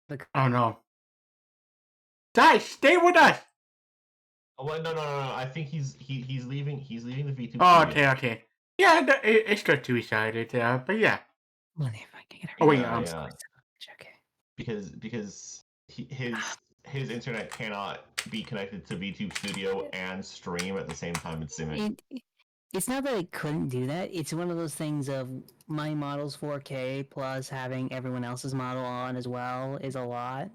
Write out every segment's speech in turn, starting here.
The Oh no. Guys, stay with us! Oh, well, no. I think he's leaving. He's leaving the VTube Oh, studio. okay. Yeah, it's got two-sided, but yeah. Well, if I can get Oh, wait, Yeah. Okay. Because his internet cannot be connected to VTube Studio and stream at the same time. It's streaming. It's not that I couldn't do that. It's one of those things of my model's 4K plus having everyone else's model on as well is a lot.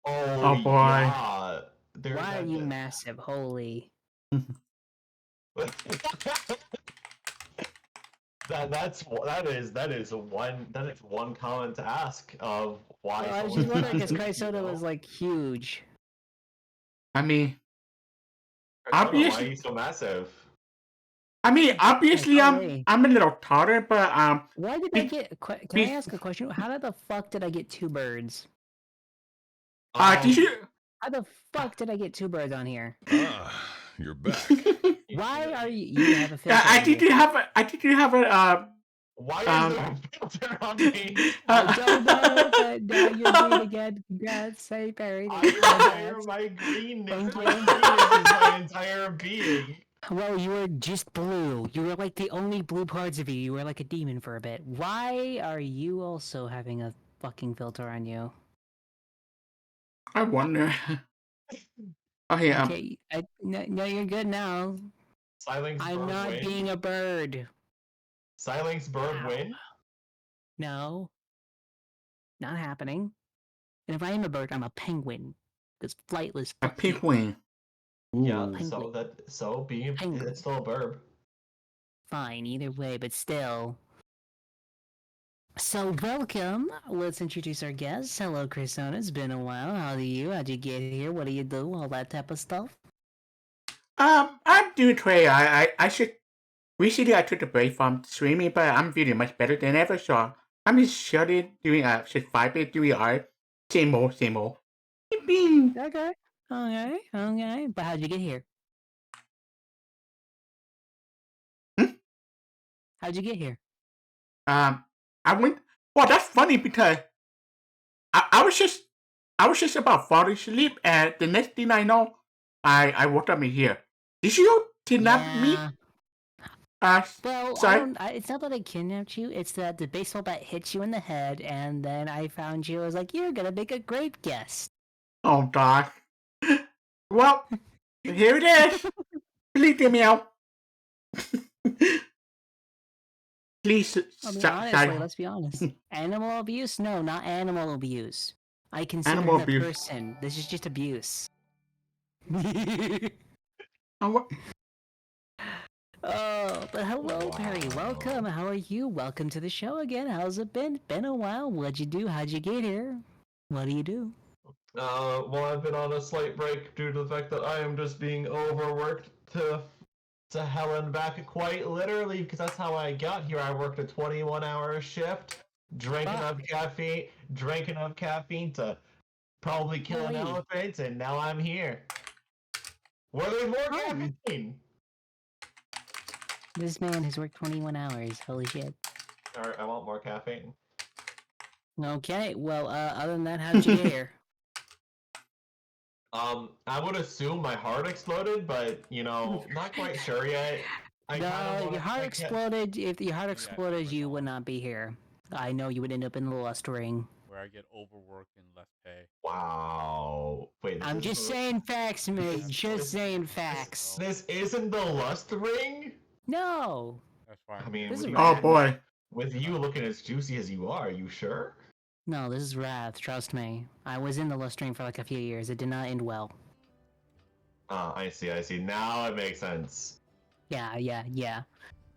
Oh boy. yeah. Why are you massive? Holy. that is one comment to ask of why. Well, I was just wondering because Chrysota was like huge. I mean, Why obviously, are you so massive? obviously, Golly. I'm a little taller, but Why did I get? Can I ask a question? How the fuck did I get two birds? did you? How the fuck did I get two birds on here? You're back. Why are you? You have a filter. I did you have a Why is there a filter on me? I don't know, but now you're green again. Congrats, say Perry. My greenness is my entire being. Well, you were just blue. You were like the only blue parts of you. You were like a demon for a bit. Why are you also having a fucking filter on you? I wonder. Okay, Okay, no, you're good now. Silence I'm bird not win. being a bird. Silence bird win. No, not happening. And if I am a bird, I'm a penguin. Because flightless. a penguin. Yeah, Penguin. so being Penguin. it's still a burb. Fine, either way, but still. So welcome. Let's introduce our guests. Hello, Chrisona. It's been a while. How are you? How'd you get here? What do you do? All that type of stuff. I'm doing great. I should. Recently, I took a break from streaming, but I'm feeling much better than ever. So I'm just shutting doing just 5-bit doing art. Same old. Bing. Okay. But how'd you get here? How'd you get here? I went. Well, that's funny because I was just about falling asleep, and the next thing I know, I woke up in here. Did you kidnap me? Well, sorry. it's not that I kidnapped you. It's that the baseball bat hit you in the head, and then I found you. I was like, "You're gonna make a great guest." Oh God. Well, here it is. Please get me out. Please. Honestly, let's be honest. Animal abuse? No, not animal abuse. I consider Animal it a abuse. person. This is just abuse. Oh, but hello, Perry. Welcome. How are you? Welcome to the show again. How's it been? Been a while. What'd you do? How'd you get here? What do you do? Well, I've been on a slight break due to the fact that I am just being overworked to hell and back, quite literally, because that's how I got here. I worked a 21-hour shift, drank enough caffeine to probably kill an elephant, and now I'm here. Where there's more caffeine. This man has worked 21 hours. Holy shit. Alright, I want more caffeine. Okay, well, other than that, how'd you get here? I would assume my heart exploded, but, not quite sure yet. Your heart exploded. If your heart exploded, you would not be here. I know you would end up in the lust ring. Where I get overworked and less pay. Wow. Wait. I'm just saying facts, mate. Just saying facts. This isn't the lust ring? No. That's fine. I mean, oh boy. With you looking as juicy as you are you sure? No, this is Wrath, trust me. I was in the lust ring for like a few years. It did not end well. I see. Now it makes sense. Yeah.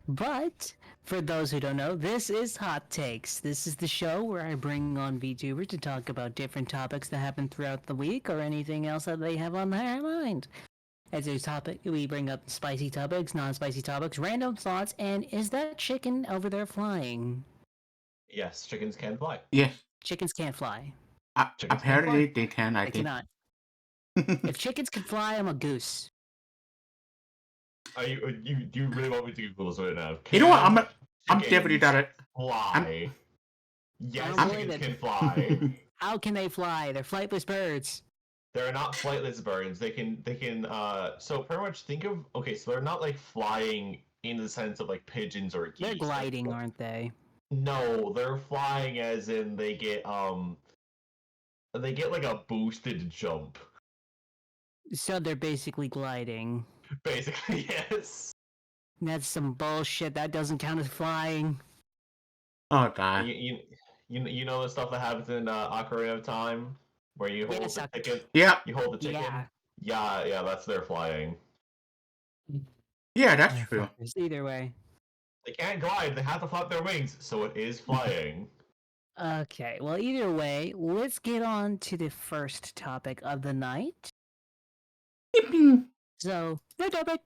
But, for those who don't know, this is Hot Takes. This is the show where I bring on VTubers to talk about different topics that happen throughout the week or anything else that they have on their mind. As a topic, we bring up spicy topics, non-spicy topics, random thoughts, and is that chicken over there flying? Yes, chickens can fly. Yes. Chickens can't fly. Apparently they can, I They think. cannot. If chickens can fly, I'm a goose. Are you really want me to Google this right now? You know what? I'm definitely done it. Fly. Yes, don't chickens believe it. can fly. How can they fly? They're flightless birds. They're not flightless birds. They can so pretty much think of, okay, so they're not like flying in the sense of like pigeons or geese. They're gliding, aren't they? No, they're flying as in they get like a boosted jump. So they're basically gliding. Basically, yes. That's some bullshit. That doesn't count as flying. Oh god. You know the stuff that happens in Ocarina of Time where you hold Yes, the chicken. Yeah, You hold the chicken. Yeah. Yeah, that's their flying. yeah, that's true. Motherfuckers. Either way. They can't glide. They have to flap their wings, so it is flying. Okay, well, either way, let's get on to the first topic of the night. Yippee. So, no topic.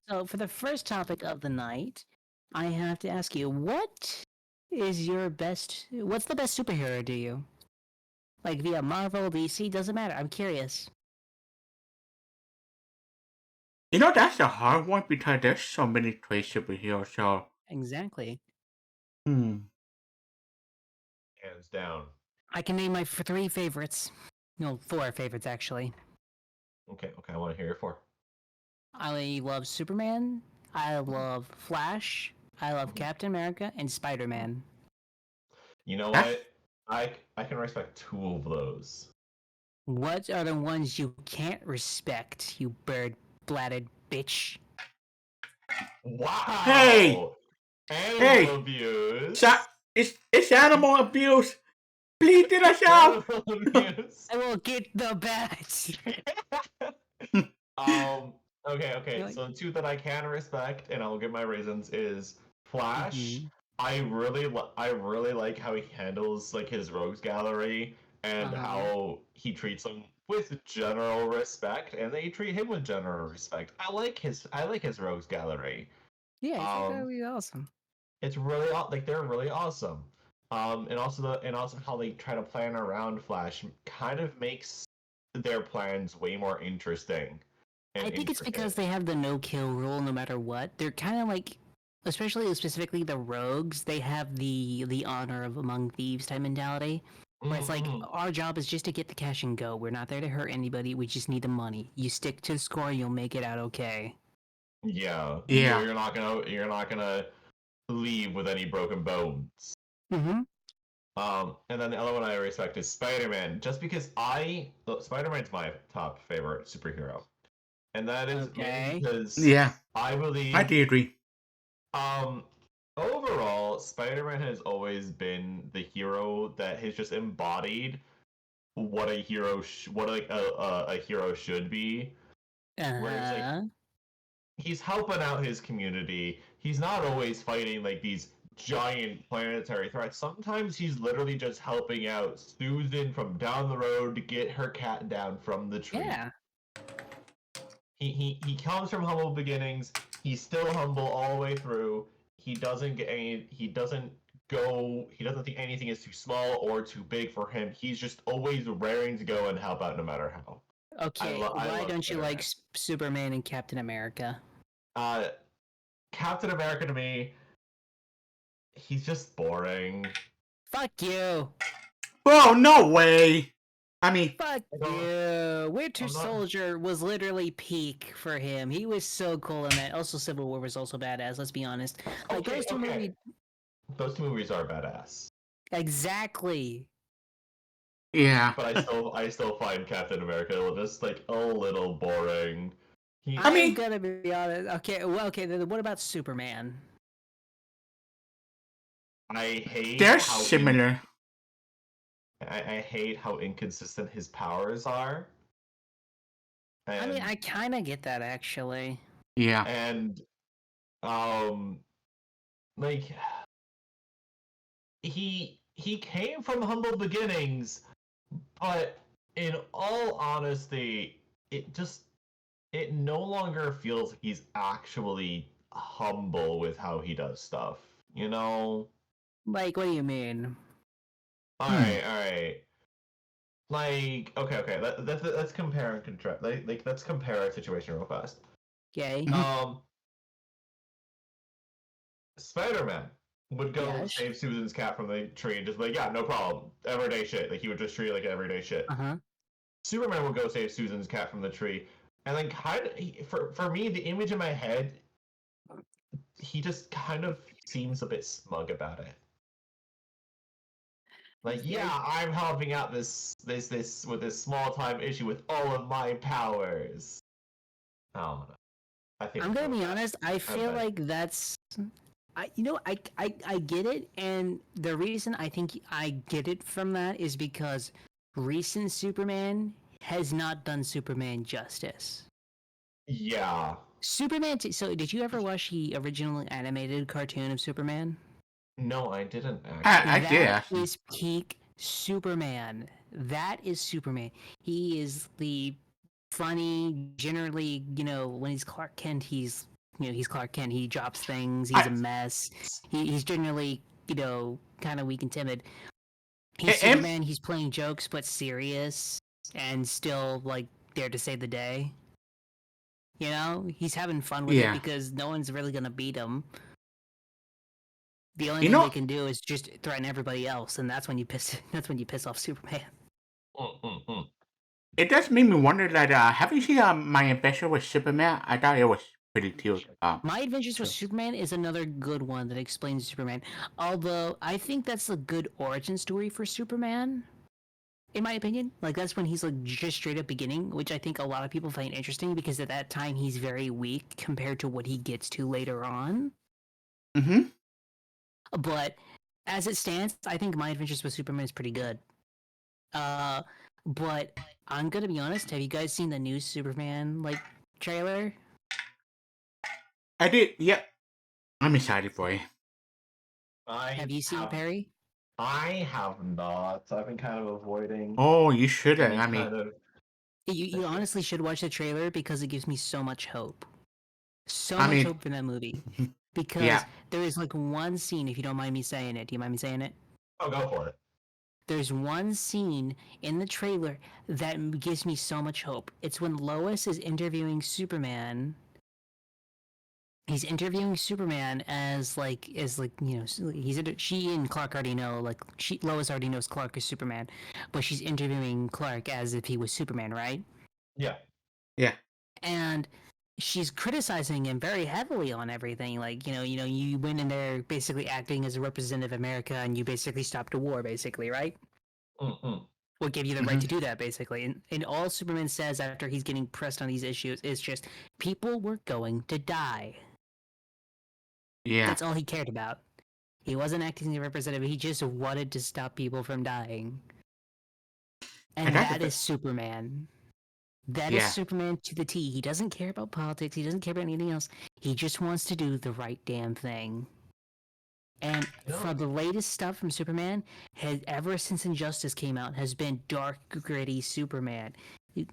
So, for the first topic of the night, I have to ask you, what's the best superhero to you? Like via Marvel, DC, doesn't matter. I'm curious. You know, that's a hard one because there's so many great superheroes, so Exactly. Hands down. I can name my three favorites. No, four favorites actually. Okay, I want to hear it for. I love Superman. I love Flash. I love Captain America and Spider-Man. You know Huh? what? I can respect two of those. What are the ones you can't respect, you bird-blatted bitch? Wow. Hey! Animal Hey! abuse. It's animal abuse. Bleed it us out. Animal abuse. I will get the bat. Okay. Like- So the two that I can respect, and I'll give my reasons, is Flash. Mhm. I really like how he handles like his rogues gallery and Uh-huh. how he treats them with general respect, and they treat him with general respect. I like his rogues gallery. Yeah, I think that Um, would be awesome. It's really like they're really awesome. And also how they try to plan around Flash kind of makes their plans way more interesting. And I think it's because intricate. they have the no-kill rule no matter what. They're kind of like, specifically the rogues, they have the honor of among thieves type mentality. Where it's like, Mhm. our job is just to get the cash and go. We're not there to hurt anybody. We just need the money. You stick to the score, you'll make it out okay. Yeah. Yeah. You're not gonna leave with any broken bones. Mm-hmm. And then the other one I respect is Spider-Man, just because Spider-Man's my top favorite superhero, and that is mainly Okay. because Yeah, I believe I do agree. Overall, Spider-Man has always been the hero that has just embodied what a hero a hero should be. Where it's like, Uh-huh. he's helping out his community. He's not always fighting like these giant planetary threats. Sometimes he's literally just helping out Susan from down the road to get her cat down from the tree. Yeah. He comes from humble beginnings. He's still humble all the way through. He doesn't think anything is too small or too big for him. He's just always raring to go and help out no matter how. Okay, I why love don't you Spider-Man. like Superman and Captain America? Captain America to me, he's just boring. Fuck you! Oh, no way. I mean, Fuck I don't- you! Winter I'm not- Soldier was literally peak for him. He was so cool in that. Also, Civil War was also badass, let's be honest. Like, Okay, those two okay. movies... Those two movies are badass, Exactly! yeah. but I still find Captain America just like a little boring. I mean- I'm gonna be honest. Okay, well, okay, then what about Superman? I hate They're how similar. I hate how inconsistent his powers are. I mean, And- I kinda get that, actually. Yeah. and like he came from humble beginnings, but in all honesty, it no longer feels like he's actually humble with how he does stuff, you know? Like, what do you mean? All right. Like, okay. Let's compare and contrast. Like, let's compare a situation real fast. Okay? Mhm. Spider-Man. would go Yes. save Susan's cat from the tree and just be like, yeah, no problem, everyday shit. Like he would just treat it like everyday shit. Uh-huh. Superman would go save Susan's cat from the tree, and then for me, the image in my head, he just kind of seems a bit smug about it. Like, yeah, I'm helping out this with this small time issue with all of my powers. I don't know. I think I'm gonna be honest. I feel Okay. like that's, I get it, and the reason I think I get it from that is because recent Superman has not done Superman justice. Yeah. Superman. So, did you ever watch the original animated cartoon of Superman? No, I didn't actually. I did That actually. is peak Superman. That is Superman. He is the funny, generally, when he's Clark Kent, he's Clark Kent. He drops things. He's a mess. He's generally, kind of weak and timid. He's And- Superman. He's playing jokes, but serious, and still like there to save the day. He's having fun with Yeah. it because no one's really gonna beat him. The only You thing know- they can do is just threaten everybody else, and that's when you piss. That's when you piss off Superman. It does make me wonder that have you seen My Adventure with Superman? I thought it was pretty cute. My Adventures with Superman is another good one that explains Superman. Although I think that's a good origin story for Superman, in my opinion. Like that's when he's like just straight up beginning, which I think a lot of people find interesting because at that time he's very weak compared to what he gets to later on. Mm-hmm. But as it stands, I think My Adventures with Superman is pretty good. But I'm gonna be honest. Have you guys seen the new Superman trailer? I did. Yeah. I'm excited for it. Have you seen it, Perry? I have not. I've been kind of avoiding. Oh, you should. any I mean, kind of- You honestly should watch the trailer because it gives me so much hope. So I much mean- hope for that movie. Because Yeah. there is one scene, if you don't mind me saying it. Do you mind me saying it? Oh, go for it. There's one scene in the trailer that gives me so much hope. It's when Lois is interviewing Superman. He's interviewing Superman as she and Clark already know, Lois already knows Clark is Superman, but she's interviewing Clark as if he was Superman, right? Yeah. And she's criticizing him very heavily on everything. You went in there basically acting as a representative of America, and you basically stopped a war, basically, right? What gave you the right to do that, basically? And all Superman says after he's getting pressed on these issues is just, people were going to die. yeah. That's all he cared about. He wasn't acting as a representative. He just wanted to stop people from dying. And And that's that the is Superman. That is Yeah. Superman to the T. He doesn't care about politics. He doesn't care about anything else. He just wants to do the right damn thing. And for the latest stuff from Superman, ever since Injustice came out, has been dark, gritty Superman.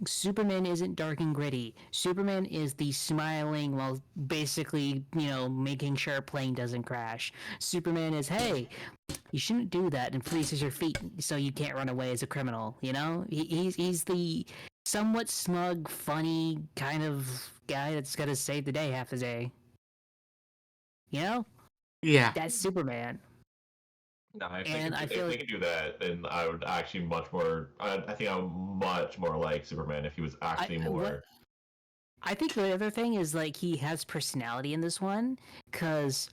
Superman isn't dark and gritty. Superman is the smiling while basically, making sure a plane doesn't crash. Superman is, hey, you shouldn't do that, and freezes your feet so you can't run away as a criminal. He's the somewhat smug, funny kind of guy that's gonna save the day half the day. Yeah. That's Superman. No, if, And I if feel they like- could do that, then I would actually much more. I think I would much more like Superman if he was actually more. I think the other thing is he has personality in this one, because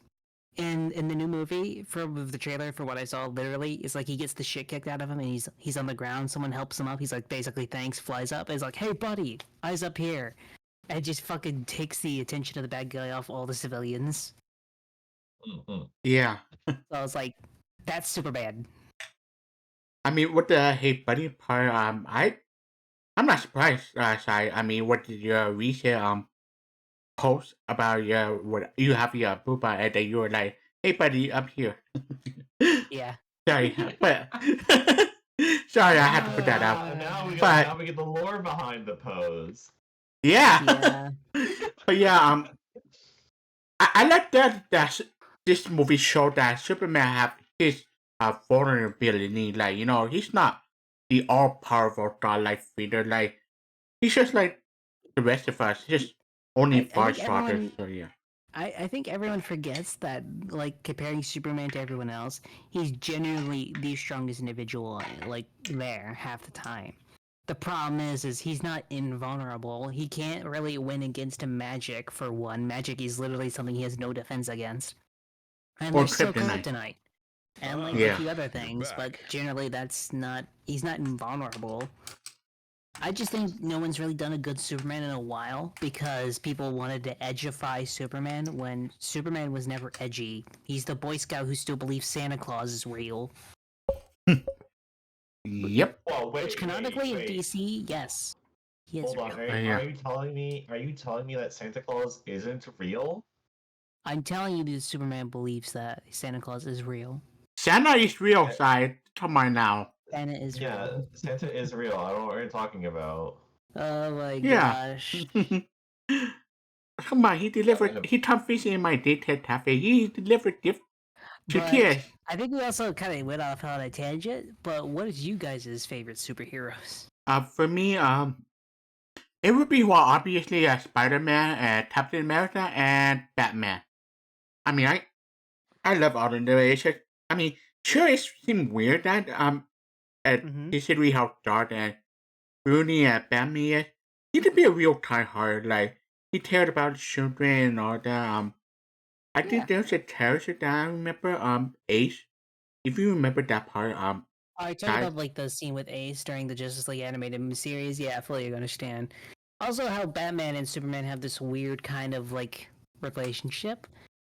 in the new movie from the trailer, for what I saw, literally, it's he gets the shit kicked out of him, and he's on the ground. Someone helps him up. He's basically thanks, flies up, and is like, "Hey, buddy, eyes up here," and just fucking takes the attention of the bad guy off all the civilians. Yeah. So I was like, that's Superman. I mean, with the hey buddy part, I'm not surprised. Sai. I mean, what did your recent post about your what you have your booba and then you were like, hey buddy, I'm here. Yeah. Sorry, but sorry, I had to put that up. Now we get the lore behind the pose. Yeah. Yeah. But yeah, I like that this movie showed that Superman have his vulnerability. He's not the all powerful godlike figure. He's just like the rest of us, just only I think far starters. everyone- So yeah. I think everyone forgets that, like, comparing Superman to everyone else, he's genuinely the strongest individual, like, there half the time. The problem is he's not invulnerable. He can't really win against a magic, for one. Magic is literally something he has no defense against. And Or there's still kryptonite. kryptonite. And, like, Yeah. a few other You're things, but back. generally he's not invulnerable. I just think no one's really done a good Superman in a while because people wanted to edgify Superman when Superman was never edgy. He's the Boy Scout who still believes Santa Claus is real. Yep. Well, Which canonically in DC, yes, he is Hold on. real. Yeah. Are you telling me? Are you telling me that Santa Claus isn't real? I'm telling you that Superman believes that Santa Claus is real. Santa is real side. Come on now. Santa is Yeah, real. Santa is real. I don't know what you're talking about. Oh my Yeah. gosh. Come on, he delivered. He come fishing in my daytime cafe. He delivered gift to But kids. I think we also kind of went off on a tangent, but what is you guys' favorite superheroes? For me, it would be obviously Spider-Man, Captain America, and Batman. I mean, I love all of them. It's just, I mean, sure, it seems weird that considering how dark and broody Batman is, he could be a real kind-hearted. Like he cared about the children and all that. I think there's a character that I remember, Ace. If you remember that part, I talking guys. about like the scene with Ace during the Justice League animated series. Yeah, I fully understand. Also, how Batman and Superman have this weird kind of like relationship.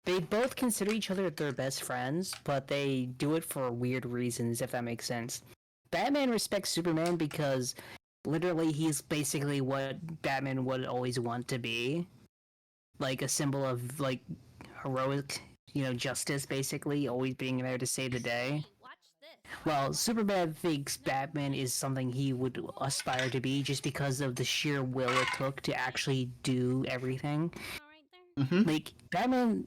They both consider each other their best friends, but they do it for weird reasons, if that makes sense. Batman respects Superman because literally he's basically what Batman would always want to be. Like a symbol of like heroic, justice, basically, always being there to save the day. Well, Superman thinks Batman is something he would aspire to be just because of the sheer will it took to actually do everything. Mm-hmm. Like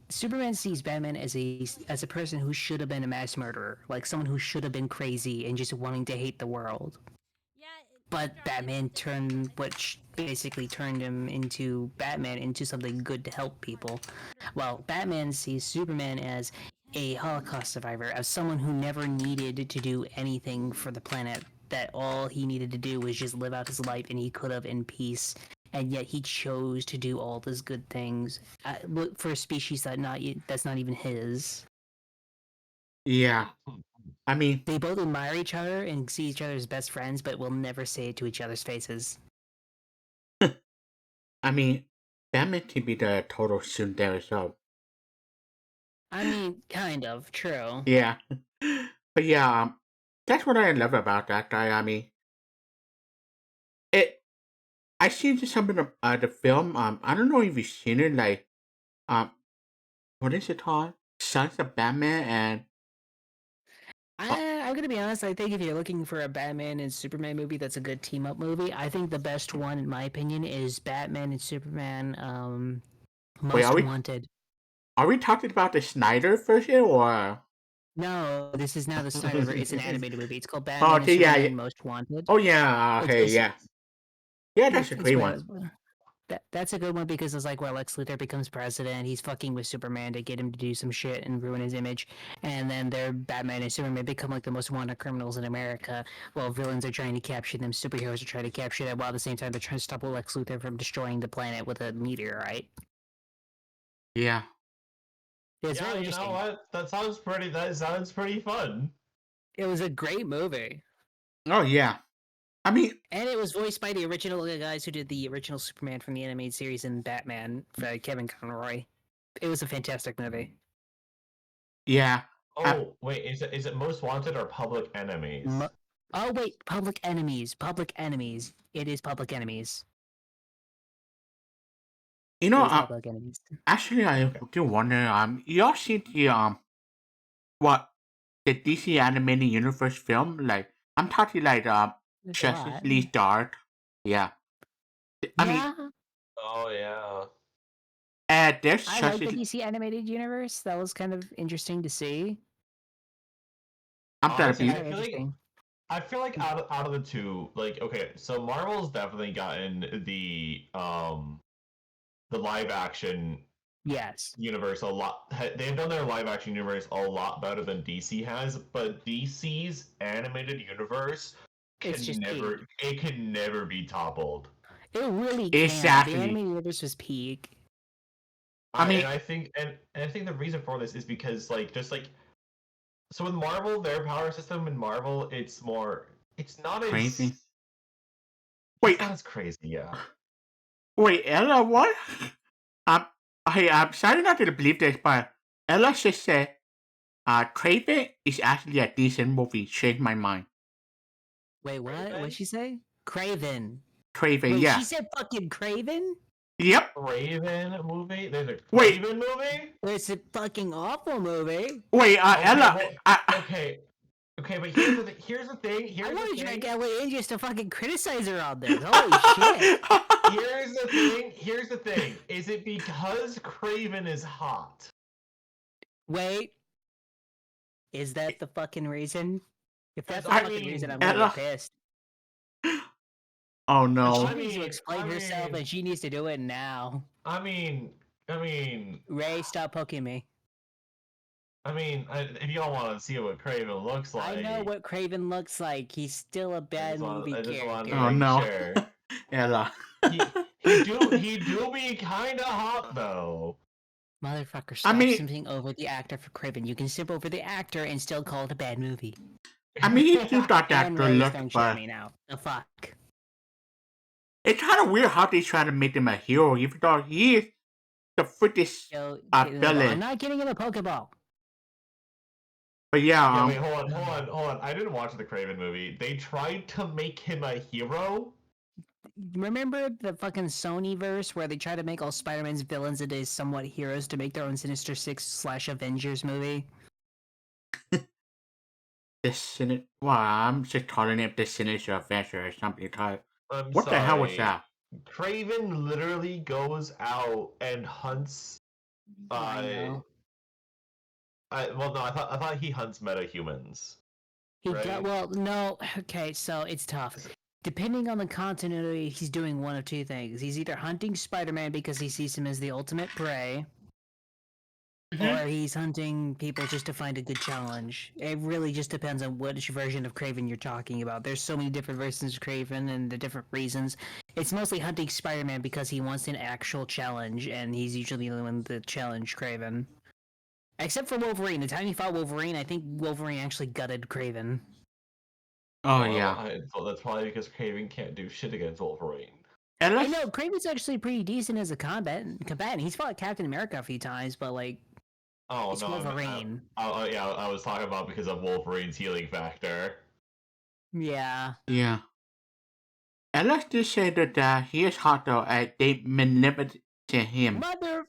Superman sees Batman as a person who should have been a mass murderer, like someone who should have been crazy and just wanting to hate the world. But Batman basically turned him into something good to help people. Well, Batman sees Superman as a Holocaust survivor, as someone who never needed to do anything for the planet, that all he needed to do was just live out his life and he could have in peace. And yet he chose to do all those good things for a species that's not even his. Yeah. I mean, They both admire each other and see each other as best friends, but will never say it to each other's faces. I mean, Batman can be the total tsundere, so I mean, kind of true. yeah. But yeah, that's what I love about that guy. I mean, I seen some of the film. I don't know if you've seen it. Like, what is it called? Sons of Batman and I'm gonna be honest. I think if you're looking for a Batman and Superman movie that's a good team up movie, I think the best one, in my opinion, is Batman and Superman. Most Wait, Wanted. Are we talking about the Snyder version or? No, this is now the Snyder. It's an animated movie. It's called Oh, Batman okay, and yeah, Superman yeah. Most Wanted. Oh yeah, okay, It's- yeah. That's a it's great where- one. That's a good one because it's like where Lex Luthor becomes president. He's fucking with Superman to get him to do some shit and ruin his image. And then their Batman and Superman become like the most wanted criminals in America. While villains are trying to capture them, superheroes are trying to capture them. While at the same time they're trying to stop Lex Luthor from destroying the planet with a meteorite. Yeah. It's very You interesting. know what? That sounds pretty fun. It was a great movie. Oh yeah. I mean, And it was voiced by the original guys who did the original Superman from the animated series and Batman, Kevin Conroy. It was a fantastic movie. yeah. Oh wait, is it Most Wanted or Public Enemies? Oh wait, Public Enemies. Public Enemies. It is Public Enemies. You It know, is Public Enemies. actually, I do wonder. Y'all see the the DC animated universe film? Like, I'm talking like There's a Justice lot. League Dark. Yeah. I mean, Oh yeah. there's I like the Justice. DC animated universe. That was kind of interesting to see. I'm trying to Honestly, be. Very interesting. I feel like out of the two, like okay, so Marvel's definitely gotten the live action Yes. universe a lot. They've done their live action universe a lot better than DC has, but DC's animated universe It's just peak. can never be toppled. It really can't. Exactly. The animated universe was peak. I mean- and I think the reason for this is because so with Marvel, their power system in Marvel, it's not as Crazy. It's Wait, not as crazy, yeah. wait, Ella, what? I'm sorry not to believe this, but Ella just said, Craven is actually a decent movie. Changed my mind. Wait, what? Craven? What'd she say? Craven. Craven, Wait, yeah. she said fucking Craven? Yep. Raven movie? There's a Wait. Raven movie? It's a fucking awful movie. Wait, Ella. well, Okay, but here's the thing. I want to drag Ellie in just to fucking criticize her on this. Holy shit. Here's the thing. Is it because Craven is hot? Wait. Is that the fucking reason? If that's the I fucking mean, reason, I'm gonna Ella- get pissed. Oh She no. needs to explain herself, and she needs to do it now. I mean, Ray, stop poking me. if you don't want to see what Craven looks like, I know what Craven looks like. He's still a bad movie I just wanted to character. Oh make no. sure. Ella. He do be kind of hot though. Motherfucker, stop mean- simping over the actor for Craven. You can simp over the actor and still call it a bad movie. I mean, he do thought that And good Ray's look, don't but shame me now. The fuck? it's kind of weird how they try to make him a hero, even though he is the freakish Yo, villain. I'm not getting in a Pokeball. But yeah, Yeah, wait, hold on. I didn't watch the Craven movie. They tried to make him a hero. Remember the fucking Sony verse where they try to make all Spider-Man's villains into somewhat heroes to make their own Sinister Six / Avengers movie? well, I'm just calling it the Sinister Adventure or something. I'm What the hell was sorry. that? Craven literally goes out and hunts. I know. I thought he hunts metahumans. He Right. well, no. Okay, so it's tough. Depending on the continuity, he's doing one of two things. He's either hunting Spider-Man because he sees him as the ultimate prey, or he's hunting people just to find a good challenge. It really just depends on which version of Craven you're talking about. There's so many different versions of Craven and the different reasons. It's mostly hunting Spider-Man because he wants an actual challenge, and he's usually the one that challenge Craven. Except for Wolverine. The time he fought Wolverine, I think Wolverine actually gutted Craven. Oh Well, yeah. that's probably because Craven can't do shit against Wolverine. And I let's, know Craven's actually pretty decent as a combatant. He's fought Captain America a few times, but like Oh it's no, Wolverine. I was talking about because of Wolverine's healing factor. Yeah. yeah. And let's just say that he is hot though. They manipulated him. Motherfucker!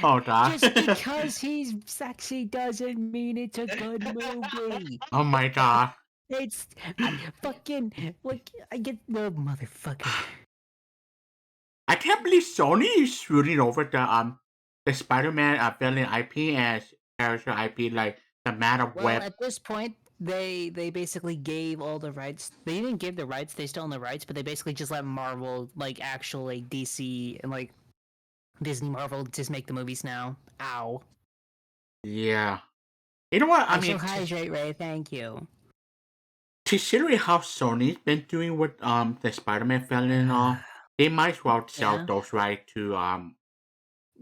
Oh god. Just because he's sexy doesn't mean it's a good movie. Oh my god. It's fucking like I get the motherfucker. I can't believe Sony is shooting over the Spider-Man villain IP as character IP, like the Man of Well, Web. at this point, they basically gave all the rights. They didn't give the rights; they still own the rights, but they basically just let Marvel, like actual like DC and like Disney Marvel, just make the movies now. Ow! Yeah. You know what? I mean, hydrate, Ray. Thank you. considering how Sony's been doing with the Spider-Man villain and all, they might as well sell Yeah. those rights to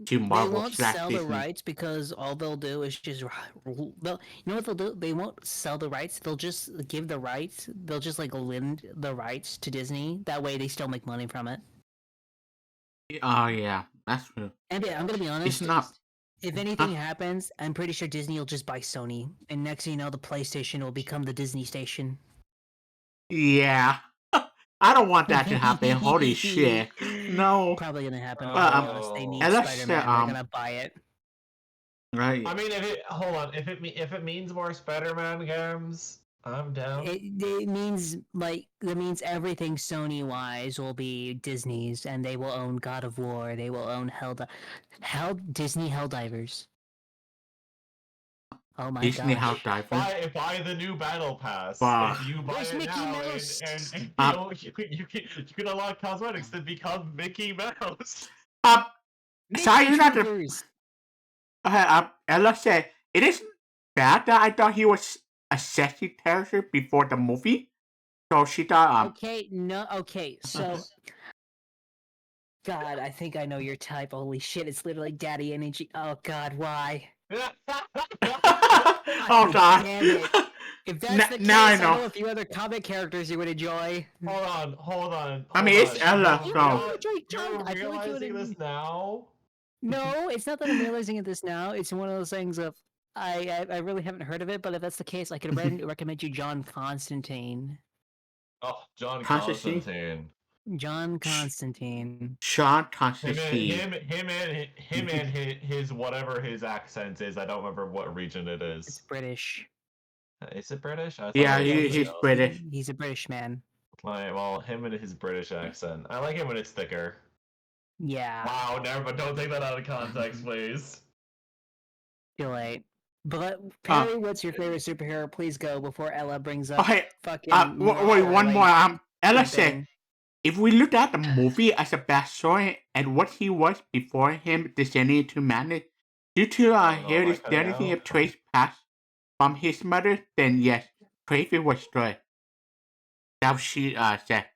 They Marvel won't slash sell the Disney. rights because all they'll do is just you know what they'll do? They won't sell the rights. They'll just give the rights. They'll just like lend the rights to Disney. That way, they still make money from it. Oh yeah, that's true. And yeah, I'm gonna be honest. It's not. If anything happens, I'm pretty sure Disney will just buy Sony, and next thing you know, the PlayStation will become the Disney station. Yeah. I don't want that to happen. Holy shit. No. Probably gonna happen. Well, To be honest. They need and let's Spider-Man. say, They're gonna buy it. Right. I mean, if it means more Spider-Man games, I'm down. It means that means everything Sony wise will be Disney's, and they will own God of War. They will own Disney Helldivers. Oh my Disney gosh! Helldivers. Buy the new battle pass. Wow. If you buy Where's it Mickey now, Mouse? and Uh, you can unlock cosmetics to become Mickey Mouse. Sorry, Nick you're not the. Troopers. Ella said it isn't bad that I thought he was a sexy character before the movie, so she thought Okay, no, okay, so. God, I think I know your type. Holy shit, it's literally daddy energy. Oh god, why? oh god. damn it. If that's the case, now I I know know. a few other comic characters you would enjoy. Hold on. I mean, it's Ella, You so. would enjoy John. You're I feel like you would. realizing this now? No, it's not that I'm realizing it this now. It's one of those things of I really haven't heard of it, but if that's the case, I could recommend you John Constantine. Oh, John Constantine? Constantine. John Constantine. Sean Him Constantine. and his whatever his accent is. I don't remember what region it It's is. British. Is it British? I thought Yeah, it was something he's else. British. He's a British man. Like, well, him and his British accent. I like it when it's thicker. Yeah. Wow, never. But don't take that out of context, please. Too late. But Perry, what's your favorite superhero? Please go before Ella brings up Okay, fucking. wait, one more. Ella said, thing. if we look at the movie as a backstory and what he was before him descending to madness, due to his identity of trace passed from his mother, then yes, Tracy was destroyed. That was she said.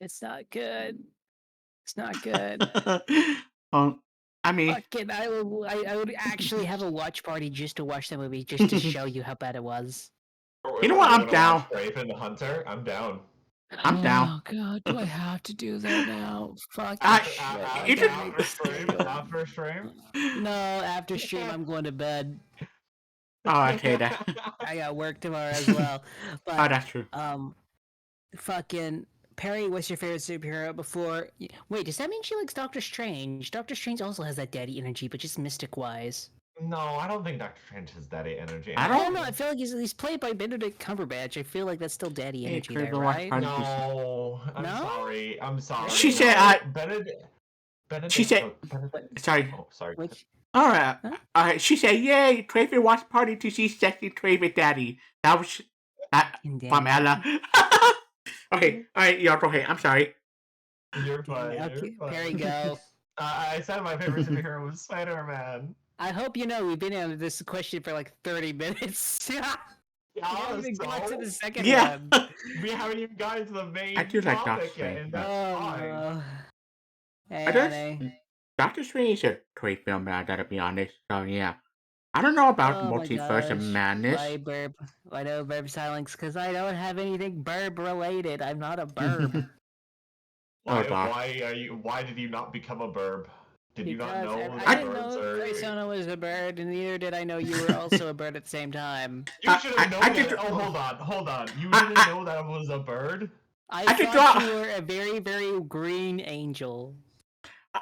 It's not good. It's not good. I mean, Fucking, I would actually have a watch party just to watch the movie, just to show you how bad it was. You know what? I'm down. Raven the Hunter. I'm down. I'm down. Oh god, do I have to do that now? Fuck. You should- After stream. No, after stream I'm going to bed. Oh, okay, that. I got work tomorrow as well. Oh, But that's true. fucking Perry, what's your favorite superhero before? Wait, does that mean she likes Doctor Strange? Doctor Strange also has that daddy energy, but just mystic wise. No, I don't think Doctor Strange has daddy energy. I I don't don't know. I feel like he's played by Benedict Cumberbatch. I feel like that's still daddy Yeah, energy Chris there, Watch right? Party. No, I'm No? sorry. I'm sorry. She said, Benedict. She said- Sorry. Oh, sorry. Which Alright. Huh? Alright, she said, yay, Tracy watched party to see sexy Tracy daddy. That was from Ella. Okay, alright, y'all go ahead. I'm sorry. You're fine. Okay, You're fine. there you go. I said my favorite superhero was Spider-Man. I hope you know we've been on this question for like 30 minutes. We haven't even got to the second Yeah. one. We haven't even gotten to the main I do like topic Doctor yet, Strange. and that's Oh fine. no. I Annie. don't, Doctor Strange is a great film, I gotta be honest. So, yeah. I don't know about Oh my Multiverse of gosh. Madness. Why burp? I know burp silence because I don't have anything burp related. I'm not a burp. Oh, God. Why did you not become a burb? Did you not Because know I that didn't know birds are? Persona was a bird, and neither did I know you were also a bird at the same time. You should have known I that. did- Oh, hold on. You didn't know that it was a bird? I did thought draw- you were a very, very green angel.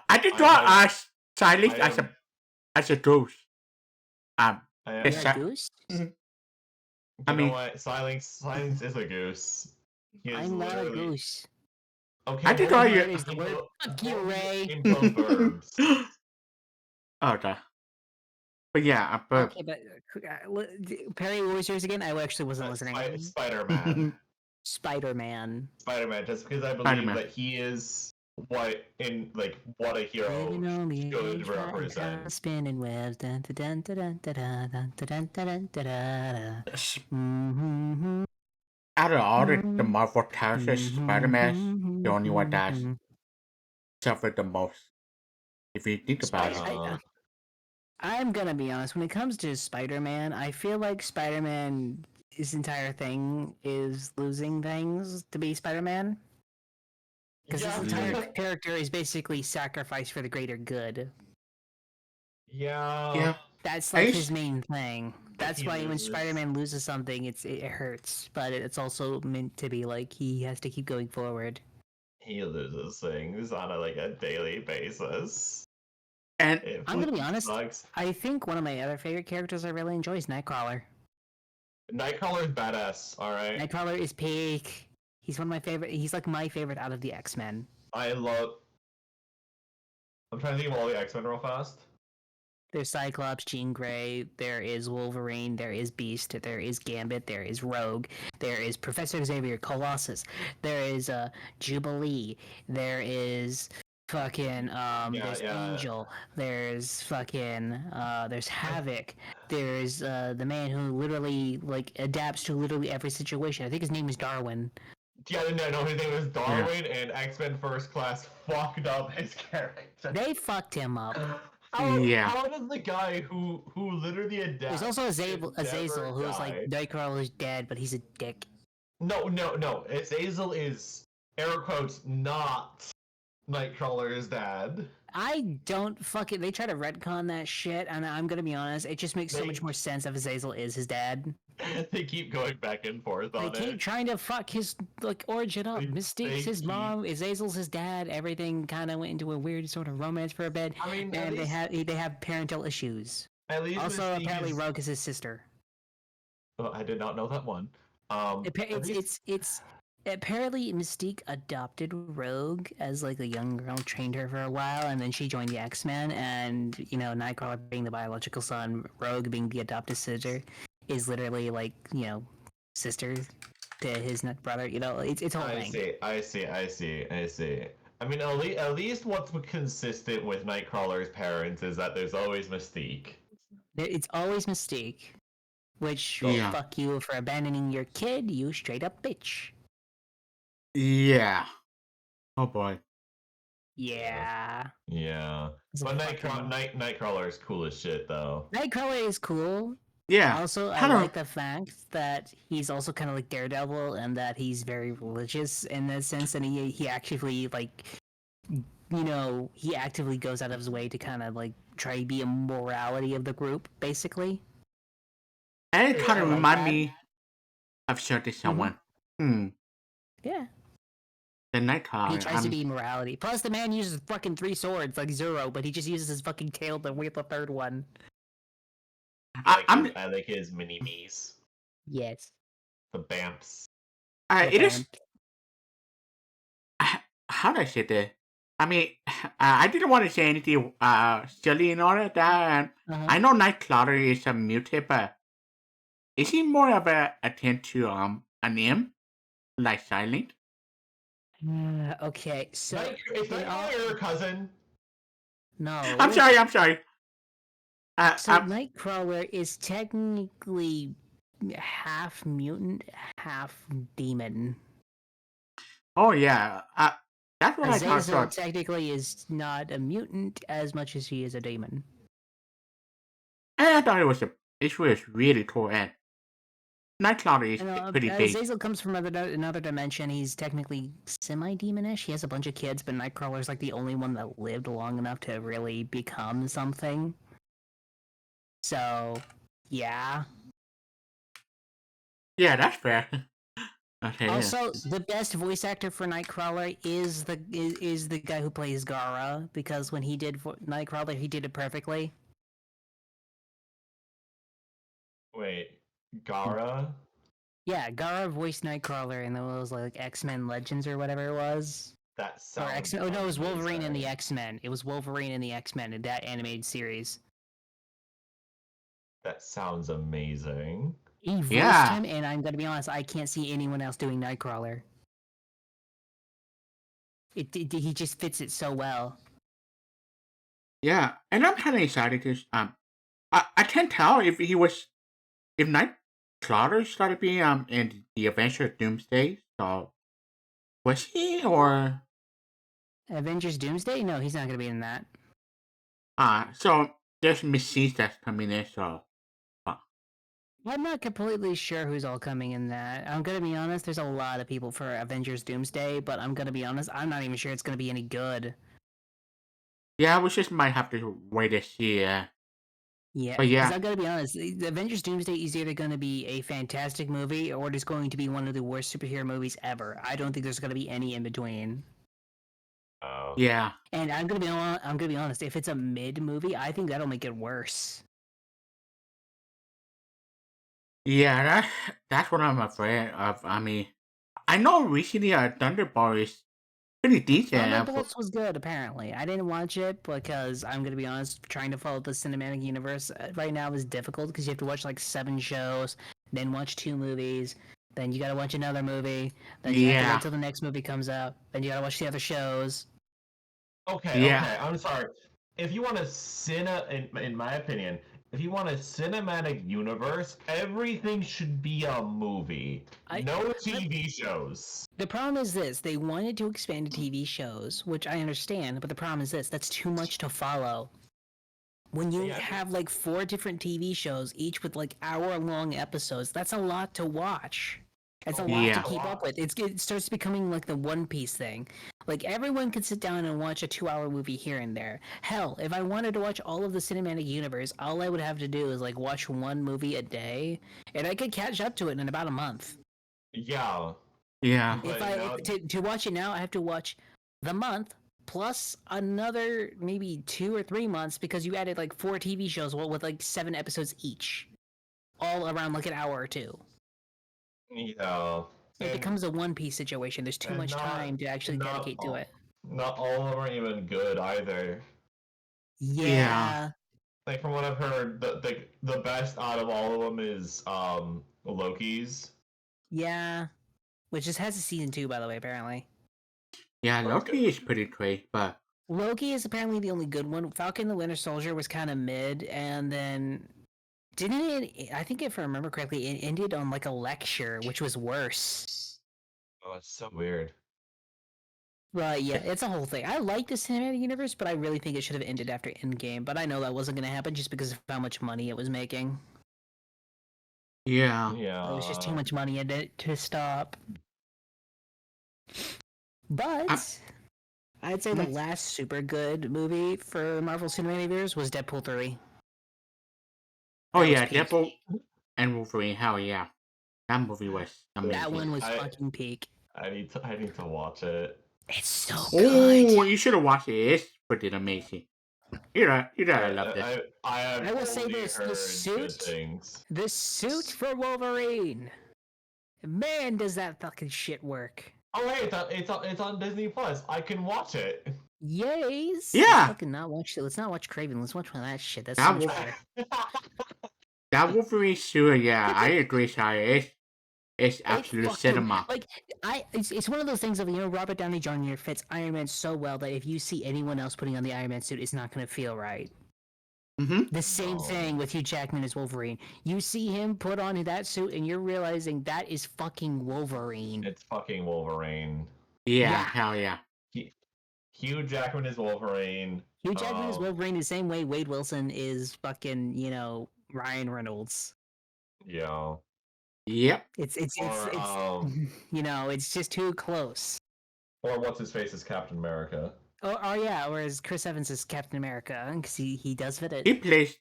I did I draw know. Silence I as a ghost. I Yes, am. You're sir. a goose? You I mean- know what? Silence is a goose. He is I'm not a literally- goose. Okay, I did what draw are you- Is the word- Fuck you, Ray. Into verbs. Oh, duh. But yeah, but Okay, but Perry, what was yours again? I actually wasn't listening. Spider-Man. Spider-Man. Spider-Man, just because I believe Spider-Man. that he is what a hero Living on the should edge, riding represent. down, spinning webs. Dun, dun, dun, dun, dun, dun, dun, dun, dun, dun, dun, dun. Mhm, out of all the Mhm. Marvel characters, Spider-Man mhm, the only one that's mhm. suffered the most. If you think about Spider- it. I'm gonna be honest. When it comes to Spider-Man, I feel like Spider-Man, his entire thing is losing things to be Spider-Man. Because Yeah. his entire character is basically sacrificed for the greater good. Yeah. Yeah. That's I like used- his main thing. That's He why when loses. Spider-Man loses something, it hurts. But it's also meant to be like he has to keep going forward. He loses things on a daily basis. And It I'm gonna be fucking honest. sucks. I think one of my other favorite characters I really enjoy is Nightcrawler. Nightcrawler's badass, alright? Nightcrawler is peak. He's one of my favorite. He's like my favorite out of the X-Men. I'm trying to think of all the X-Men real fast. There's Cyclops, Jean Grey, there is Wolverine, there is Beast, there is Gambit, there is Rogue, there is Professor Xavier, Colossus, there is Jubilee, there is fucking there's yeah. Angel, there's fucking there's Havoc, there's the man who literally like adapts to literally every situation. I think his name is Darwin. Yeah, no, his name was Darwin, and X-Men First Class fucked up his character. They fucked him up. Yeah. How does the guy who literally adapts? There's also and Azazel, never who's like died? Nightcrawler's dead, but he's a dick. No. Azazel is air quotes not Nightcrawler's dad. I don't fucking. They try to retcon that shit, and I'm gonna be honest, it just makes so They- much more sense if Azazel is his dad. They keep going back and forth They on keep it. trying to fuck his like origin up. They- Mystique's they his keep- mom, Azazel's his dad. Everything kind of went into a weird sort of romance for a bit, I mean, at and least, they have parental issues. at least Also, Mystique apparently, is- Rogue is his sister. Oh, I did not know that one. It's apparently Mystique adopted Rogue as like a young girl, trained her for a while, and then she joined the X-Men. And you know, Nightcrawler being the biological son, Rogue being the adopted sister, is literally like sister to his brother. You know, it's whole thing. I see. I mean, at least what's consistent with Nightcrawler's parents is that there's always Mystique. It's always Mystique. Which Yeah. fuck you for abandoning your kid, you straight up bitch. Yeah. Oh boy. Yeah. Yeah, It's but like fucking- Nightcrawler is cool as shit though. Nightcrawler is cool. Yeah. Also, I Kinda- like the fact that he's also kind of like Daredevil, and that he's very religious in that sense, and he actively like, he actively goes out of his way to kind of like try to be a morality of the group, basically. And it Yeah, kind I of like remind that. me of certain someone. Yeah, The Nightcrawler. he tries to be morality. Plus, the man uses fucking 3 swords like Zero, but he just uses his fucking tail to wield the third one. I'm. I like his mini me's, Yes. the Bamps. It is. How do I say this? I mean, I didn't want to say anything silly and all of that. And Uh-huh. I know Nightcrawler is a mutant, but is he more of a akin to an imp, like Silent? Okay, so Is in all- Nightcrawler your cousin? no. I'm sorry. So Nightcrawler is technically half mutant, half demon. Oh yeah. That's what I thought. Azazel So, technically is not a mutant as much as he is a demon. and I thought it was really cool. And Nightcrawler is You know, pretty big. Azazel comes from another dimension. He's technically semi-demonish. He has a bunch of kids, but Nightcrawler's like the only one that lived long enough to really become something. So, yeah. Yeah, that's fair. Okay. Yeah. Also, the best voice actor for Nightcrawler is the guy who plays Gara, because when he did Nightcrawler, he did it perfectly. Wait, Gara? Yeah, Gara voiced Nightcrawler in those like X-Men Legends or whatever it was. That Or sounds. X-Men. Oh no, it was Wolverine in the amazing. X-Men. It was Wolverine in the X-Men in that animated series. That sounds amazing. He voiced Yeah. him, and I'm gonna be honest, I can't see anyone else doing Nightcrawler. He just fits it so well. Yeah, and I'm kind of excited because I can't tell if Nightcrawler started being in the Adventure of Doomsday. So was he or Avengers Doomsday? No, he's not gonna be in that. so there's Mystique that's coming in. So I'm not completely sure who's all coming in that. I'm gonna be honest, there's a lot of people for Avengers Doomsday, but I'm gonna be honest, I'm not even sure it's gonna be any good. yeah, we just might have to wait to see. Yeah, But yeah. 'cause I'm gonna be honest, the Avengers Doomsday is either gonna be a fantastic movie or it is going to be one of the worst superhero movies ever. I don't think there's gonna be any in between. Oh. Yeah, And I'm gonna be honest, if it's a mid movie, I think that'll make it worse. yeah, that's what I'm afraid of. I mean, I know recently Thunderbolt is pretty decent. Thunderbolts was good, apparently. I didn't watch it because I'm gonna be honest, trying to follow the cinematic universe right now is difficult because you have to watch like 7 shows, then watch 2 movies, then you gotta watch another movie, then you have to Yeah. wait till the next movie comes out, then you gotta watch the other shows. Okay, Yeah. okay. I'm sorry. If you want in my opinion, if you want a cinematic universe, everything should be a movie. No TV shows. The problem is this: they wanted to expand to TV shows, which I understand, but the problem is this: that's too much to follow. When you Yeah. have like 4 different TV shows, each with like hour-long episodes, that's a lot to watch. It's a lot Yeah. to keep up with. It starts becoming like the One Piece thing. Like everyone can sit down and watch a 2-hour movie here and there. Hell, if I wanted to watch all of the cinematic universe, all I would have to do is like watch one movie a day, and I could catch up to it in about a month. Yeah. Yeah. But To watch it now, I have to watch the month plus another maybe 2 or 3 months because you added like 4 TV shows, well, with like 7 episodes each, all around like an hour or two. Yeah. It becomes a One Piece situation. There's too and much time to actually dedicate to it. Not all of them are even good either. Yeah. Like from what I've heard, the best out of all of them is Loki's. Yeah. Which just has a season 2, by the way, apparently. Yeah, Loki is pretty great, but Loki is apparently the only good one. Falcon the Winter Soldier was kind of mid, and then didn't it? I think if I remember correctly, it ended on like a lecture, which was worse. Oh, it's so weird. But yeah, it's a whole thing. I like the cinematic universe, but I really think it should have ended after Endgame. But I know that wasn't going to happen just because of how much money it was making. yeah. Yeah. It was just too much money in it to stop. But I'd say the last super good movie for Marvel Cinematic Universe was Deadpool 3. Oh That was yeah, peak. Deadpool and Wolverine. Hell yeah, that movie was amazing. That one was fucking peak. I need to watch it. It's so good. Oh, you should have watched it. It's pretty amazing. You gotta love this. I will say only this: the heard good suit, things. the suit for Wolverine. Man, does that fucking shit work? Oh wait, it's on Disney Plus. I can watch it. Yays. Yeah. Let's fucking not watch it. Let's not watch Craven. Let's watch one of that shit. That's so That much was- better. That Wolverine suit, yeah, I agree, Shia. It's absolute fucking- cinema. Like it's one of those things of Robert Downey Jr. fits Iron Man so well that if you see anyone else putting on the Iron Man suit, it's not gonna feel right. Mm-hmm. The same thing with Hugh Jackman as Wolverine. You see him put on that suit, and you're realizing that is fucking Wolverine. It's fucking Wolverine. Yeah, hell yeah. Hugh Jackman is Wolverine. Hugh Jackman is Wolverine the same way Wade Wilson is fucking Ryan Reynolds. Yeah. Yep. It's Or, it's just too close. Or what's his face is Captain America. Oh yeah, whereas Chris Evans is Captain America because he does fit it. He plays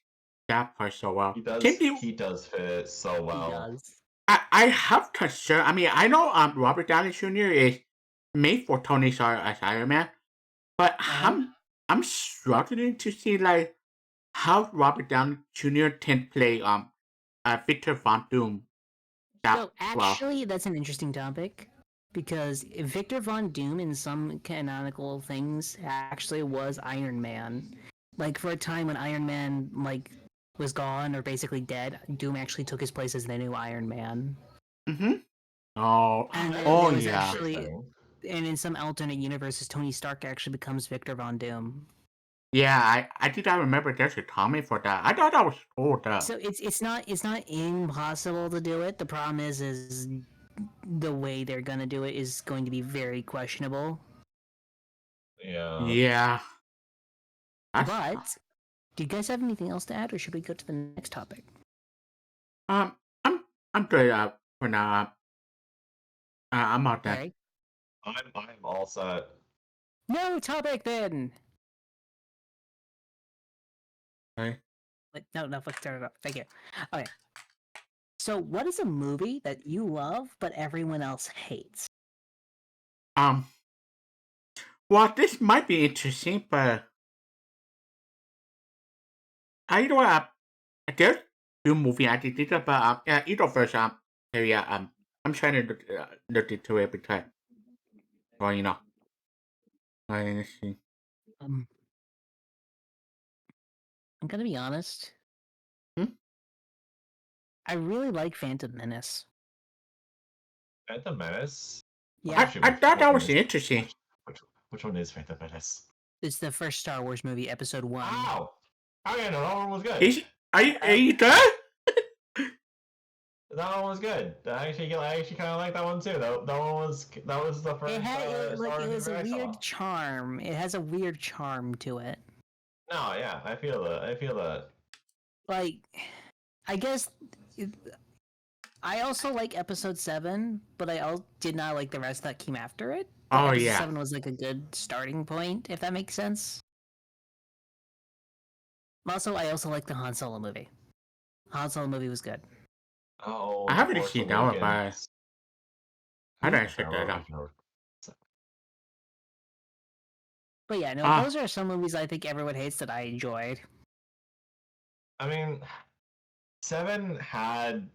that part so well. He does. He does fit it so well. He does. I have concern. I mean, I know Robert Downey Jr. is made for Tony Stark as Iron Man, but I'm struggling to see like how Robert Downey Jr. can play Victor Von Doom. So actually, that's an interesting topic because Victor Von Doom in some canonical things actually was Iron Man. Like for a time when Iron Man was gone or basically dead, Doom actually took his place as the new Iron Man. Mm-hmm. Oh, And yeah. And in some alternate universes, Tony Stark actually becomes Victor Von Doom. Yeah, I did not remember there's a comic for that. I thought that was cool though. So it's not impossible to do it. The problem is the way they're gonna do it is going to be very questionable. Yeah. Yeah. But do you guys have anything else to add, or should we go to the next topic? I'm good for now. I'm out there. Okay. I'm all set. No topic then. Okay. No, let's start it up. Thank you. Okay. So, what is a movie that you love but everyone else hates? Well, this might be interesting, but I know there's two movie I did it, but either first area I'm trying to look into it because well let's see. I'm gonna be honest. I really like Phantom Menace. Phantom Menace? Yeah. I thought that was interesting. Which one is Phantom Menace? It's the first Star Wars movie, Episode 1. Wow. Oh yeah, no, that one was good. Are you good? That one was good. I actually kind of like that one too. That was the first. It had Star it Wars has a movie I saw. weird charm. It has a weird charm to it. No, yeah, I feel that. Like, I guess I also like Episode 7, but I did not like the rest that came after it. Oh Episode yeah. 7 was like a good starting point, if that makes sense. Also, I also like the Han Solo movie. Han Solo movie was good. Oh, I The haven't Force seen that one, but Awakens. I don't check that out. But yeah, no, Ah. those are some movies I think everyone hates that I enjoyed. I mean, 7 had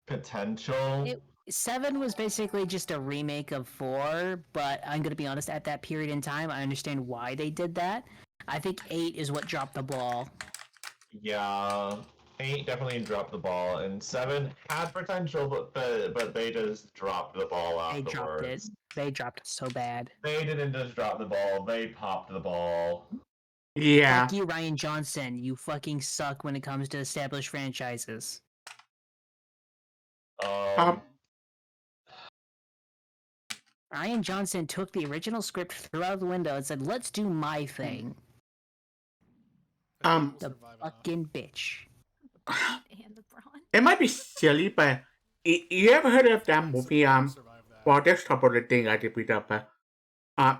potential. 7 was basically just a remake of 4, but I'm gonna be honest, at that period in time, I understand why they did that. I think 8 is what dropped the ball. Yeah, 8 definitely dropped the ball, and 7 had potential, but they just dropped the ball They dropped it. afterwards. They dropped it so bad. They didn't just drop the ball; they popped the ball. Yeah. Fuck you, Ryan Johnson. You fucking suck when it comes to established franchises. Ryan Johnson took the original script, threw out the window, and said, "Let's do my thing." The fucking bitch. And the brawn. It might be silly, but you ever heard of that movie? Well, there's a couple of things I did read up.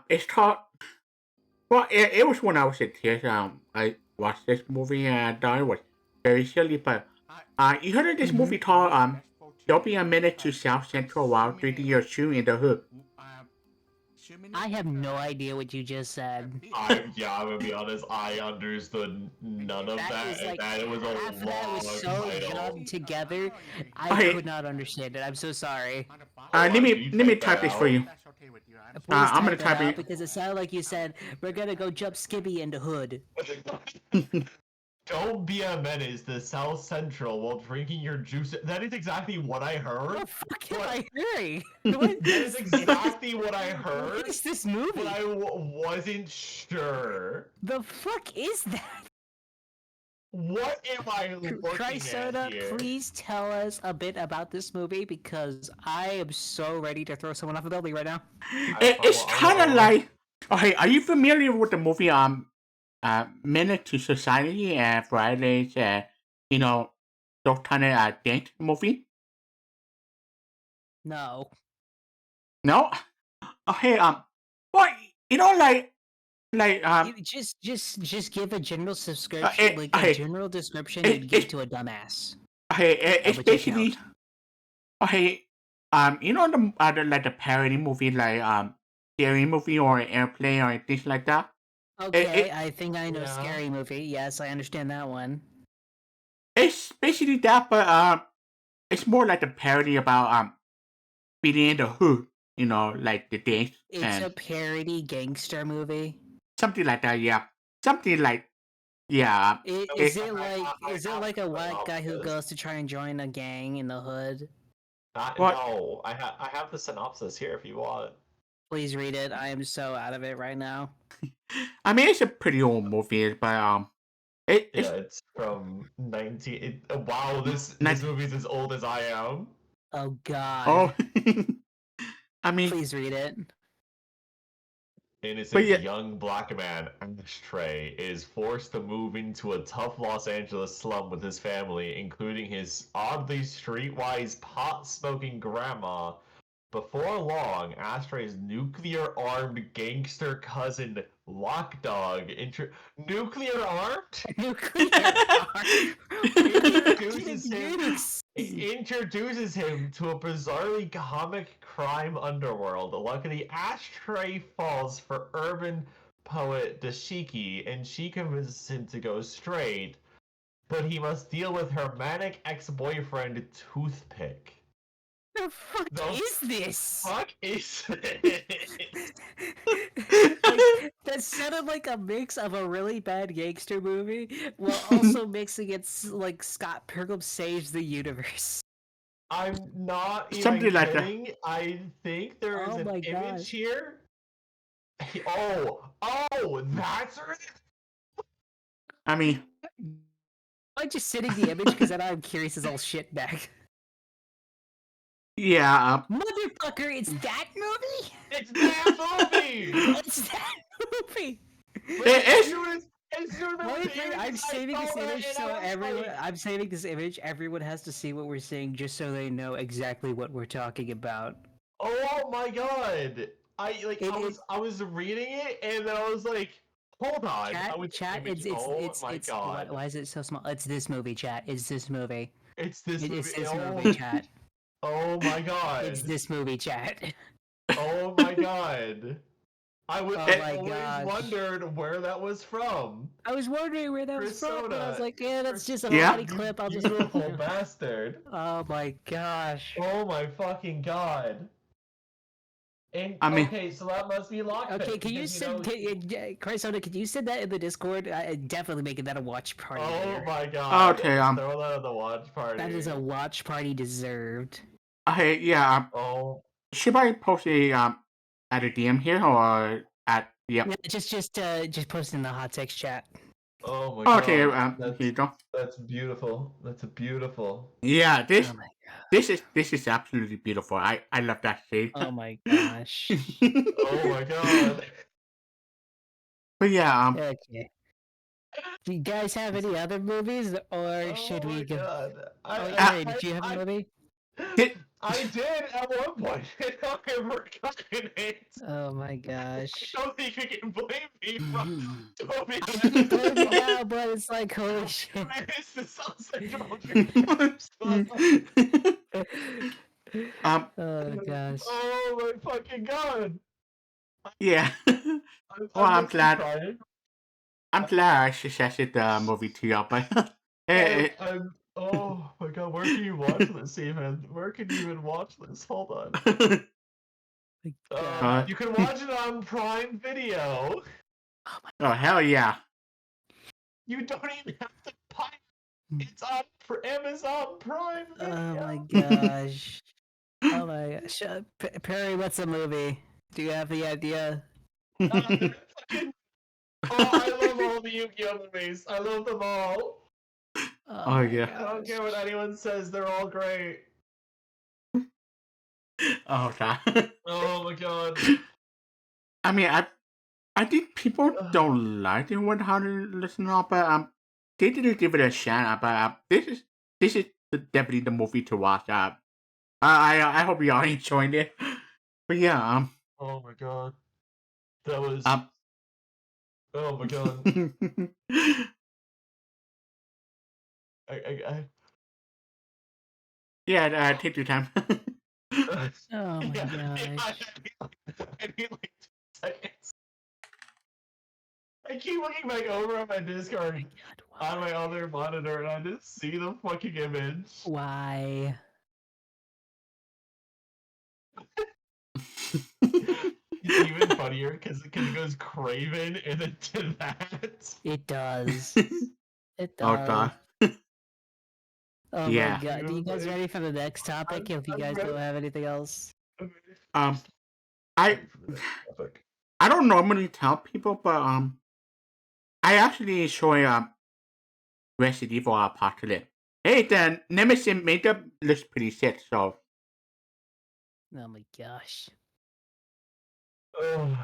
It's called. Well, it was when I was a kid. I watched this movie and I thought it was very silly. But you heard of this movie called There'll Be a Minute to South Central while 3D are shooting in the hood. I have no idea what you just said. I'm gonna be honest. I understood none of that, is and like that it was a half of that was long so title. jobbed together. I Okay. could not understand it. I'm so sorry. Let you me type type that this for out? you. Please I'm gonna that type out it. because it sounded like you said we're gonna go jump Skibby in the hood. Don't be a menace to South Central while drinking your juice. That is exactly what I heard. What the fuck am What? I hearing? What That is exactly what I What heard, is this movie? but I wasn't sure. The fuck is that? What am I looking Trisoda, at here? please tell us a bit about this movie because I am so ready to throw someone off a building right now. It's kind of like. Okay, are you familiar with the movie Minute to Society and Friday's those kind of date movie? No. No. Okay. Well, You just give a general subscription, it- okay, a general description it- you'd give it- to a dumbass. okay. It's would take basically. note. Okay. The parody movie Scary Movie or Airplane or things like that. Okay, I think I know Yeah. Scary Movie. Yes, I understand that one. It's basically that, but it's more like a parody about being in the hood. Like the dance It's and a parody gangster movie. something like that. Yeah, something like yeah. Is it I like a have white the guy who synopsis. goes to try and join a gang in the hood? What? No, I have the synopsis here if you want. Please read it. I am so out of it right now. I mean, it's a pretty old movie, but it's Yeah, it's from 19. Wow, this Nin- movie's as old as I am. Oh God. oh. I mean, Please read it. Innocent yeah. young black man, Ashtray, is forced to move into a tough Los Angeles slum with his family, including his oddly streetwise pot-smoking grandma. Before long, Ashtray's nuclear-armed gangster cousin, Lockdog, nuclear-armed? Introduces him to a bizarrely comic crime underworld. Luckily, Ashtray falls for urban poet Dashiki, and she convinces him to go straight, but he must deal with her manic ex-boyfriend, Toothpick. The fuck The is this? Fuck is it? Like, that sounded like a mix of a really bad gangster movie while also mixing it like Scott Pilgrim Saves the Universe. I'm not even Something like that. kidding. I think there is Oh an my image God. here. That's right. I mean, I'm just sending the image because then I'm curious as all shit back. yeah. Motherfucker, it's that movie? It's that movie. It's that movie! It's- As soon as Wait, I'm saving this image so everyone. Like, I'm saving this image. Everyone has to see what we're seeing, just so they know exactly what we're talking about. oh my god! It- I was reading it and then I was like, hold on. Chat, I was chat. image- It's my god! why is it so small? It's this movie, chat. It's this movie. It's this movie. It's this oh, movie, chat. oh my god! It's this movie, chat. Oh my god! I Oh my always gosh. wondered where that was from. I was wondering where that was from, and I was Persona. like, yeah, that's just a Yeah. funny clip. I'll just. Beautiful bastard. Oh my gosh. Oh my fucking god. And I mean- okay, so that must be lockpick. Okay, can you because, send, Chrysona, can you send that in the Discord? Definitely making that a watch party. Oh later. my god. Okay, Throw that at the watch party. That is a watch party deserved. Okay, yeah. Oh. Should I post a at a DM here or at yep? Yeah, just post in the hot text chat. Oh my god. Okay, that's, here you go. that's beautiful. That's beautiful. Yeah, this Oh my, this is absolutely beautiful. I love that scene. oh my gosh. Oh my god. But yeah, Okay. Do you guys have any other movies, or Oh should we my go? god. Oh, Harry, did you have a movie? I did at one point. I never gotten it. Oh my gosh. I don't think you can blame me for Toby. Blame me now, but it's like, holy shit. It's the Sunset Oh gosh. Oh my fucking god. yeah. I'm I'm just glad. crying. I'm glad I suggested the movie to you, but Oh my god, where can you watch this even? Where can you even watch this? Hold on. God. You can watch it on Prime Video. oh hell yeah. You don't even have to buy it. It's on Amazon Prime Video. Oh my gosh. Oh my gosh. Perry, what's a movie? Do you have the idea? I love all the Yu-Gi-Oh movies. I love them all. Oh, my yeah. I don't care gosh. what anyone says. They're all great. Oh god. Oh my god. I mean, I think people don't like the 100 listener, but they didn't give it a shot. But this is definitely the movie to watch. I hope you all enjoyed it. But yeah, Oh my god. That was. um, Oh my god. I yeah, take your time. Oh my gosh. I need like 2 seconds. I keep looking back over on my Discord on my other monitor and I just see the fucking image. Why? It's even funnier because it goes Craven and then to that. It does. It oh does. god. Oh Yeah. my god. Are you guys ready for the next topic? If you I'm guys ready. don't have anything else. I For this topic. I don't normally tell people, but I actually enjoy Resident Evil Apocalypse. Hey, the Nemesis makeup looks pretty sick, so Oh my gosh. Oh.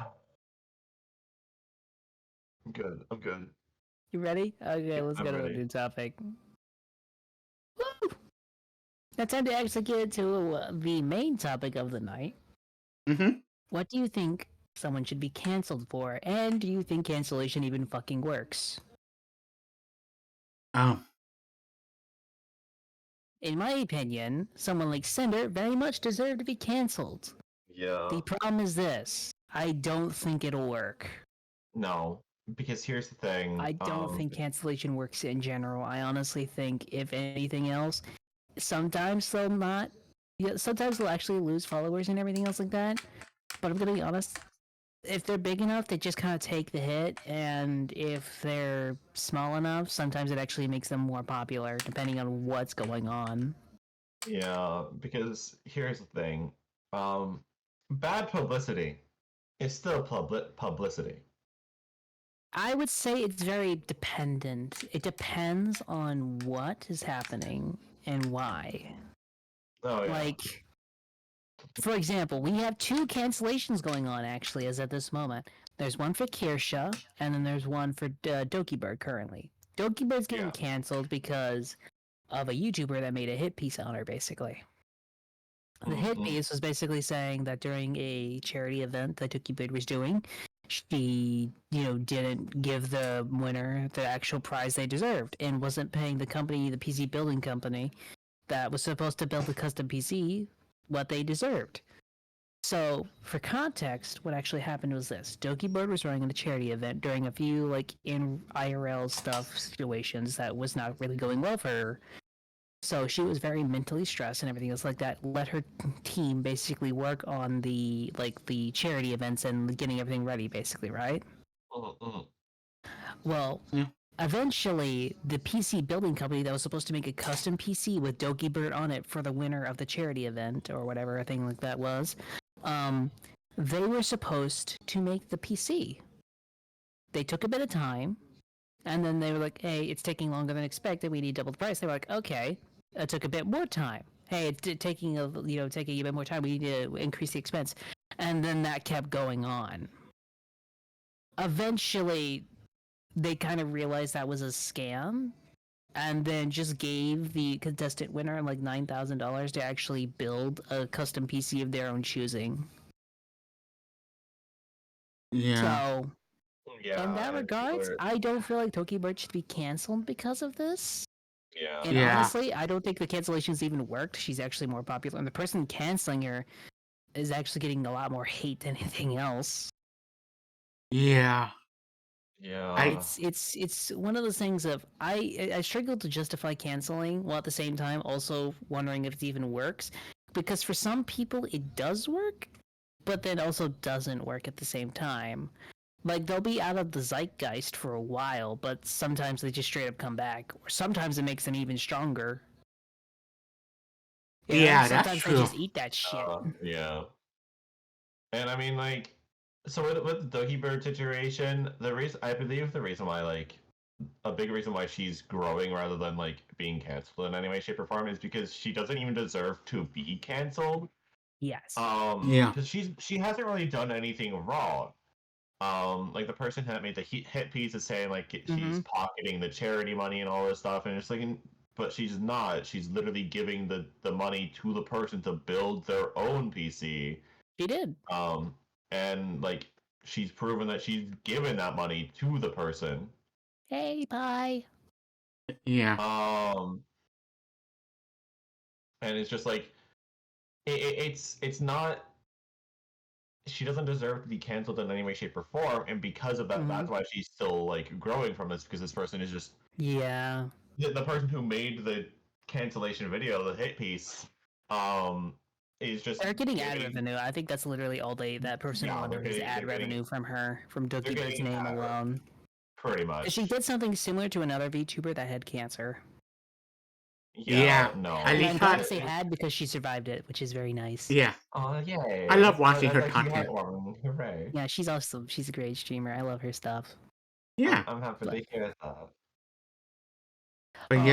I'm good. I'm good. You ready? Okay, Yeah, let's I'm go to a ready. new topic. Woo! Now time to actually get into the main topic of the night. mm-hmm. What do you think someone should be canceled for? And do you think cancellation even fucking works? In my opinion, someone like Cinder very much deserved to be canceled. Yeah. The problem is this. I don't think it'll work. No, because here's the thing. I don't think cancellation works in general. I honestly think, if anything else, sometimes they'll not. Yeah, sometimes they'll actually lose followers and everything else like that. But I'm gonna be honest. If they're big enough, they just kind of take the hit, and if they're small enough, sometimes it actually makes them more popular, depending on what's going on. Yeah, because here's the thing. Bad publicity It's still publicity. I would say it's very dependent. It depends on what is happening and why. Oh yeah. Like, for example, we have 2 cancellations going on actually as at this moment. There's one for Kirsha, and then there's one for Dokibird currently. Dokibird's getting Yeah. canceled because of a YouTuber that made a hit piece on her, basically. The hit Mhm. piece was basically saying that during a charity event that Dokibird was doing, she, didn't give the winner the actual prize they deserved and wasn't paying the company, the PC building company, that was supposed to build a custom PC, what they deserved. So, for context, what actually happened was this: Dokibird was running a charity event during a few in IRL stuff situations that was not really going well for her. So she was very mentally stressed and everything else like that. Let her team basically work on the charity events and getting everything ready, basically, right? Mhm. Well, Yeah. eventually, the PC building company that was supposed to make a custom PC with Dokibird on it for the winner of the charity event or whatever a thing like that was, they were supposed to make the PC. They took a bit of time, and then they were like, "Hey, it's taking longer than expected. We need double the price." They were like, "Okay." It took a bit more time. Hey, it's taking a bit more time. We need to increase the expense, and then that kept going on. Eventually, they kind of realized that was a scam, and then just gave the contestant winner like $9,000 to actually build a custom PC of their own choosing. Yeah. So, Yeah. in that and regards, people are- I don't feel like Tokibird should be canceled because of this. Yeah. And Yeah. honestly, I don't think the cancellations even worked. She's actually more popular, and the person canceling her is actually getting a lot more hate than anything else. Yeah. Yeah. It's one of those things of I struggle to justify canceling while at the same time also wondering if it even works, because for some people it does work, but then also doesn't work at the same time. Like they'll be out of the zeitgeist for a while, but sometimes they just straight up come back, or sometimes it makes them even stronger. You know? Yeah, that's Sometimes they true. just eat that shit. Yeah. And I mean, like, so with the Doogie Bird situation, I believe the reason why, a big reason why she's growing rather than being canceled in any way, shape, or form is because she doesn't even deserve to be canceled. Yes. Yeah. Because she hasn't really done anything wrong. Like the person that made the hit piece is saying she's pocketing the charity money and all this stuff, and it's but she's not. She's literally giving the money to the person to build their own PC. She did. And she's proven that she's given that money to the person. Hey, bye. Yeah. And it's just it's not. She doesn't deserve to be canceled in any way, shape, or form, and because of that, that's why she's still growing from this, because this person is just the person who made the cancellation video, the hit piece, is just they're getting ad revenue. I think that's literally all that person wanted is ad revenue from her, from Doogie Bird's name alone. Pretty much. She did something similar to another VTuber that had cancer. Yeah. No. And I'm glad to say had because she survived it, which is very nice. Yeah. Oh, yay. I love watching her That's content. Hooray. Yeah, she's awesome. She's a great streamer. I love her stuff. Yeah. I'm happy to hear that. But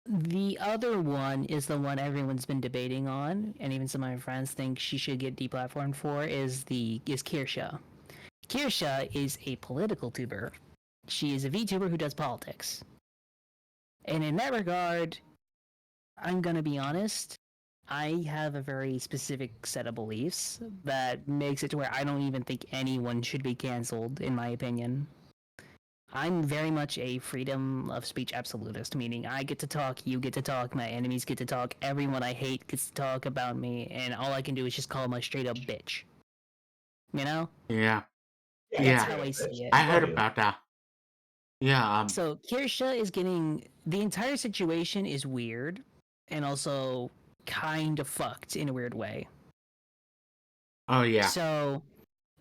the other one is the one everyone's been debating on, and even some of my friends think she should get deplatformed for, is Kirsha. Kirsha is a political tuber. She is a VTuber who does politics. And in that regard, I'm gonna be honest, I have a very specific set of beliefs that makes it to where I don't even think anyone should be canceled, in my opinion. I'm very much a freedom of speech absolutist, meaning I get to talk, you get to talk, my enemies get to talk, everyone I hate gets to talk about me, and all I can do is just call them a straight up bitch. You know? Yeah. That's how I see it. I heard about that. Yeah. So Kirsha is getting the entire situation is weird, and also kind of fucked in a weird way. Oh yeah. So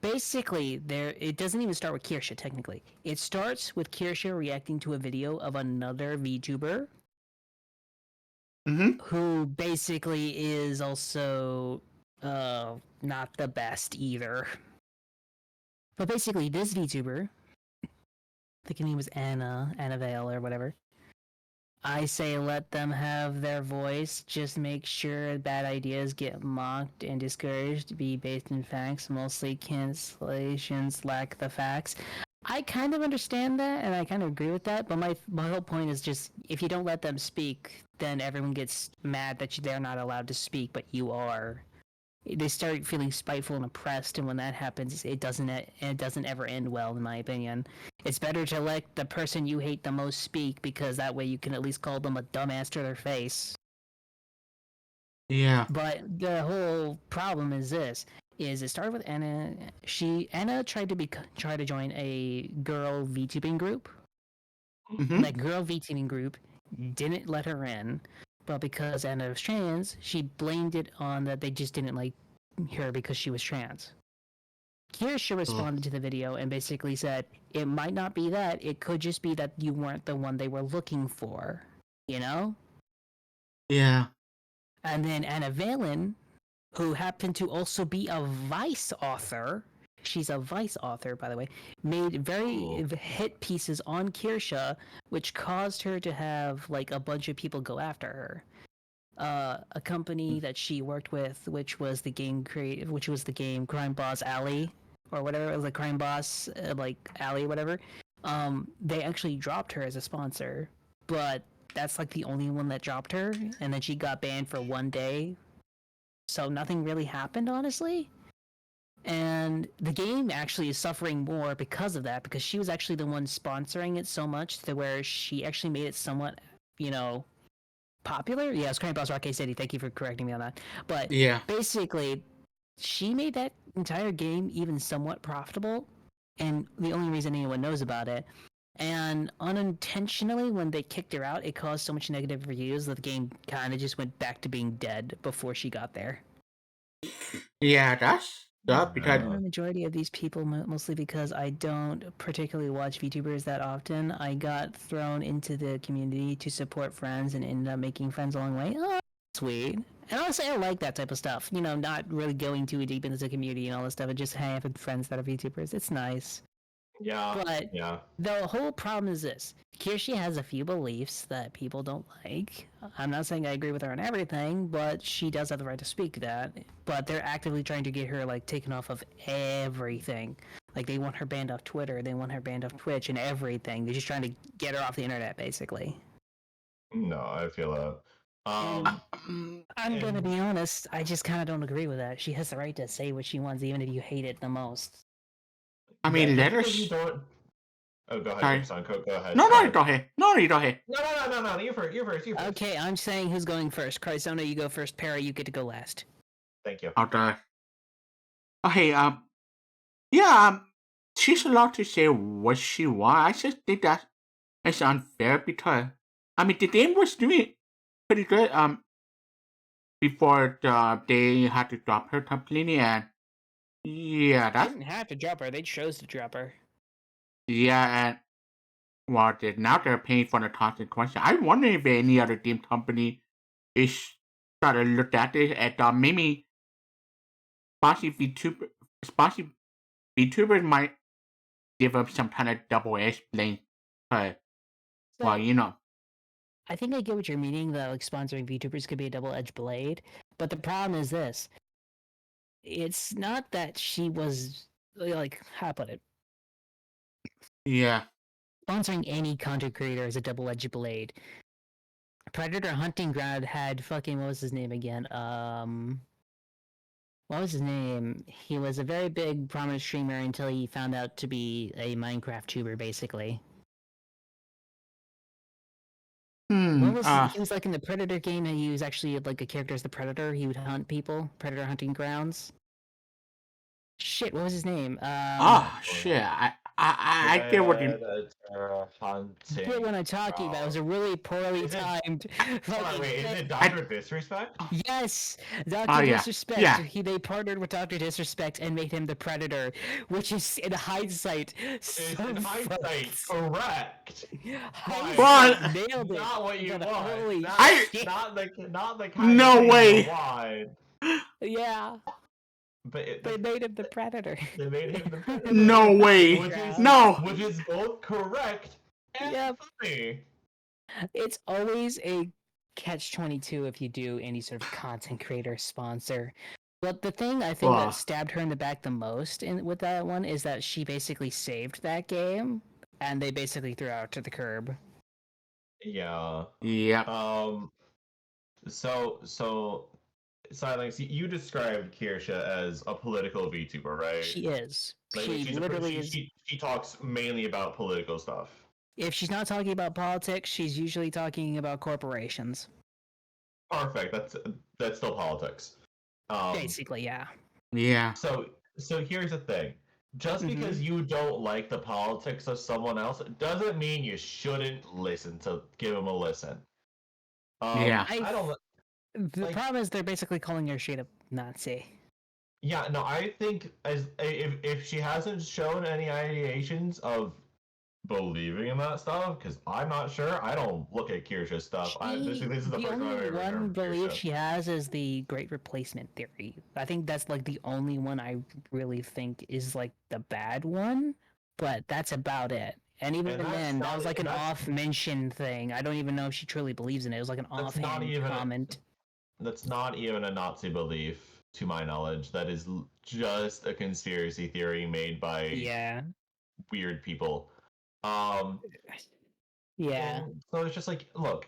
basically, it doesn't even start with Kirsha. Technically, it starts with Kirsha reacting to a video of another VTuber, who basically is also not the best either. But basically, this VTuber, I think her name was Anna Vale or whatever. I say let them have their voice. Just make sure bad ideas get mocked and discouraged. Be based in facts. Mostly cancellations lack the facts. I kind of understand that, and I kind of agree with that. But my whole point is just if you don't let them speak, then everyone gets mad that they're not allowed to speak, but you are. They start feeling spiteful and oppressed, and when that happens, it doesn't ever end well, in my opinion. It's better to let the person you hate the most speak, because that way you can at least call them a dumbass to their face. Yeah. But the whole problem is this: it started with Anna. Anna tried to join a girl VTubing group. Mm-hmm. That girl VTubing group didn't let her in. But because Anna was trans, she blamed it on that they just didn't like her because she was trans. Kirsha responded to the video and basically said, it might not be that, it could just be that you weren't the one they were looking for, you know? Yeah. And then Anna Valen, who happened to also be a Vice author, she's a Vice author, by the way, made very hit pieces on Kirsha, which caused her to have like a bunch of people go after her. A company that she worked with, which was the game Crime Boss Alley or whatever, it was like Crime Boss like Alley, whatever. They actually dropped her as a sponsor, but that's like the only one that dropped her, and then she got banned for 1 day. So nothing really happened, honestly. And the game actually is suffering more because of that, because she was actually the one sponsoring it so much to where she actually made it somewhat, popular. Yeah, it's Crime Boss Rocket City. Thank you for correcting me on that. But Yeah. basically, she made that entire game even somewhat profitable, and the only reason anyone knows about it. And unintentionally, when they kicked her out, it caused so much negative reviews that the game kind of just went back to being dead before she got there. Yeah, that's tough because I'm a majority of these people, mostly because I don't particularly watch VTubers that often. I got thrown into the community to support friends and ended up making friends along the way. Oh, sweet. And honestly, I like that type of stuff. Not really going too deep into the community and all this stuff, and just hanging out with friends that are VTubers. It's nice. Yeah. But yeah. the whole problem is this. Kirshi has a few beliefs that people don't like. I'm not saying I agree with her on everything, but she does have the right to speak that. But they're actively trying to get her, taken off of everything. Like, they want her banned off Twitter, they want her banned off Twitch and everything. They're just trying to get her off the internet, basically. No, I feel that. I'm gonna be honest, I just kind of don't agree with that. She has the right to say what she wants, even if you hate it the most. I mean, yeah, let her. Oh, go Sorry. ahead, son. Go ahead. No, go ahead. go ahead. No, you go ahead. No. You first. You first. Okay, I'm saying who's going first. Cryzona, you go first. Perry, you get to go last. Thank you. Okay. Okay. Yeah. She's allowed to say what she wants. I just think that it's unfair because the game was doing pretty good. Before they had to drop her completely, and yeah, They that's didn't have to drop her. They chose to drop her. yeah, and well, now they're paying for the consequences. I wonder if any other game company is started to look at this and maybe Sponsy VTubers might give up some kind of double edged blade. Well, I think I get what you're meaning, that sponsoring VTubers could be a double-edged blade. But the problem is this. It's not that she was, how to put it? Yeah. Sponsoring any content creator is a double-edged blade. Predator Hunting Ground had what was his name again? What was his name? He was a very big, prominent streamer until he found out to be a Minecraft tuber, basically. He was in the Predator game, and he was actually a character as the Predator. He would hunt people. Predator Hunting Grounds. Shit, what was his name? Shit. I get what you. Get what I'm talking about. It was a really poorly timed. Wait, is it Dr. Disrespect? Yes, Dr. Disrespect. Yeah. They partnered with Dr. Disrespect and made him the Predator, which is in hindsight correct. Hindsight nailed it. Not what you want. Holy Not the kind No of way. Yeah, But they made him the predator. they made him the predator. No way. No. Which is both correct and Yep. funny. It's always a catch-22 if you do any sort of content creator sponsor. But the thing I think Ugh. that stabbed her in the back the most with that one is that she basically saved that game, and they basically threw her out to the curb. Yeah. Yeah. So Silence, you described Kirsha as a political VTuber, right? She is. Like, She she's literally is. she talks mainly about political stuff. If she's not talking about politics, she's usually talking about corporations. Perfect. That's still politics. Basically, yeah. Yeah. So here's the thing. Just Mhm. because you don't like the politics of someone else doesn't mean you shouldn't listen to give them a listen. Yeah. I don't. The Like- problem is they're basically calling her straight up Nazi. Yeah, no, I think if she hasn't shown any ideations of believing in that stuff, because I'm not sure. I don't look at Kirsha's stuff. This is the first time I've only ever heard one of belief Kirsha. she has is the Great Replacement theory. I think that's like the only one I really think is like the bad one, but that's about it. And even And that's then, that not- was like an that's- off-mention thing. I don't even know if she truly believes in it. It was like an That's not offhand even- comment. That's not even a Nazi belief, to my knowledge. That is just a conspiracy theory made by Yeah. weird people. Yeah. So it's just like, look,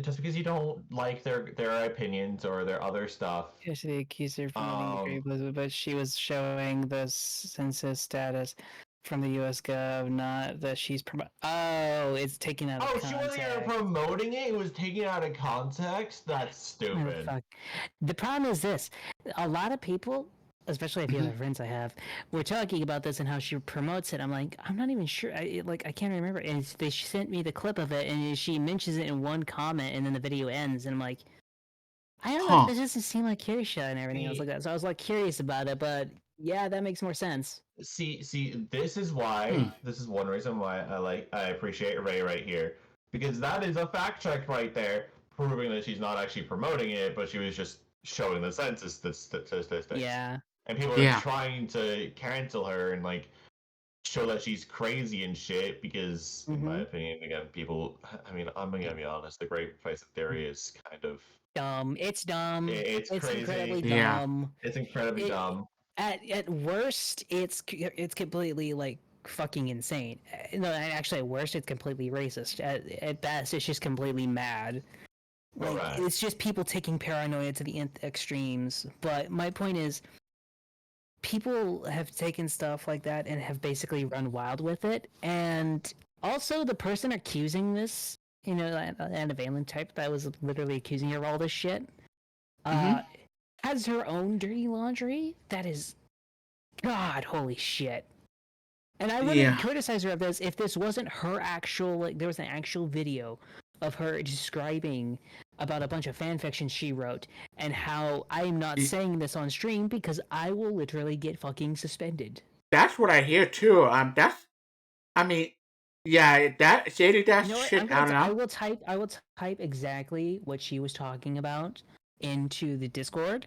just because you don't like their opinions or their other stuff, Yes, they accused her of promoting the Great Blizzard, but she was showing the census status from the U.S. Gov, not that she's Oh, it's taken out of she context. wasn't even promoting it. It was taken out of context. That's Oh, stupid. fuck. The problem is this: a lot of people, especially a few Mm-hmm. other friends I have, were talking about this and how she promotes it. I'm like, I'm not even sure. I can't remember. And they sent me the clip of it, and she mentions it in one comment, and then the video ends, and I'm like, I don't know. Huh. It doesn't seem like Kirsha and everything else like that. So I was like curious about it, but yeah, that makes more sense. See, this is why. Hmm. This is one reason why I appreciate Ray right here, because that is a fact check right there, proving that she's not actually promoting it, but she was just showing the census statistics. Yeah. And people Yeah. are trying to cancel her and like show that she's crazy and shit because, in my opinion, again, people. I mean, I'm gonna be honest. The Great Replacement theory is kind of Dumb. It's dumb. It's crazy. incredibly Yeah. dumb. it's incredibly It- dumb. At worst, it's completely like fucking insane. No, actually, at worst, it's completely racist. At best, it's just completely mad. Like Correct. it's just people taking paranoia to the nth extremes. But my point is, people have taken stuff like that and have basically run wild with it. And also, the person accusing this, Anna Valen type that was literally accusing her of all this shit, has her own dirty laundry that is, God, holy shit. And I wouldn't Yeah. criticize her of this if this wasn't her actual, like, there was an actual video of her describing about a bunch of fan fiction she wrote and how I'm not saying this on stream because I will literally get fucking suspended. That's what I hear too. I mean, yeah, that shading that You know what? shit. I don't know. I will type exactly what she was talking about into the Discord.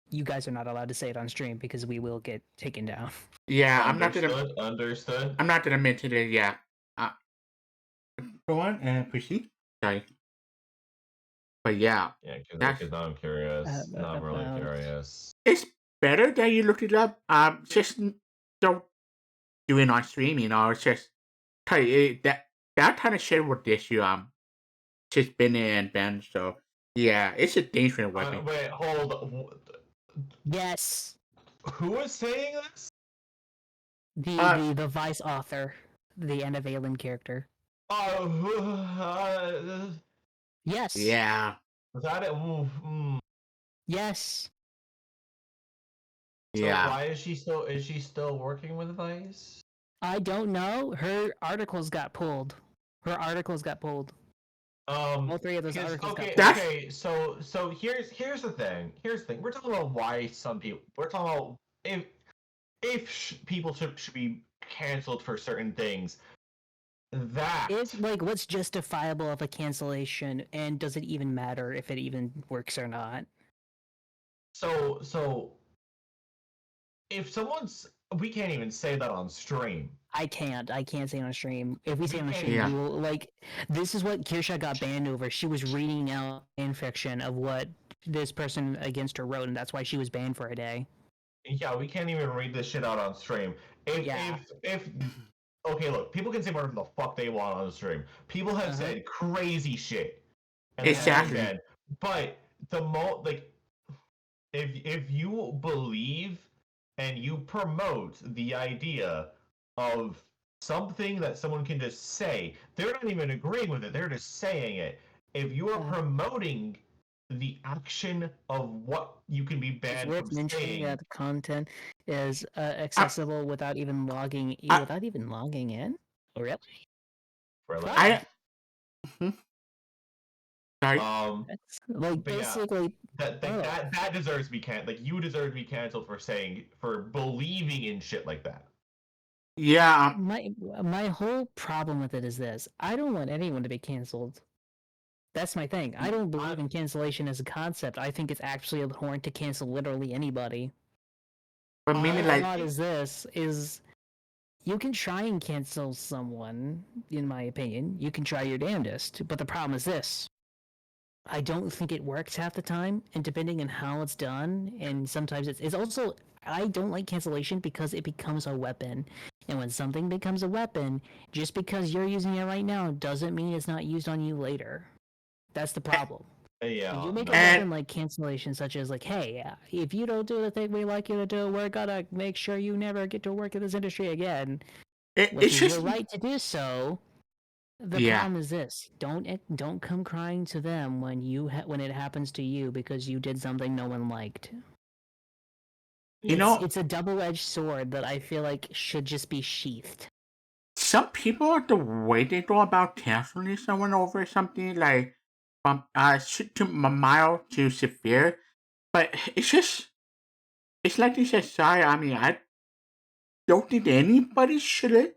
You guys are not allowed to say it on stream because we will get taken down. Yeah, Understood. I'm not gonna mention it. Yeah. Go on and proceed. Sorry. But yeah, Yeah, That's- because now I'm curious. Now I'm really about- curious. it's better that you looked it up. Just don't do it on stream. It's just that kind of shit would dish you. Just been in and been. So yeah, it's a dangerous weapon. Wait, hold. Yes, Who is saying this? the Vice author, the Anna Valen character. Yes. Yeah. Was that it? Yes. So Yeah. why is she still working with Vice? I don't know. Her articles got pulled. All three of those Because, articles okay, got okay. So here's the thing. We're talking about why some people. We're talking about if people should be canceled for certain things. That It's like what's justifiable of a cancellation, and does it even matter if it even works or not? So if someone's, we can't even say that on stream. I can't say it on stream. If we say it on can't stream, even- we will, like, this is what Kirsha got banned over. She was reading out fan fiction of what this person against her wrote, and that's why she was banned for a day. Yeah, we can't even read this shit out on stream. If okay, look, people can say whatever the fuck they want on the stream. People have said crazy shit. And they haven't Exactly. been banned. But if you believe and you promote the idea of something that someone can just say, they're not even agreeing with it, they're just saying it. If you are promoting the action of what you can be It's banned worth from mentioning saying, that the content is accessible without even logging in. Oh, really? for like, I. Mhm. Sorry. That's, like, But yeah, basically, that deserves to be canceled. Like, you deserve to be canceled for believing in shit like that. Yeah. my whole problem with it is this: I don't want anyone to be canceled. That's my thing. I don't believe in cancellation as a concept. I think it's actually abhorrent to cancel literally anybody. But meaning My like. thought is this: is you can try and cancel someone, in my opinion. You can try your damnedest, but the problem is this: I don't think it works half the time, and depending on how it's done, and sometimes it's also, I don't like cancellation because it becomes a weapon. And when something becomes a weapon, just because you're using it right now doesn't mean it's not used on you later. That's the problem. Yeah. When you make a no. weapon like cancellation, such as like, hey, if you don't do the thing we like you to do, we're gonna make sure you never get to work in this industry again. Which It's is just. your right to do so. The Yeah. problem is this: don't come crying to them when when it happens to you because you did something no one liked. You know, It's a double-edged sword that I feel like should just be sheathed. some people, the way they go about canceling someone over something like from to mild to severe, but it's like you said, sorry. I mean, I don't think anybody should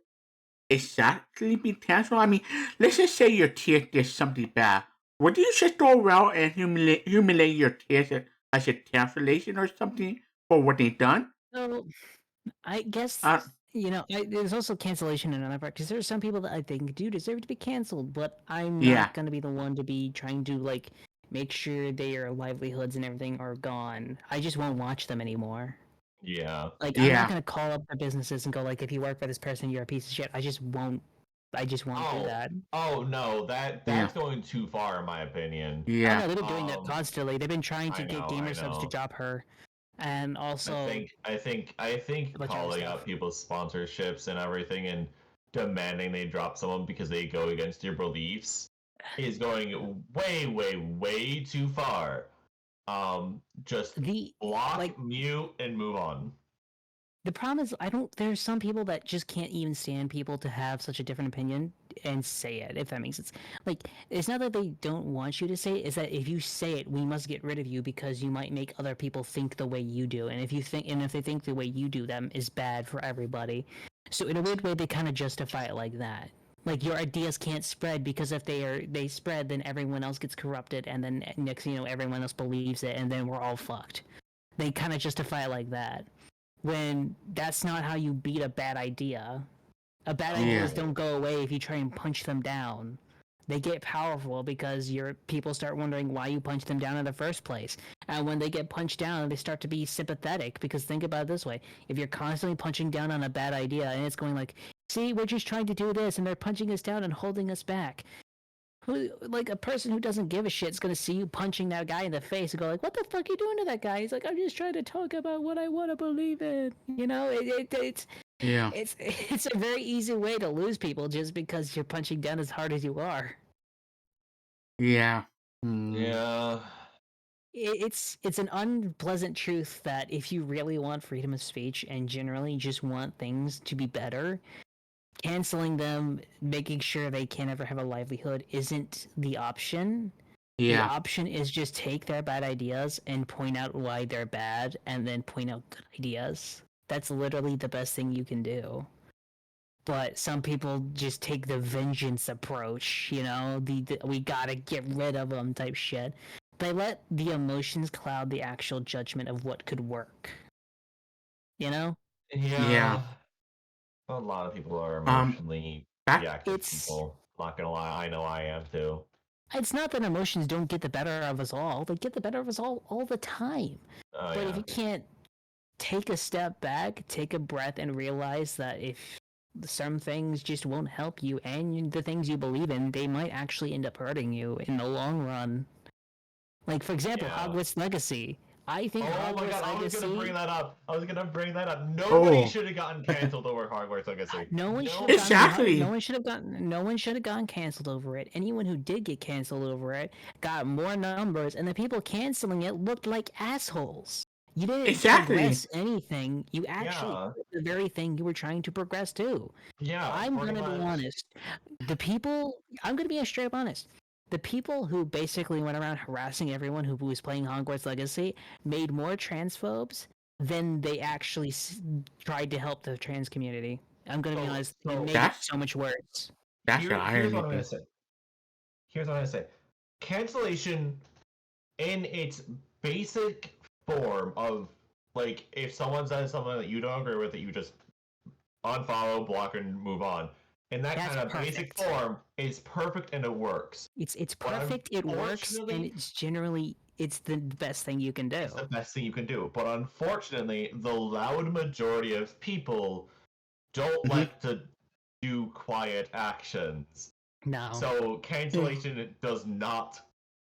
exactly be canceled. I mean, let's just say your kid did something bad. Would you just go around and humiliate your kids as a cancellation or something for what they done? So I guess Uh, there's also cancellation in another part because there's some people that I think do deserve to be canceled, but I'm Yeah. not gonna be the one to be trying to like make sure their livelihoods and everything are gone. I just won't watch them anymore. Yeah. Like, I'm Yeah. not gonna call up the businesses and go like, if you work for this person, you're a piece of shit. I just won't do that. Oh no, that's Yeah. going too far in my opinion. I Yeah. know they've been doing that constantly. They've been trying to I get know, gamer I subs to know. drop her, and also I think a bunch of other calling stuff. out people's sponsorships and everything and demanding they drop someone because they go against your beliefs is going way too far. Just block, mute, and move on. The problem is, there's some people that just can't even stand people to have such a different opinion and say it, if that makes sense. Like, it's not that they don't want you to say it, it's that if you say it, we must get rid of you because you might make other people think the way you do. And if they think the way you do them is bad for everybody. So in a weird way, they kind of justify it like that. Like, your ideas can't spread because if they spread, then everyone else gets corrupted, and then next thing you know, everyone else believes it, and then we're all fucked. They kind of justify it like that. When that's not how you beat a bad idea. Ideas don't go away if you try and punch them down. They get powerful because your people start wondering why you punched them down in the first place. And when they get punched down, they start to be sympathetic because think about it this way. If you're constantly punching down on a bad idea and it's going like, see, we're just trying to do this and they're punching us down and holding us back. Like a person who doesn't give a shit is gonna see you punching that guy in the face and go like, "What the fuck are you doing to that guy?" He's like, "I'm just trying to talk about what I want to believe in." You know, it's a very easy way to lose people just because you're punching down as hard as you are. Yeah. Yeah. It's an unpleasant truth that if you really want freedom of speech and generally just want things to be better, canceling them, making sure they can't ever have a livelihood isn't the option. The option is just take their bad ideas and point out why they're bad and then point out good ideas. That's literally the best thing you can do. But some people just take the vengeance approach, we gotta get rid of them type shit. they let the emotions cloud the actual judgment of what could work. You know? Yeah. A lot of people are Um, emotionally back reactive It's people. Not gonna lie, I know I am too. it's not that emotions don't get the better of us all. They get the better of us all the time. Oh But yeah. if you can't take a step back, take a breath, and realize that if some things just won't help you and the things you believe in, they might actually end up hurting you in the long run. Like, for example, Yeah. Hogwarts Legacy. I think Oh my Hogwarts god, I was gonna Legacy. bring that up. Nobody Oh. should have gotten canceled over Hogwarts Legacy. No one should have Exactly. gotten. No one should have gotten canceled over it. Anyone who did get canceled over it got more numbers, and the people canceling it looked like assholes. You didn't Exactly. progress anything. You actually Yeah. did the very thing you were trying to progress to. Yeah, I'm pretty gonna be much. honest. I'm gonna be straight up honest. The people who basically went around harassing everyone who was playing Hogwarts Legacy made more transphobes than they actually tried to help the trans community. I'm gonna be honest. They made it That's so much worse. that's the Here's irony. what I'm gonna say. Here's what I'm gonna say. Cancellation in its basic form of like if someone says something that you don't agree with, that you just unfollow, block, and move on. In that That's kind of basic perfect. form, is perfect and it works. It's But perfect. It works, and unfortunately- it's generally it's the best thing you can do. It's the best thing you can do. But unfortunately, the loud majority of people don't Mhm. like to do quiet actions. No. So cancellation does not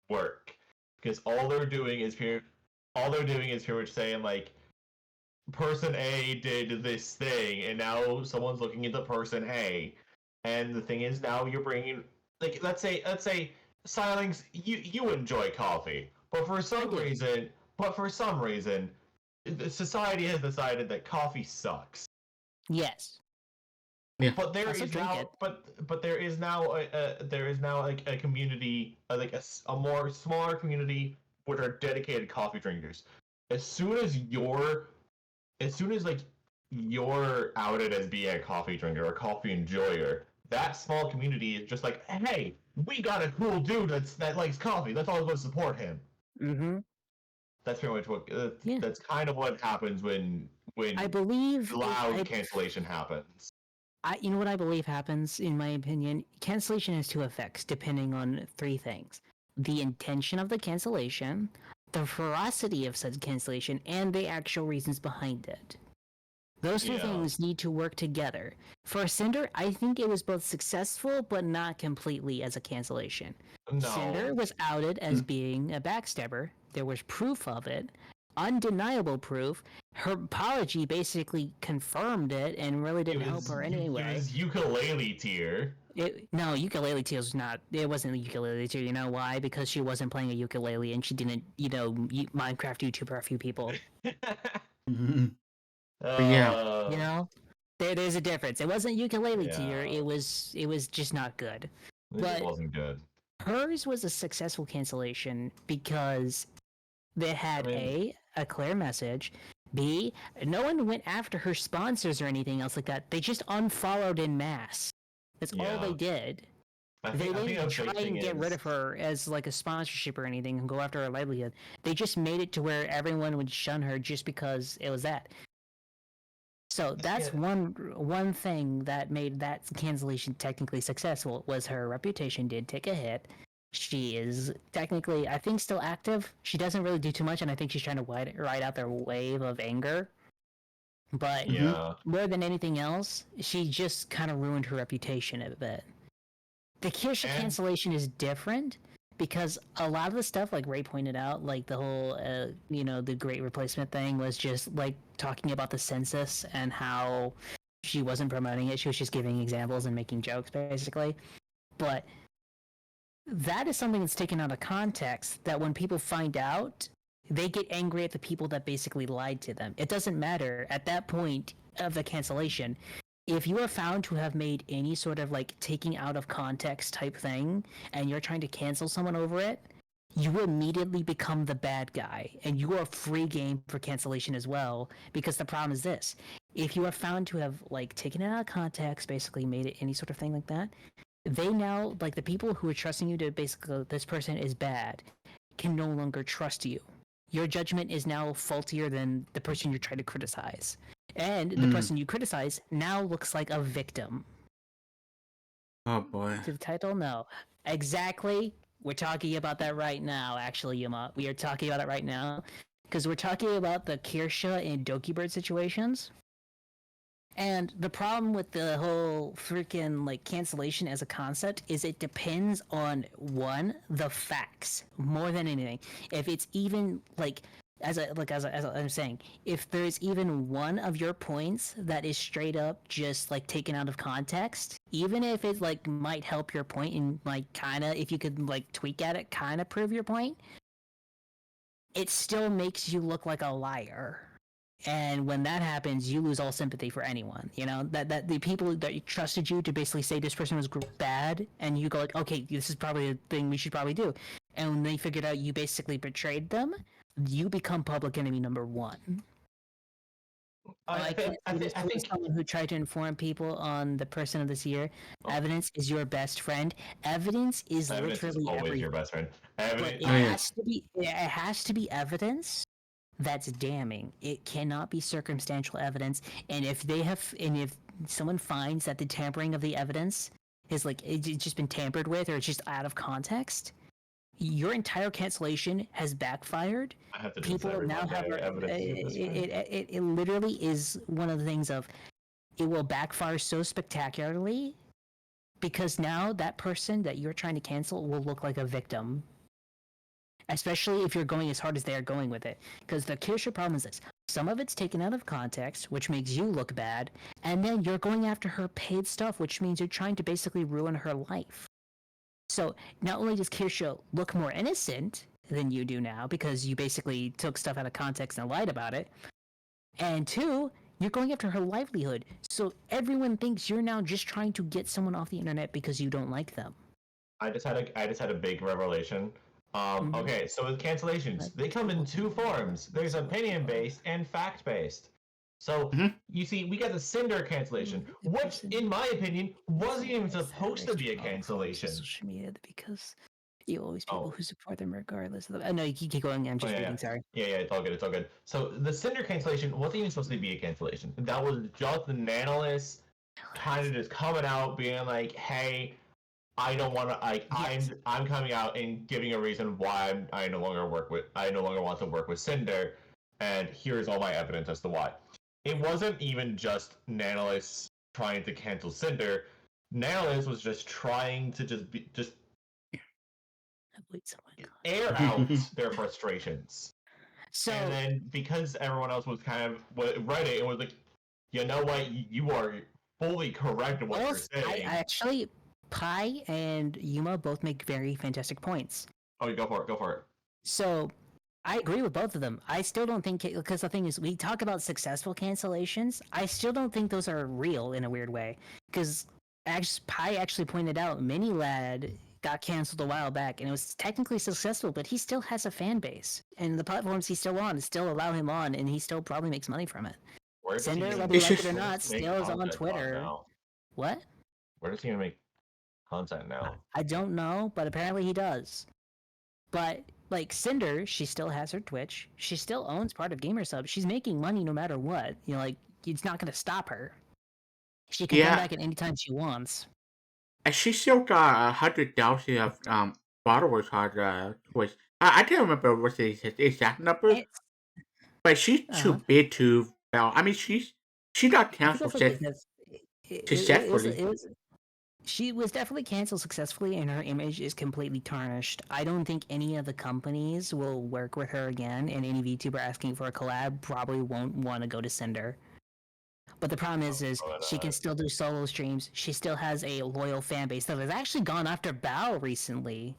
work because all they're doing is pretty much saying like, person A did this thing, and now someone's looking into person A, and the thing is now you're bringing like let's say Silings, you enjoy coffee, but for some do. reason, society has decided that coffee sucks. Yes. But there Also is drink now, it. but there is now like a community, like a more smaller community, which are dedicated coffee drinkers. As soon as like you're outed as being a coffee drinker or a coffee enjoyer, that small community is just like, hey, we got a cool dude that likes coffee. Let's all go support him. Mm-hmm. That's pretty much what. Yeah. That's kind of what happens when I believe loud cancellation happens. You know what I believe happens, in my opinion? Cancellation has two effects, depending on three things: the intention of the cancellation, the veracity of said cancellation, and the actual reasons behind it. Those three Yeah. things need to work together. For Cinder, I think it was both successful, but not completely as a cancellation. Cinder No, was outed as being a backstabber. There was proof of it, undeniable proof. Her apology basically confirmed it and really didn't help her It anyway. was ukulele tier. No, ukulele tears was not. It wasn't a ukulele tear. You know why? Because she wasn't playing a ukulele and she didn't, Minecraft YouTuber a few people. Mhm. Yeah. You know, there's a difference. It wasn't ukulele tier. Yeah. It was just not good. It But- wasn't good. Hers was a successful cancellation because they had I mean- a clear message. B, no one went after her sponsors or anything else like that. They just unfollowed in mass. That's all Yeah. they did. I They think didn't even a try big thing and get is- rid of her as like a sponsorship or anything and go after her livelihood. They just made it to where everyone would shun her just because it was that. So that's Yeah. one thing that made that cancellation technically successful was her reputation did take a hit. She is technically, I think, still active. She doesn't really do too much, and I think she's trying to ride out their wave of anger. But Yeah. more than anything else, she just kind of ruined her reputation a bit. The Kirsha And- cancellation is different because a lot of the stuff, like Ray pointed out, like the whole, the Great Replacement thing was just like talking about the census and how she wasn't promoting it. She was just giving examples and making jokes, basically. But that is something that's taken out of context that when people find out, they get angry at the people that basically lied to them. It doesn't matter at that point of the cancellation. If you are found to have made any sort of like taking out of context type thing and you're trying to cancel someone over it, you immediately become the bad guy and you are free game for cancellation as well. Because the problem is this: if you are found to have like taken it out of context, basically made it any sort of thing like that, they now, like the people who are trusting you to basically, this person is bad, can no longer trust you. Your judgment is now faultier than the person you're trying to criticize. And the person you criticize now looks like a victim. Oh boy. To the title? No. Exactly. We're talking about that right now, actually, Yuma. We are talking about it right now. Because we're talking about the Kirsha and Dokibird situations. And the problem with the whole freaking like cancellation as a concept is it depends on one, the facts more than anything. If it's even like as I'm saying, if there's even one of your points that is straight up just like taken out of context, even if it like might help your point and like kind of if you could like tweak at it, kind of prove your point, it still makes you look like a liar. And when that happens, you lose all sympathy for anyone. You know that the people that trusted you to basically say this person was bad, and you go like, okay, this is probably a thing we should probably do. And when they figured out you basically betrayed them, you become public enemy number one. I think Someone who tried to inform people on the person of this year. Evidence is your best friend. Evidence is evidence is literally always everything. your best friend. But Evidence. it has to be evidence that's damning. It cannot be circumstantial evidence. And if someone finds that the tampering of the evidence is like it's just been tampered with or it's just out of context, your entire cancellation has backfired. I have to do People this now have evidence. it literally is one of the things of it will backfire so spectacularly because now that person that you're trying to cancel will look like a victim. Especially if you're going as hard as they are going with it. Because the Kirsha problem is this. Some of it's taken out of context, which makes you look bad, and then you're going after her paid stuff, which means you're trying to basically ruin her life. So not only does Kirsha look more innocent than you do now, because you basically took stuff out of context and lied about it, and two, you're going after her livelihood. So everyone thinks you're now just trying to get someone off the internet because you don't like them. I just had a big revelation. Okay, so with cancellations, they come in two forms. There's opinion-based and fact-based. So, you see, we got the Cinder cancellation, which, in my opinion, wasn't even supposed to be a cancellation. Social media because you always people who support them regardless of the... no, you keep going. I'm just reading, sorry. Yeah, it's all good, it's all good. So, the Cinder cancellation wasn't even supposed to be a cancellation. That was just the Nanolis kind of just coming out, being like, hey... I don't want to. I'm coming out and giving a reason why I no longer want to work with Cinder, and here's all my evidence as to why. It wasn't even just Nanolis trying to cancel Cinder. Nanolis was just trying to air out their frustrations. So, and then because everyone else was kind of Reddit, it was like, you know what, you are fully correct in what you're saying. I actually. Pi and Yuma both make very fantastic points. Oh, go for it. So, I agree with both of them. I still don't think, because the thing is, we talk about successful cancellations. I still don't think those are real in a weird way. Because Pi actually pointed out Minilad got canceled a while back, and it was technically successful, but he still has a fan base. And the platforms he's still on still allow him on, and he still probably makes money from it. Cinder, whether you like it or not, still is on Twitter. What? Where does he even make content now? I don't know, but apparently he does. But like Cinder, she still has her Twitch. She still owns part of GamerSub. She's making money no matter what. You know, like it's not going to stop her. She can come back at any time she wants. And she still got 100,000 of followers on Twitch. I can't remember what the exact number, but she's too big to. I mean, she got canceled successfully. She was definitely canceled successfully, and her image is completely tarnished. I don't think any of the companies will work with her again, and any VTuber asking for a collab probably won't want to go to Cinder. But the problem is she can still do solo streams. She still has a loyal fan base that has actually gone after Bao recently.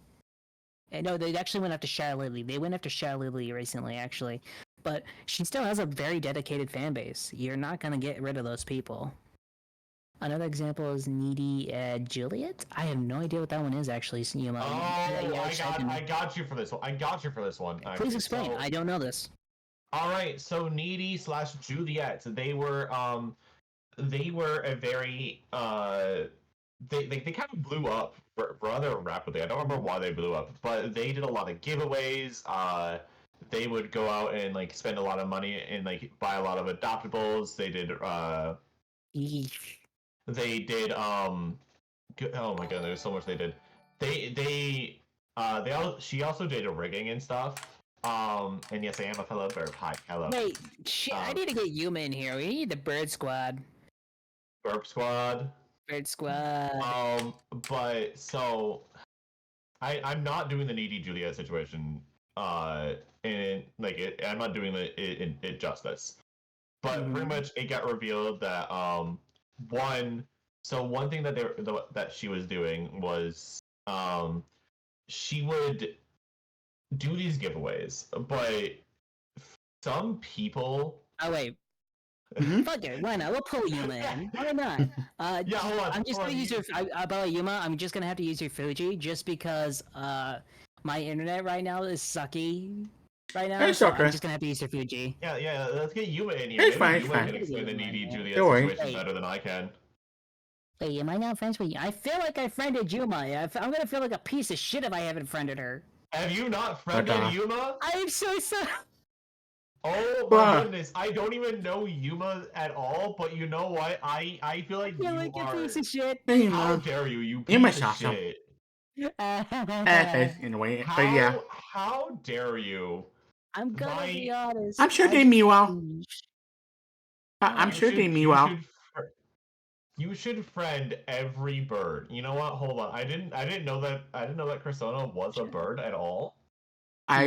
And no, they actually went after Shadowlily. They went after Shadowlily recently, actually. But she still has a very dedicated fan base. You're not going to get rid of those people. Another example is Needy Juliet. I have no idea what that one is, actually. I got you for this one. Please explain. I don't know this. All right, so Needy / Juliet. They were a very they kind of blew up rather rapidly. I don't remember why they blew up, but they did a lot of giveaways. They would go out and like spend a lot of money and like buy a lot of adoptables. They did. Yeesh. They did. Oh my god, there's so much they did. She also did a rigging and stuff. And yes, I am a fellow bird. Hi, hello. Wait, shit! I need to get Yuma in here. We need the Bird Squad. Burp Squad. Bird Squad. But so I'm not doing the needy Juliet situation. And like I'm not doing it justice. But pretty much it got revealed that one thing that she was doing was she would do these giveaways, but some people. Oh wait. Mhm. Fuck it. Why not? We'll pull Yuma in. Why not? Yeah, hold on. I'm just hold gonna on, use your. About Yuma, I'm just gonna have to use your Fuji just because my internet right now is sucky. Right now, It's so okay. I'm just gonna have to use your Fuji. Yeah. Let's get Yuma in here. It's Maybe fine, it's Yuma fine. can explain the needy Juliet Don't worry. situation Hey. better than I can. Wait, am I now friends with you? I feel like I friended Yuma. I'm gonna feel like a piece of shit if I haven't friended her. Have you not friended Yuma? I'm so sorry. Oh my Bruh. goodness! I don't even know Yuma at all, but you know what? I feel like I feel you like a are. piece of shit. Hey, How man. dare you? You Yuma's piece of awesome. shit! In a way, but yeah. How dare you? I'm gonna be honest. I'm sure they mean well. I'm You sure should- they mean you well. should fr- You should friend every bird. You know what? Hold on. I didn't know that. I didn't know that Persona was a bird at all. I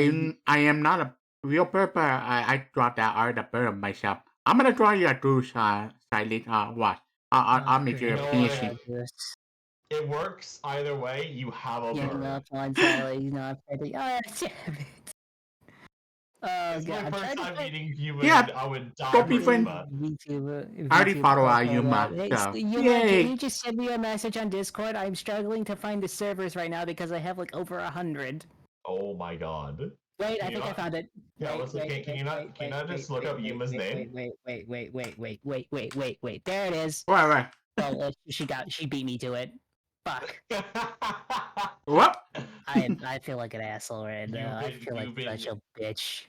am not a real bird, but I draw that art of bird myself. I'm gonna draw you a goose, silent. Watch. I'll make you a You know PNG. what? It works either way. You have a Yeah, bird. no, on telly, not friendly. Oh, damn it. Oh, It's God. my I'm first trying to time find- meeting human. Yeah, I would die don't for be friend- Yuma. VTuber, I already follow okay, Yuma, hey, so Yuma, yay. can you just send me a message on Discord? I'm struggling to find the servers right now because I have like over 100. Oh my god. Wait, Can I you think I not- found it. Yeah, Wait, let's look. Can you not just look up Yuma's name? Wait. There it is. Right. Oh, she beat me to it. Fuck. What? I feel like an asshole right now. I You've feel like been- such a bitch.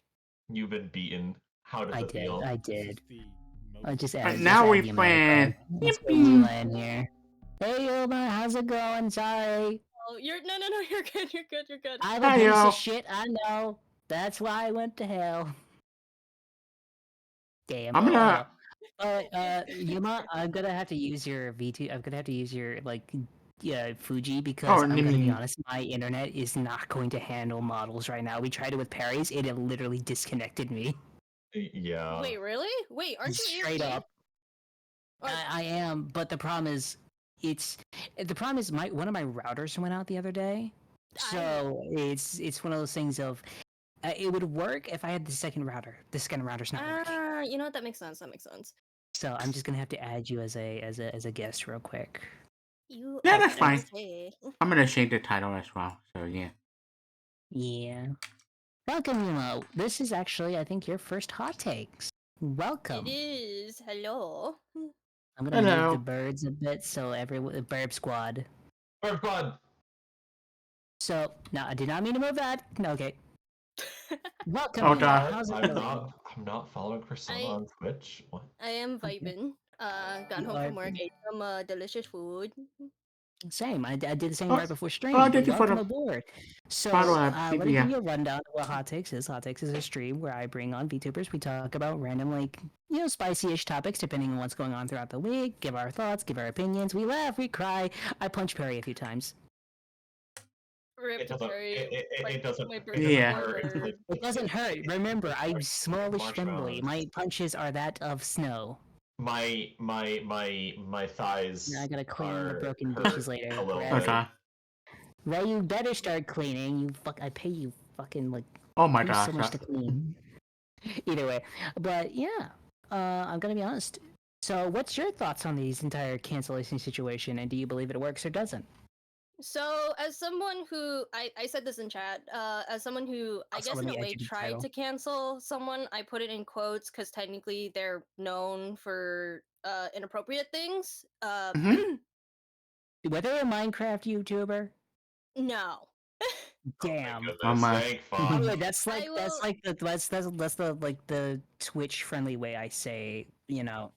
You've been beaten. How does I it feel? did. I just But added. now just we add Yuma friend. real quick. Let's get Yippee. Yuma in here. Hey Yuma, how's it going? Sorry. Oh, you're no, you're good. You're good. You're good. I'm a piece Hi-yo. of shit. I know. That's why I went to hell. Damn. I'm gonna- Yuma, I'm gonna have to use your VT. I'm gonna have to use your Fuji because Oh, I'm gonna be mm. honest. My internet is not going to handle models right now. We tried it with Perry's. It literally disconnected me. Yeah. Wait, really? Wait, aren't you Straight EFT? up. Or- I am, but the problem is, one of my routers went out the other day, so it's one of those things of it would work if I had the second router. The second router's not working, You know what? That makes sense. That makes sense. so I'm just gonna have to add you as a guest real quick. You. Yeah, are that's fine. okay. I'm gonna change the title as well. So yeah. Yeah. Welcome, Yuma. This is actually, I think, your first hot takes. Welcome. It is. Hello. I'm gonna Hello. move the birds a bit so the Burb Squad. Bird Squad. So no, I did not mean to move that. No, okay. Welcome. Oh, Yuma. duh. How's it I'm going? not following Persona I- on Twitch. What? I am vibing. Got You home are from work, ate some delicious food. Same. I did the same Oh, right before stream. thank you for Welcome the aboard. So, follow-up, let me yeah. give you a rundown of what Hot Takes is. Hot Takes is a stream where I bring on VTubers. We talk about random, spicy-ish topics depending on what's going on throughout the week. Give our thoughts, give our opinions. We laugh, we cry. I punch Perry a few times. Rip It doesn't. Perry, It doesn't. my It birthday doesn't Yeah. hurt. It's bird. like- It doesn't hurt. Remember, I'm smallish friendly. Marshmallows. My punches are that of snow. My thighs. Now I gotta clean the are broken hurt dishes later. a little Right? bit. Okay. Well, you better start cleaning. I pay you fucking Oh my There's gosh. so much to clean. Either way, but yeah, I'm gonna be honest. So, what's your thoughts on these entire cancellation situation, and do you believe it works or doesn't? So, as someone who I said this in chat, as someone who I Also, guess let in me a add way you to the tried title. to cancel someone, I put it in quotes because technically they're known for inappropriate things. Were they a Minecraft YouTuber? No. Damn. Oh Oh my my. goodness, thank By the way, fuck. that's like I that's will. like the that's the like the Twitch friendly way I say, No.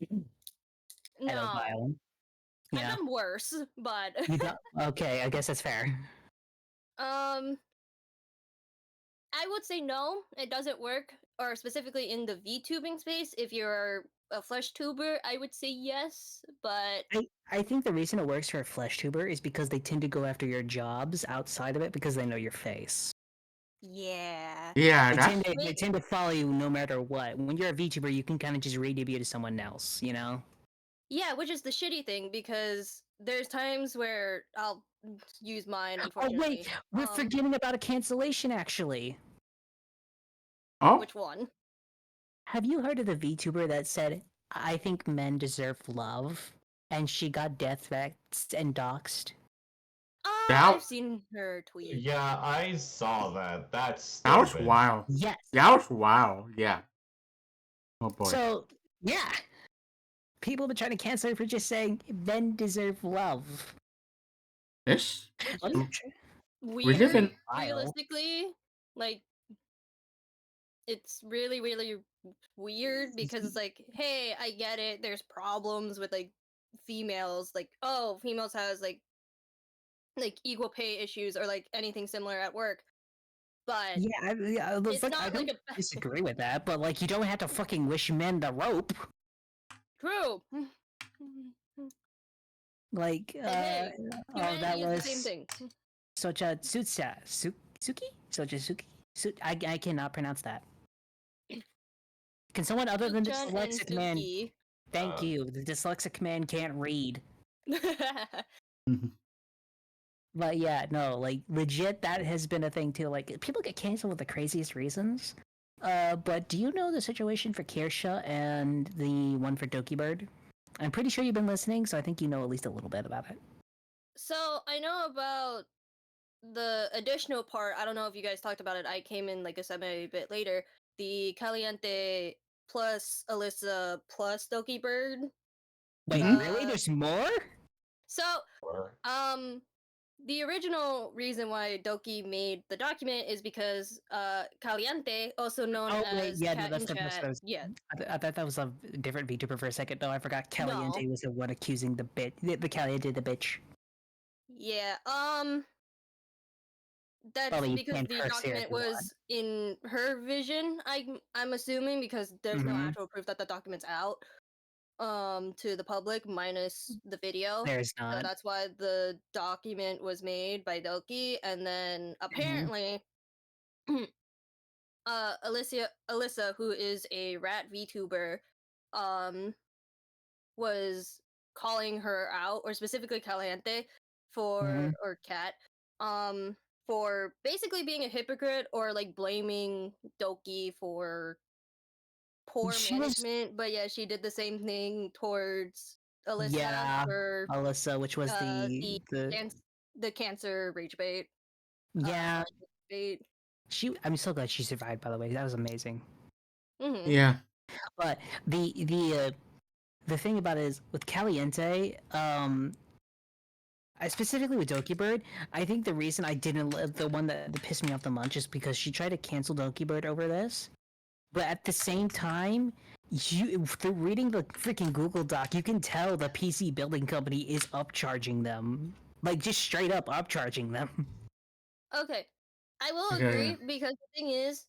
pedophile. I've Yeah. done worse, but You got okay, I guess that's fair. um, I would say no. It doesn't work, or specifically in the VTubing space. If you're a flesh tuber, I would say yes, but I think the reason it works for a flesh tuber is because they tend to go after your jobs outside of it because they know your face. yeah. Yeah, They that's tend to they Wait. tend to follow you no matter what. When you're a VTuber, you can kind of just redebut to someone else, you know? Yeah, which is the shitty thing because there's times where I'll use mine, Oh unfortunately. wait, we're forgetting about a cancellation actually. oh. Which one? Have you heard of the VTuber that said, "I think men deserve love," and she got death threats and doxxed? That I've seen her tweet. Yeah, I saw that. That's that was stupid. wild. Yes. That was wild. Yeah. Oh boy. So yeah, people have been trying to cancel her for just saying men deserve love. This Which is we live weird, in. realistically. Like, it's really, really weird because it's like, hey, I get it. There's problems with like females. Like, oh, females has like equal pay issues or like anything similar at work. But Yeah, it's it's like I not like don't a disagree with that, but like you don't have to fucking wish men the rope. true. Like, And hey, oh, that humanity is the same was thing. Socha Suki? Socha Suki? I cannot pronounce that. Can someone other than the Suchan and dyslexic man? Suki. Thank you. The dyslexic man can't read. But yeah, no, like legit, that has been a thing too. Like people get canceled with the craziest reasons. But do you know the situation for Kirsha and the one for Doki Bird? I'm pretty sure you've been listening, so I think you know at least a little bit about it. So I know about the additional part. I don't know if you guys talked about it. I came in like a semi bit later. The Caliente plus Alyssa plus Doki Bird. Wait, Mhm. really? There's more? So the original reason why Doki made the document is because Caliente, also known Oh wait, as yeah, no, Cat that's in the person. Chat. I was. Yeah. I thought that was a different VTuber for a second. No, I forgot. No. Caliente was the one accusing the Caliente the bitch. Yeah. That's Well, you because can the curse here if document you want. was in her vision. I'm assuming because there's no Mhm. actual proof that the document's out to the public minus the video. There's So not. that's why the document was made by Doki, and then apparently Alyssa, who is a rat VTuber, um was calling her out, or specifically Caliente Mhm. or Cat, for basically being a hypocrite or like blaming Doki for poor She was management. But yeah, she did the same thing towards Alyssa yeah, for Alyssa, which was the the the cancer rage bait. yeah. Bait. I'm so glad she survived. By the way, that was amazing. Mm-hmm. Yeah. But the thing about it is with Caliente, I specifically with Doki Bird, I think the reason I didn't the one that pissed me off the most is because she tried to cancel Doki Bird over this. But at the same time, through reading the freaking Google Doc, you can tell the PC building company is upcharging them, like just straight up upcharging them. Okay, I will Okay. agree because the thing is,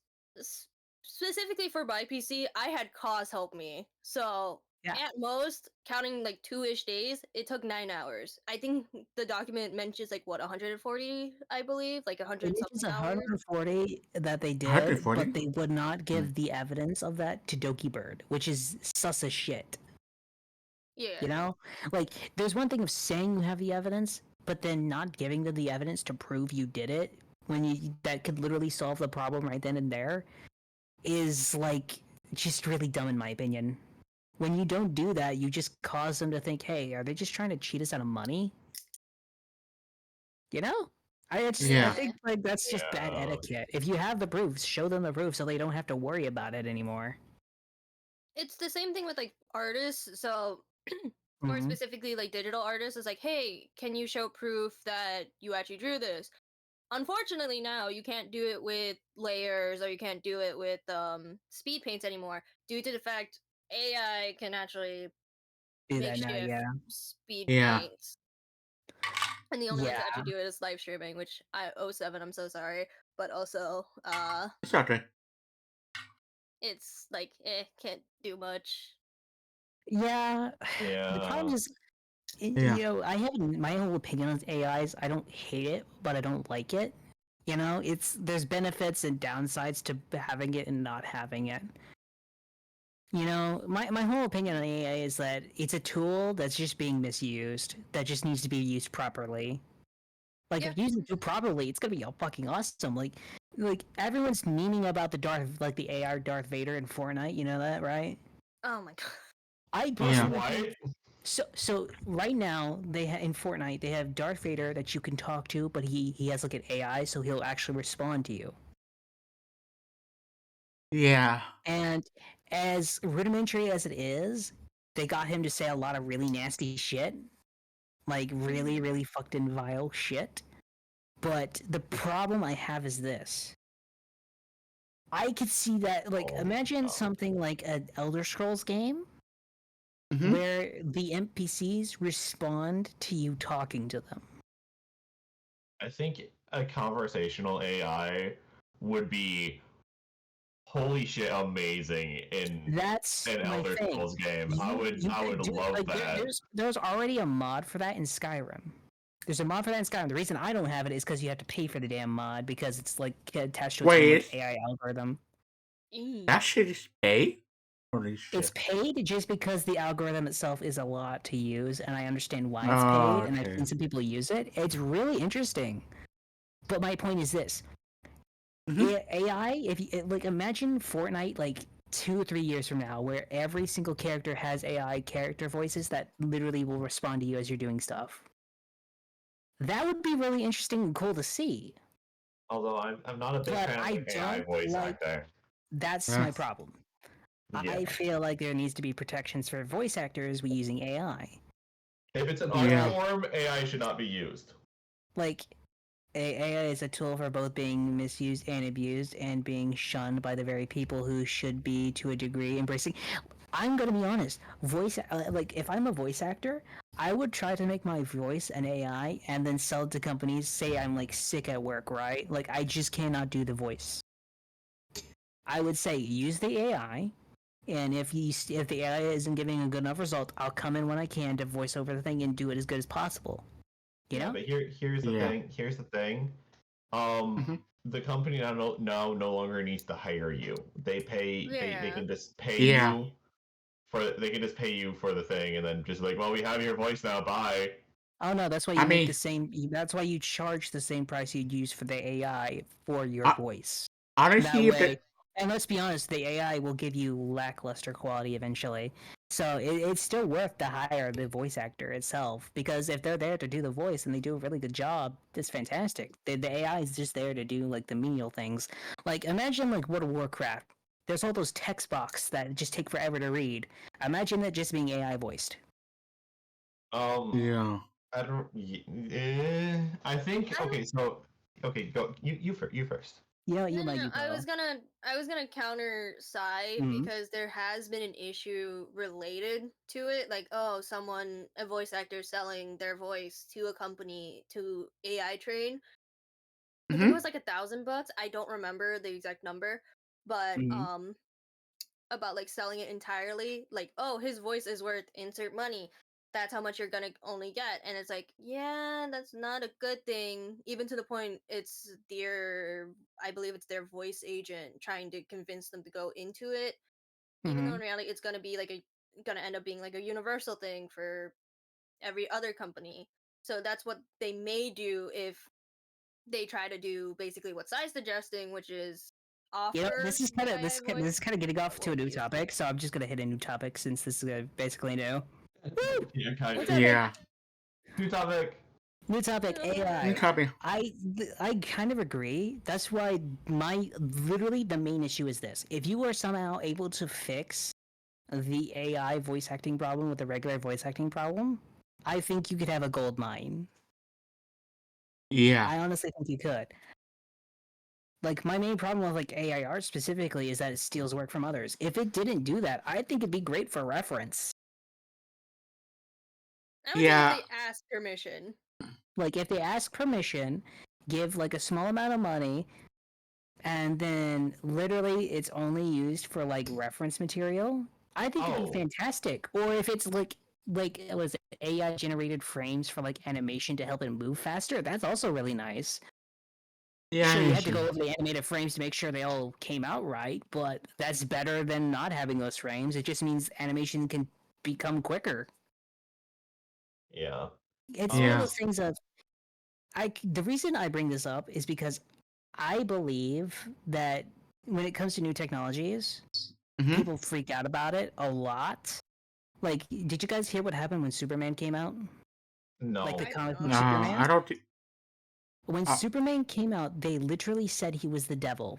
specifically for my PC, I had cause help me. So Yeah. at most, counting like 2-ish days, it took 9 hours. I think the document mentions like what 140, I believe, like It 100 is something hours. 140 that they did, 140? but they would not give the evidence of that to Doki Bird, which is sus as shit. Yeah. You know, like there's one thing of saying you have the evidence, but then not giving them the evidence to prove you did it when that could literally solve the problem right then and there is like just really dumb in my opinion. When you don't do that, you just cause them to think, "Hey, are they just trying to cheat us out of money?" You know? I Yeah. think like that's just bad Yeah. etiquette. If you have the proofs, show them the proof so they don't have to worry about it anymore. It's the same thing with like artists. So or Mhm. specifically like digital artists, is like, hey, can you show proof that you actually drew this? Unfortunately, now you can't do it with layers, or you can't do it with speed paints anymore, due to the fact AI can actually Do that now, makeshift yeah. speed Yeah. paints. And the only way Yeah. to actually do it is live streaming, which I 07, I'm so sorry. But also, It's okay. it's like, can't do much. Yeah. The problem Yeah. is, Yeah. I have my whole opinion on AIs. I don't hate it, but I don't like it. There's benefits and downsides to having it and not having it. My whole opinion on AI is that it's a tool that's just being misused, that just needs to be used properly. Like, Yeah. if you use it properly, it's gonna be all fucking awesome. Like everyone's memeing about the AR Darth Vader in Fortnite. You know that, right? Oh my god. I Yeah. personally think What? so. Right now, in Fortnite they have Darth Vader that you can talk to, but he has like an AI, so he'll actually respond to you. Yeah. And as rudimentary as it is, they got him to say a lot of really nasty shit, like really, really fucked and vile shit. But the problem I have is this. I could see that, like, Oh, imagine no. something like an Elder Scrolls game Mhm. where the NPCs respond to you talking to them. I think a conversational AI would be holy shit amazing in That's an my Elder thing. Scrolls game. I You would could do love like that. there's already a mod for that in Skyrim. There's a mod for that in Skyrim. The reason I don't have it is because you have to pay for the damn mod because it's like attached to its own Wait, like AI algorithm. that shit is paid? Holy It's shit. paid just because the algorithm itself is a lot to use, and I understand why it's Oh, paid, and I've okay. seen some people use it. It's really interesting. But my point is this: Mhm. AI, if you like, imagine Fortnite like 2 or 3 years from now, where every single character has AI character voices that literally will respond to you as you're doing stuff. That would be really interesting and cool to see. Although I'm not a big But fan of I the AI don't voice like. actor. That's Yeah. my problem. Yeah. I feel like there needs to be protections for voice actors with using AI. If it's an Yeah. art form, AI should not be used. Like, AI is a tool for both being misused and abused and being shunned by the very people who should be, to a degree, embracing. I'm gonna be honest. If I'm a voice actor, I would try to make my voice an AI and then sell it to companies. Say I'm like sick at work, right? Like I just cannot do the voice. I would say use the AI, and if the AI isn't giving a good enough result, I'll come in when I can to voice over the thing and do it as good as possible. You Yeah, know? but here's the Yeah. thing. Here's the thing. Mhm. The company now no longer needs to hire you. They Yeah. can just pay Yeah. you they can just pay you for the thing and then just like, well, we have your voice now, bye. Oh no, that's why you I make mean, the same. That's why you charge the same price you'd use for the AI for your uh, voice. That honestly, if way, the and let's be honest, the AI will give you lackluster quality eventually. So it's still worth to hire the voice actor itself, because if they're there to do the voice and they do a really good job, it's fantastic. The AI is just there to do like the menial things. Like imagine like World of Warcraft. There's all those text box that just take forever to read. Imagine that just being AI voiced. Um, yeah. I don't. I think I okay. So okay, go you first. You No, might no, you I go. was gonna counter Sai Mhm. because there has been an issue related to it. Like, oh, a voice actor selling their voice to a company to AI train. I think it Mhm. was like $1,000. I don't remember the exact number, but Mhm. about like selling it entirely. Like, oh, his voice is worth insert money. That's how much you're gonna only get. And it's like, yeah, that's not a good thing. Even to the point it's I believe it's their voice agent trying to convince them to go into it. Even though in Mhm. reality it's gonna end up being like a universal thing for every other company. So that's what they may do if they try to do basically what Sai's suggesting, which is offer This is kind of AI this is voice. kind of getting off That to a won't be new used. topic, so I'm just gonna hit a new topic since this is basically new. Yeah, kind New of. topic. Yeah. New topic. New topic. You AI. copy. I kind of agree. That's why literally the main issue is this: if you are somehow able to fix the AI voice acting problem with the regular voice acting problem, I think you could have a gold mine. Yeah. I honestly think you could. Like, my main problem with like AI art specifically is that it steals work from others. If it didn't do that, I think it'd be great for reference. I would Yeah. think if they ask permission. Like, if they ask permission, give like a small amount of money, and then literally it's only used for like reference material, I think it'd Oh. be fantastic. Or if it's like it was AI generated frames for like animation to help it move faster, that's also really nice. Yeah. Sure, you had to go over the animated frames to make sure they all came out right, but that's better than not having those frames. It just means animation can become quicker. Yeah. It's one of Yeah. those things of the reason I bring this up is because I believe that when it comes to new technologies, Mhm. people freak out about it a lot. Like, did you guys hear what happened when Superman came out? No. Like the I did comic not. book No, Superman? I don't. When Uh, Superman came out, they literally said he was the devil.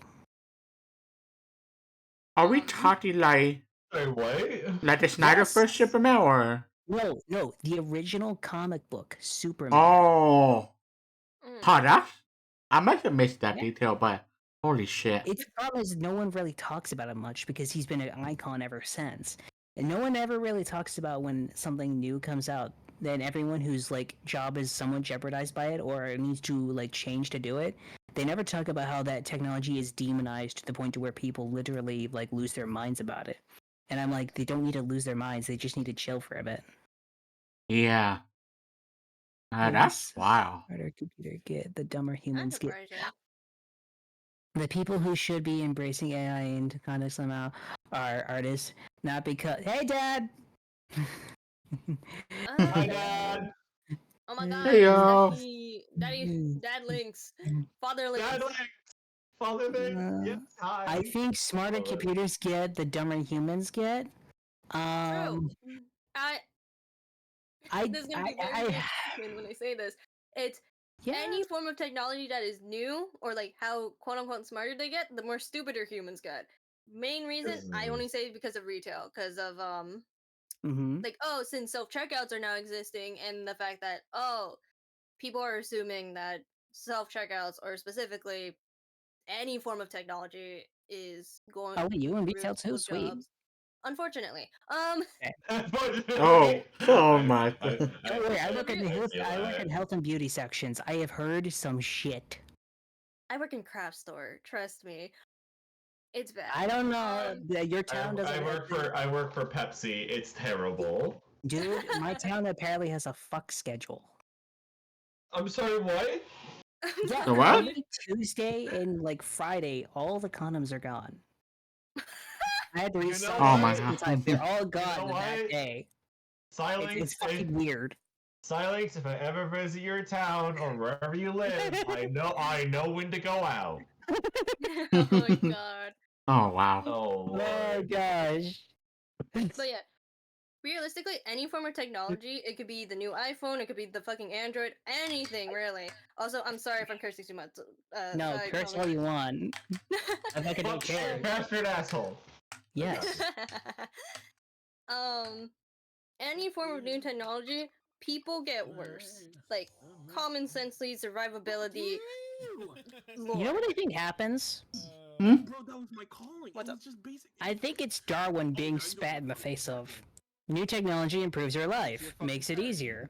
Are we Um, talking like Wait, what? the Snyder Yes. first Superman or? No, the original comic book Superman. Oh. mm. Huh, that's. I must have missed that Yeah. detail, but holy shit. Its problem is no one really talks about it much because he's been an icon ever since. And no one ever really talks about when something new comes out. Then everyone whose like job is somewhat jeopardized by it or needs to like change to do it, they never talk about how that technology is demonized to the point to where people literally like lose their minds about it. And I'm like, they don't need to lose their minds, they just need to chill for a bit. Yeah. The That's wow. smarter computer get, the dumber That's humans get. surprising. The people who should be embracing AI into kind of somehow are artists, not because. Hey, Dad. Hi, Dad. Oh my god, Hey, it's yo. Dad Links. Father Links. Dad Links. Father Links. Yes, hi. I think smarter Love it. computers get, the dumber humans get. True. I I, this is gonna be very stupid when I say this. It's yeah. any form of technology that is new or like how quote unquote smarter they get, the more stupider humans get. Main reason I only say because of retail, because of Mm-hmm. like since self checkouts are now existing and the fact that people are assuming that self checkouts or specifically any form of technology is going Oh, you in to retail too? ruin Sweet. jobs. Unfortunately. Oh, oh my. Don't worry, I Yeah, work in the really. health. I work in health and beauty sections. I have heard some shit. I work in craft store. Trust me, it's bad. I don't know. Your town doesn't. I work for Pepsi. It's terrible. Dude, my town apparently has a fuck schedule. I'm sorry, what? Yeah, The what? every Tuesday and like Friday, all the condoms are gone. I had to You know restock Oh my multiple god. times. They're all gone know that what? day. Silence. It's fucking weird. Silence. If I ever visit your town or wherever you live, I know when to go out. Oh my god. Oh wow. Oh Oh Lord. gosh. But yeah, realistically, any form of technology, it could be the new iPhone, it could be the fucking Android, anything really. Also, I'm sorry if I'm cursing too much. No, I curse all you want. I fucking don't care. Bastard asshole. Yes. Any form of new technology, people get worse. Like common sense leads survivability. You know what I think happens? Hmm? Bro, that was my calling. What's It up? was just basic. I think it's Darwin being spat in the face of. New technology improves your life, makes it easier.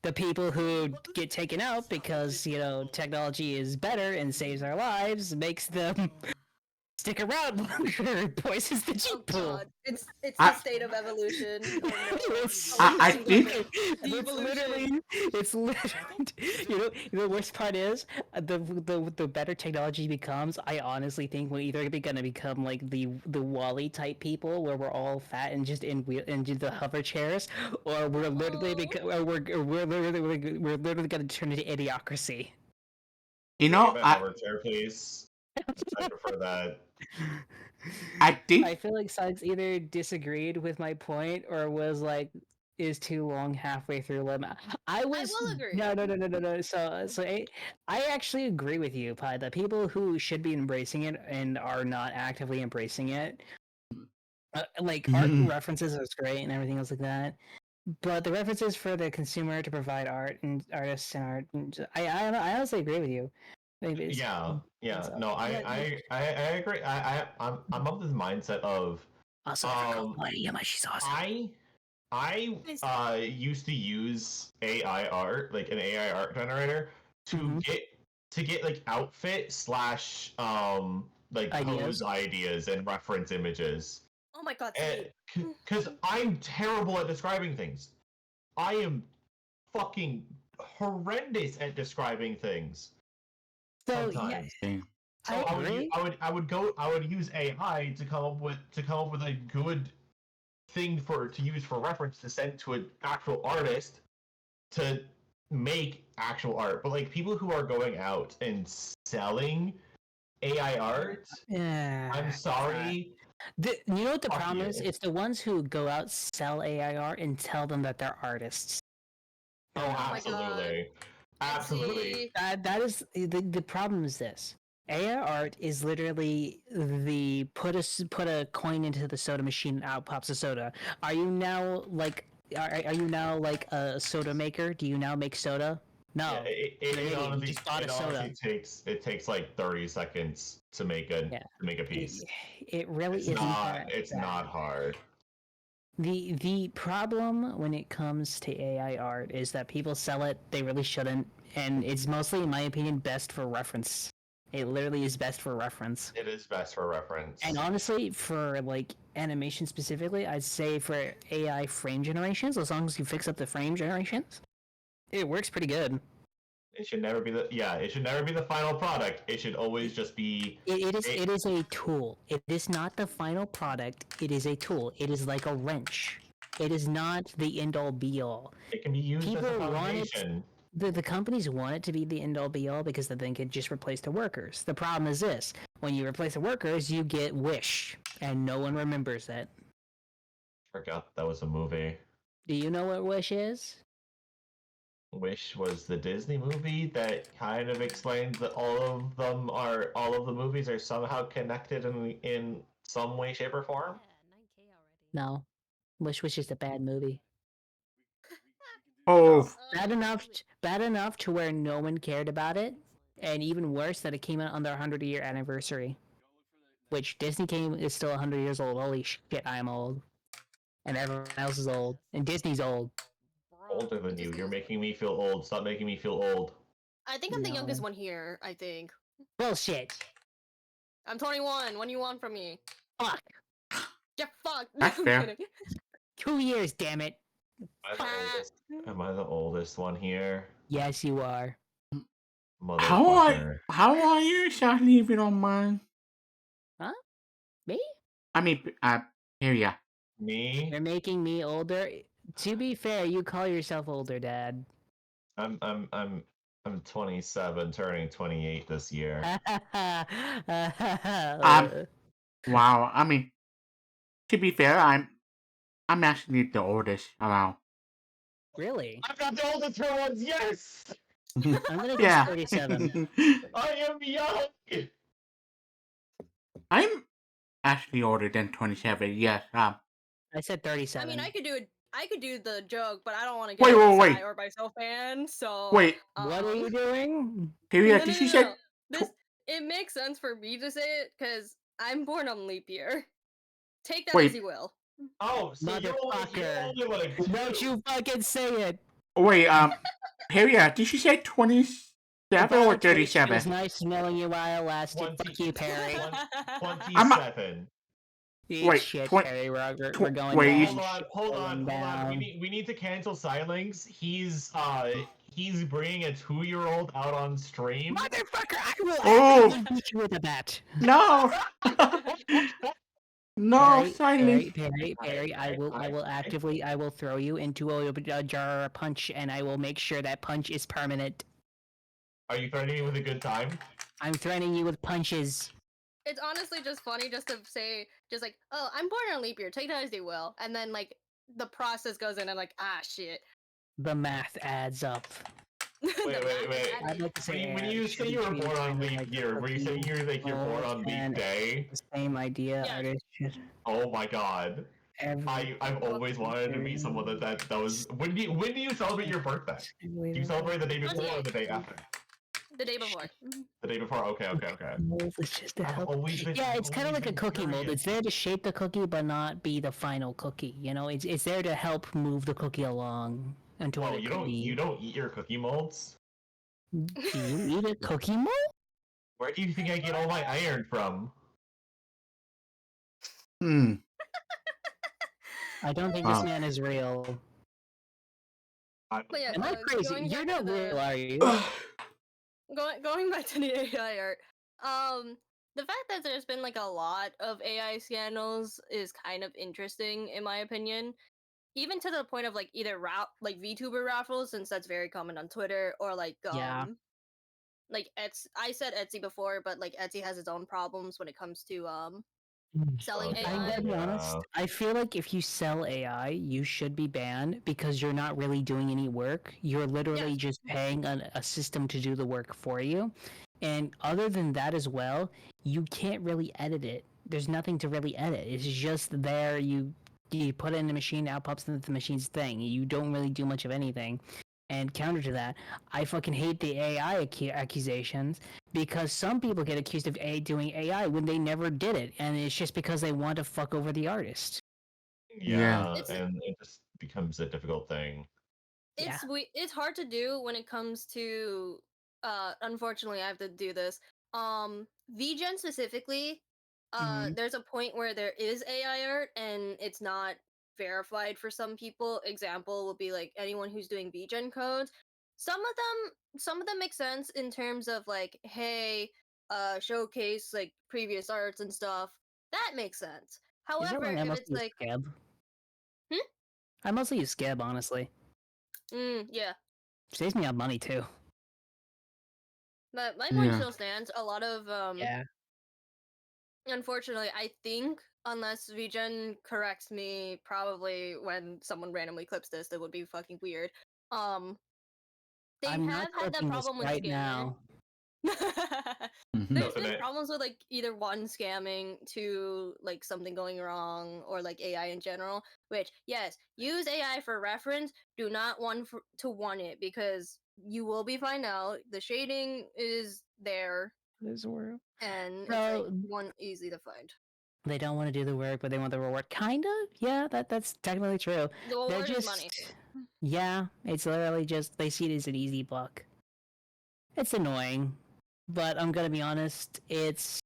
The people who get taken out because, you know, technology is better and saves our lives makes them stick around longer, poisons the Oh gene pool. god, it's the I- state of evolution. Oh, no. It's, I think- it's literally, you know, the worst part is the better technology becomes. I honestly think we're either gonna become like the Wall-E type people, where we're all fat and just in the hover chairs, or we're literally we're literally gonna turn into idiocracy. You know, Give a chair, please. I prefer that. I think I feel like Sides either disagreed with my point or was like is too long halfway through limit. I will agree. No. So I actually agree with you, Pi. The people who should be embracing it and are not actively embracing it Like art references is great and everything else like that, but the references for the consumer to provide art and artists and art, and I honestly agree with you. Maybe it's, Yeah. up. No, Yeah, I agree. I'm of this mindset of also, I forgot um why she's awesome. Nice. I used to use AI art, like an AI art generator, to Mhm. get like outfit slash like Ideas. pose ideas and reference images. Oh my god, And same. because I'm terrible at describing things. I am fucking horrendous at describing things So yeah, sometimes. Dang. So I agree. I would use AI to come up with a good thing to use for reference to send to an actual artist to make actual art. But like people who are going out and selling AI art, Yeah, I'm sorry. you know what the Fuck problem is? you. It's the ones who go out, sell AI art, and tell them that they're artists. Oh, Oh my god. absolutely. Absolutely. See, That is the problem is this. AI art is literally the put a coin into the soda machine and out pops a soda. Are you now like are you now like a soda maker? Do you now make soda? No. Yeah, You're an idiot. You just bought a soda. takes like 30 seconds to make Yeah. a piece. It really isn't that It's bad. not hard. The problem when it comes to AI art is that people sell it, they really shouldn't, and it's mostly, in my opinion, best for reference. It literally is best for reference. It is best for reference. And honestly, for like animation specifically, I'd say for AI frame generations, as long as you fix up the frame generations, it works pretty good. It should never be the final product. It should always just be It is a tool. It is not the final product. It is a tool. It is like a wrench. It is not the end all be all. it can be used as a People want it. foundation. The companies want it to be the end all be all because they think it just replaced the workers. The problem is this: when you replace the workers, you get Wish, and no one remembers it. Forgot that was a movie. Do you know what Wish is? Wish was the Disney movie that kind of explains that all of the movies are somehow connected in some way, shape, or form. No, Wish was just a bad movie. Oh, Bad enough to where no one cared about it, and even worse that it came out on their 100-year anniversary. Which Disney is still 100 years old. Holy shit, I'm old. And everyone else is old. And Disney's old. Older than you. You're making me feel old. Stop making me feel old. I think I'm the youngest No. one here. I think Bullshit. I'm 21. What do you want from me? Fuck. Yeah, fuck. That's I'm fair. kidding. 2 years, damn it. Am I the oldest one here? Yes, you are. Motherfucker. how are you, Charlie, if you don't mind? Me? I mean, here, yeah. Me? You're making me older. To be fair, you call yourself older, Dad. I'm 27, turning 28 this year. Wow. I mean, to be fair, I'm actually the oldest around. Really? I'm not the oldest for once, yes! I'm gonna guess Yeah. 37. I am young! I'm actually older than 27. Yes. I said I 37. mean, I could do the joke, but I don't want to get Wait. Psy or myself fan. So Wait. What are you doing? Here, No, did she say? it makes sense for me to say it because I'm born on leap year. Take that Wait. as you will. Oh, so you Motherfucker. only want to Don't you fucking say it. Wait. Harry, did she say 27 or It was 37? nice knowing you while it lasted. Fuck you, Perry. 27. Eat Wait, shit, 20 Perry. We're going wait, down. Hold on. Down. We need to cancel Silings. He's bringing a 2-year-old out on stream. Motherfucker, I will Oh. actively beat you with a bat. No. No, silence. Perry, I will throw you into a jar of punch, and I will make sure that punch is permanent. Are you threatening me with a good time? I'm threatening you with punches. It's honestly just funny just to say, just like, oh, I'm born on leap year. Take that as you will, and then like the process goes in, and like, ah, shit. The math adds up. Wait. I'd like to say When AI you should say be you were treated born on kind of leap like year, were you saying you're like you're born on leap and day? the same idea. Yes. Artists should Oh my god. every I've always wanted to meet someone that was. When do you celebrate your birthday? Do you celebrate the day before or the day after? The day before. The day before. Okay. mold is just to I've help. always been. Yeah, I've it's kind of always like a been cookie mold. curious. It's there to shape the cookie, but not be the final cookie. You know, it's there to help move the cookie along into what Oh, it could be. you don't eat your cookie molds? Do you eat a cookie mold? Where do you think I get all my iron from? Hmm. I don't think Wow. this man is real. I, But yeah, Am I crazy? going You're back to not real, the- are you? going back to the AI art. The fact that there's been like a lot of AI scandals is kind of interesting in my opinion. Even to the point of like either like VTuber raffles, since that's very common on Twitter, or like Yeah. like Etsy. I said Etsy before, but like Etsy has its own problems when it comes to selling Okay. I AI. gotta be honest. Yeah. I feel like if you sell AI, you should be banned because you're not really doing any work. You're literally Yes. just paying a system to do the work for you. And other than that, as well, you can't really edit it. There's nothing to really edit. It's just there. You put it in the machine, out pops into the machine's thing. You don't really do much of anything. And counter to that, I fucking hate the AI accusations because some people get accused of doing AI when they never did it, and it's just because they want to fuck over the artist. Yeah, It's- and it just becomes a difficult thing. Yeah. It's hard to do when it comes to unfortunately I have to do this. VGen specifically, Mhm. there's a point where there is AI art and it's not verified for some people. Example will be like anyone who's doing VGen codes. Some of them make sense in terms of like, hey, showcase like previous arts and stuff. That makes sense. Is that However, why I if mostly it's use like, Scab? Hmm? I mostly use Scab, honestly. Yeah. Saves me on money too. But my point Yeah. still stands. A lot of Yeah. unfortunately, I think unless VGen corrects me, probably when someone randomly clips this, that would be fucking weird. They I'm have not had that clipping this problem with right scamming. now. Mhm. There's been Definite. problems with like either one scamming, two like something going wrong, or like AI in general. Which yes, use AI for reference. Do not to one it because you will be find out the shading is there This world. and it's No, like one easy to find. they don't want to do the work, but they want the reward. Kinda, yeah. That's technically true. The They're reward is just, money. yeah. It's literally just they see it as an easy buck. It's annoying, but I'm gonna be honest. It's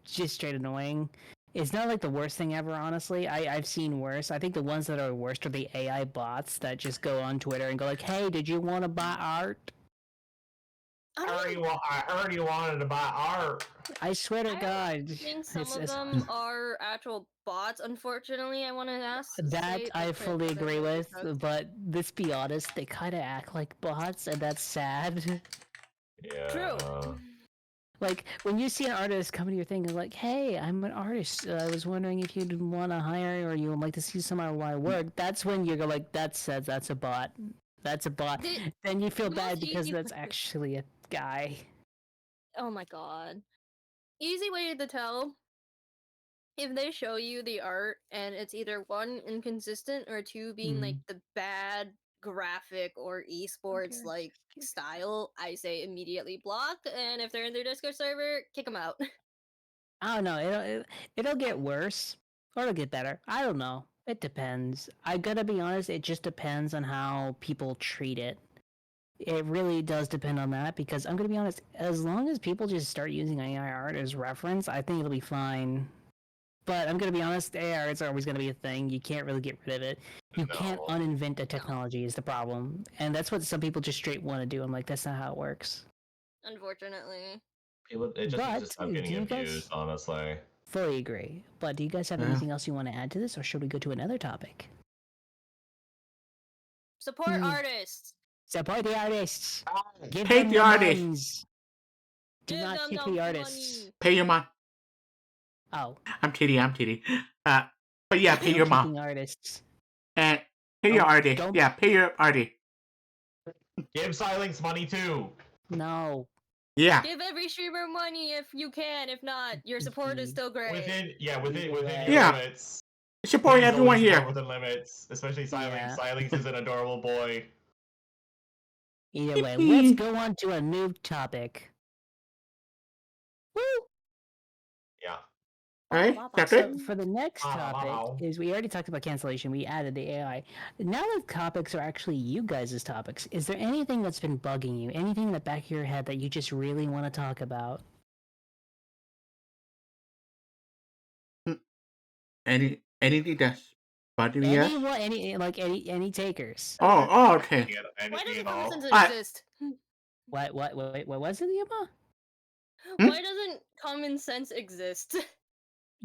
just straight annoying. It's not like the worst thing ever, honestly. I've seen worse. I think the ones that are worst are the AI bots that just go on Twitter and go like, "Hey, did you want to buy art?" I don't even I already wanted to buy art. I swear to I don't God, think some it's, of it's them are actual bots. Unfortunately, I want to ask. that I fully agree with. Because But let's be honest, they kind of act like bots, and that's sad. Yeah. true. Like when you see an artist come to your thing and like, "Hey, I'm an artist. I was wondering if you'd want to hire or you would like to see some of my work." That's when you go like, "That's a bot. That's a bot." The- Then you feel the bad most because easy that's way- actually a guy. Oh my god. Easy way to tell if they show you the art and it's either one inconsistent or two being like the bad graphic or esports like style, I say immediately block. And if they're in their Discord server, kick them out. I don't know. It'll get worse or it'll get better. I don't know. It depends. I gotta be honest. It just depends on how people treat it. It really does depend on that because I'm gonna be honest. As long as people just start using AI art as reference, I think it'll be fine. But I'm gonna be honest. AI arts are always gonna be a thing. You can't really get rid of it. You can't No. uninvent a technology is the problem, and that's what some people just straight want to do. I'm like, that's not how it works. Unfortunately. It just needs to stop But, getting do you guys- abused, honestly. Fully agree. But do you guys have Yeah. anything else you want to add to this, or should we go to another topic? Support Hmm. artists. Support the artists. Give Pay them the artist. buns. Do Give not them kick the the artists. money. Pay your mom. Oh, I'm kidding. But yeah, pay no your mom kicking artists. and pay your Don't- artist. don't- Yeah, pay your artist. Give Silinx money too. No. Yeah. Give every streamer money if you can. If not, your support is still great. Within Yeah. your Yeah. limits. Supporting Please everyone always support here. within limits, especially Silinx. Yeah. Silinx is an adorable boy. Either way, let's go on to a new topic. Woo! Yeah. Alright, that's So it. for the next topic Wow. is we already talked about cancellation. We added the AI. Now the topics are actually you guys' topics. Is there anything that's been bugging you? Anything in the back of your head that you just really want to talk about? Anything that's bothering us? Anyone? Any takers? Oh, okay. Why Anything doesn't at all. common sense I- exist? What was it, Yuma? Hmm? Why doesn't common sense exist?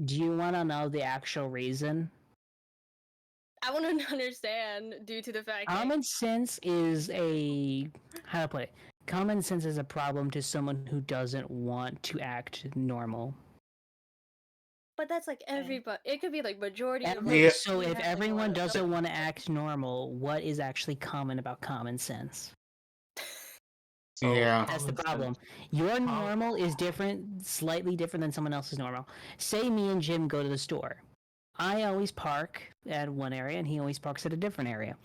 Do you want to know the actual reason? I want to understand due to the fact that Common sense is how to put it? Common sense is a problem to someone who doesn't want to act normal. but that's like everybody. It could be like majority of Yeah. So if have, like, a everyone lot of doesn't stuff. want to act normal, what is actually common about common sense? So, Yeah. That's the common problem. sense- Your normal is different, slightly different than someone else's normal. Say me and Jim go to the store. I always park at one area and he always parks at a different area.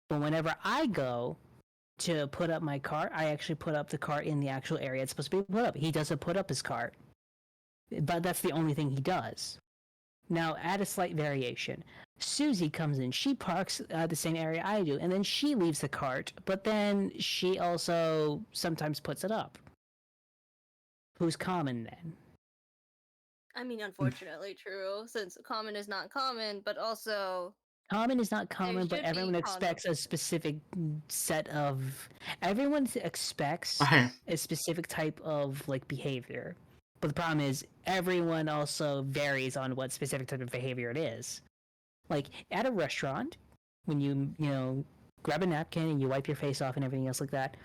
But whenever I go to put up my cart, I actually put up the cart in the actual area it's supposed to be put up. He doesn't put up his cart. But that's the only thing he does. Now, add a slight variation. Susie comes in, she parks the same area I do, and then she leaves the cart, but then she also sometimes puts it up. Who's common then? I mean, unfortunately, true. Since common is not common, but also Common is not common, but should be everyone common. expects a specific set of. Everyone expects Okay. a specific type of like behavior. But the problem is, everyone also varies on what specific type of behavior it is. Like at a restaurant, when you grab a napkin and you wipe your face off and everything else like that,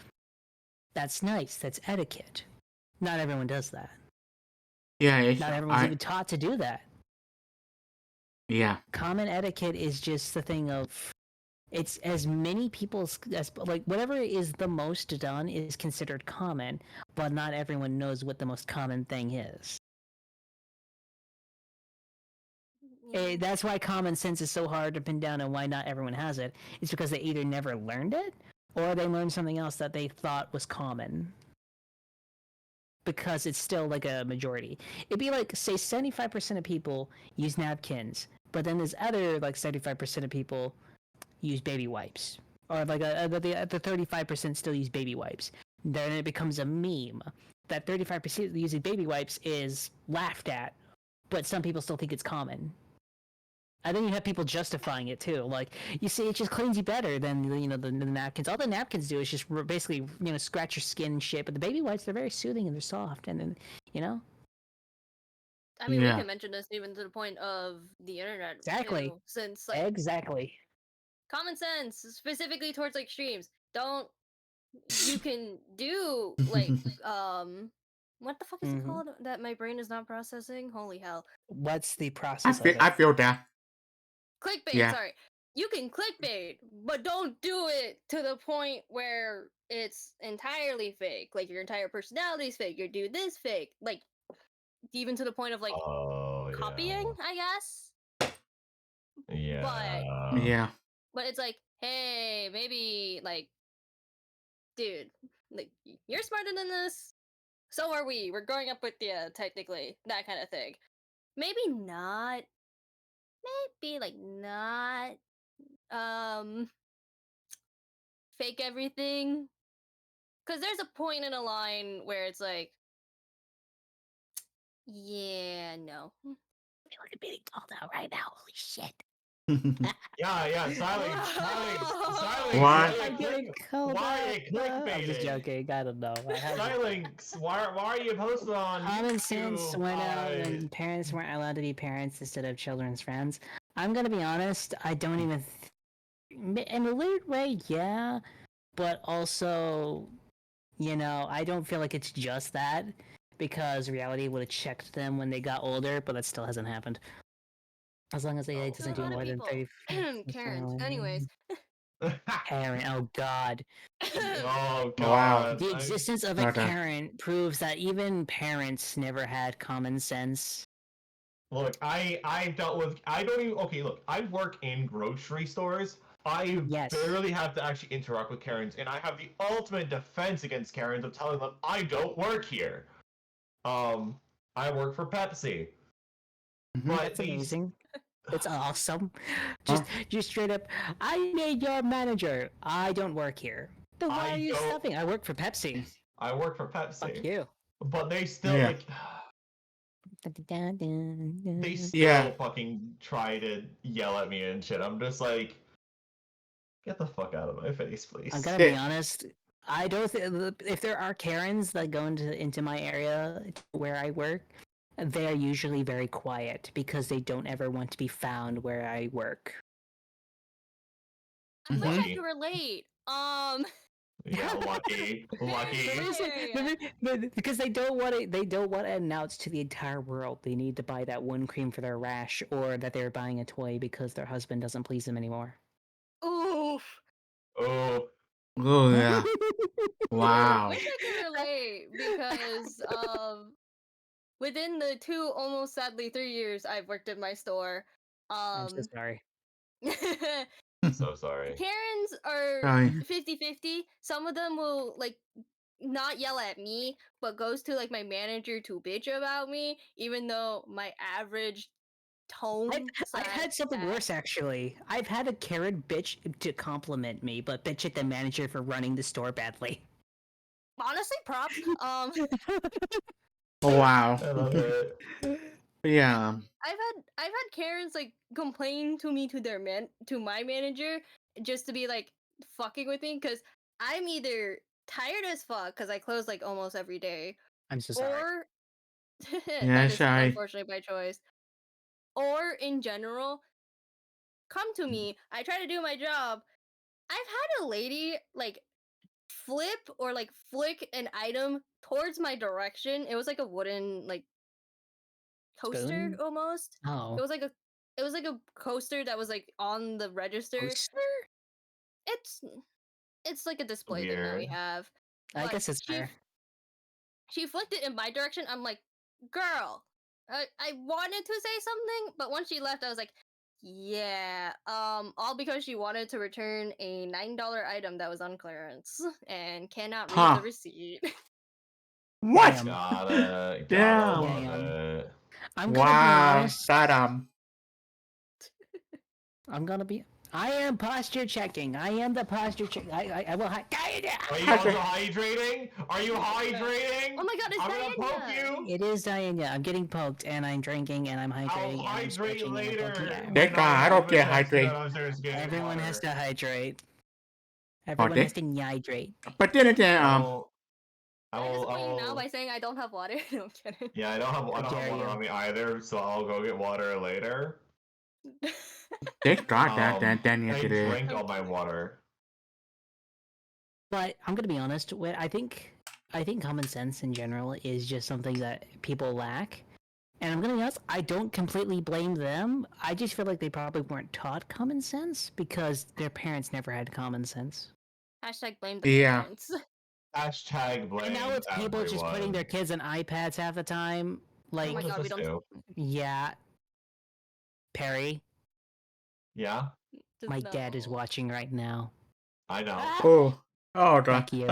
that's nice. That's etiquette. Not everyone does that. Yeah, it's, Not everyone's even taught to do that. yeah. Common etiquette is just the thing of it's as many people as like whatever is the most done is considered common, but not everyone knows what the most common thing is. yeah. That's why common sense is so hard to pin down and why not everyone has it. It's because they either never learned it or they learned something else that they thought was common. Because it's still like a majority. It'd be like, say, 75% of people use napkins, but then there's other like 75% of people use baby wipes. Or like the 35% still use baby wipes. Then it becomes a meme. That 35% using baby wipes is laughed at, but some people still think it's common. And then you have people justifying it too. Like, you see, it just cleans you better than the napkins. All the napkins do is just basically scratch your skin and shit. But the baby wipes, they're very soothing and they're soft, and then I mean, Yeah. we can mention this even to the point of the internet. Exactly. Too, since like exactly. common sense, specifically towards like streams, don't you can do like what the fuck is it Mhm. called that my brain is not processing? Holy hell! What's the process of it? I feel that. Clickbait. Yeah. Sorry, you can clickbait, but don't do it to the point where it's entirely fake. Like your entire personality is fake. You do this fake. Like even to the point of like Oh, yeah. copying, I guess. Yeah. Yeah. But it's like, hey, maybe like, dude, like you're smarter than this. So are we. We're growing up with you, technically. That kind of thing. Maybe not. Maybe like not. Fake everything. Because there's a point in a line where it's like, yeah, no. I feel like I'm being called out right now. Holy shit! Yeah, silence. Why? I'm getting called Why out. are you clickbaiting? I'm just joking. I don't know. I have Silence. Why are you posted on Common sense went out YouTube? when parents weren't allowed to be parents instead of children's friends. I'm gonna be honest. I don't even. In a weird way, yeah, but also, I don't feel like it's just that because reality would have checked them when they got older, but that still hasn't happened. As long as the AI Oh. doesn't A do lot of more than people. 30. Karens. Anyways, Karen, oh god. Oh Wow. god. The existence of a Okay. Karen proves that even parents never had common sense. Look, I've dealt with I don't even okay, look, I work in grocery stores. I Yes. barely have to actually interact with Karens, and I have the ultimate defense against Karens of telling them I don't work here. I work for Pepsi. Mhm. But That's these amazing. That's awesome. Just straight up, I made your manager. I don't work here. Then why I are you don't- stuffing? I work for Pepsi. I work for Pepsi. Fuck you. But they still Yeah. like they still Yeah. fucking try to yell at me and shit. I'm just like, get the fuck out of my face, please. I'm gonna be Yeah. honest. I don't think if there are Karens that go into my area where I work, they are usually very quiet because they don't ever want to be found where I work. I wish I Lucky. could relate. Yeah, lucky. The Lucky. reason- because they don't want to. They don't want to announce to the entire world they need to buy that one cream for their rash, or that they're buying a toy because their husband doesn't please them anymore. Oof. Oh, Oh yeah. Wow. Wish I could relate because within the almost sadly 3 years I've worked at my store, I'm so sorry. so sorry. Karens are Sorry. 50-50. Some of them will like not yell at me, but goes to like my manager to bitch about me, even though my average tone. I've had something worse actually. I've had a Karen bitch to compliment me, but bitch at the manager for running the store badly. Honestly, props. Oh, wow. I love it. Yeah. I've had Karens like complain to me to my manager just to be like fucking with me because I'm either tired as fuck because I close like almost every day, I'm so sorry. or Yeah, that is sorry. unfortunately by choice, or in general, come to me. I try to do my job. I've had a lady like flip or like flick an item towards my direction. It was like a wooden like coaster Spoon? almost. Oh. It was like a coaster that was like on the register. Toaster? It's like a display thing that we Weird. have. I But guess it's fair. She flicked it in my direction. I'm like, girl, I wanted to say something, but once she left, I was like, yeah, all because she wanted to return a $9 item that was on clearance and cannot read Huh. the receipt. What? Damn. Gotta Damn. love Damn. it. I'm gonna be Wow. honest. That I am posture checking. I am the posture check. I will hide. Are you also hydrating? Are you hydrating? Oh my god, it's I'm gonna poke Diana! you. It is Diana. I'm getting poked, and I'm drinking, and I'm I'll hydrating, and I'm hydrate stretching, and I'm later. poking out. Thank God, I don't get hydrated. Everyone has to hydrate. Oh, Everyone has to hydrate. But then again, I will I disappoint you now by saying I don't have water. No, I'm kidding. Yeah, I don't have dare water you. on me either, so I'll go get water later. thank God that Daniel I did it. drank all my water. But I'm gonna be honest. I think common sense in general is just something that people lack. And I'm gonna be honest, I don't completely blame them. I just feel like they probably weren't taught common sense because their parents never had common sense. Hashtag blame the Yeah. parents. Hashtag blame And now it's people everyone. just putting their kids on iPads half the time. Like, my What does God, we this don't- do? yeah, Perry, Yeah, my dad is No. watching right now. I know. Oh. Oh, Fuck you.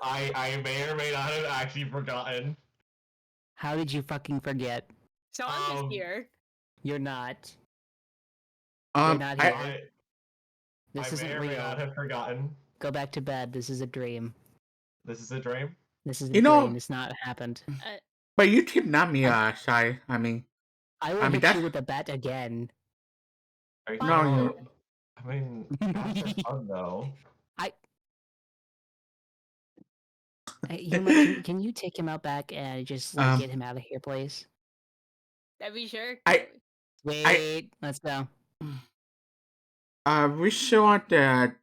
I may or may not have actually forgotten. How did you fucking forget? Sean's is Um, here. You're not. You're not here. I This may isn't or may not real. have forgotten. Go back to bed. This is a dream. This is a dream. This is a You know- dream. It's not happened. But you keep not me, Shy. I mean, I will I mean, hit that's- you with the bat again. Are you No, know, you- I mean, bats are fun though. Can you take him out back and just get him out of here, please? That'd be sure. Wait, let's go. we show on the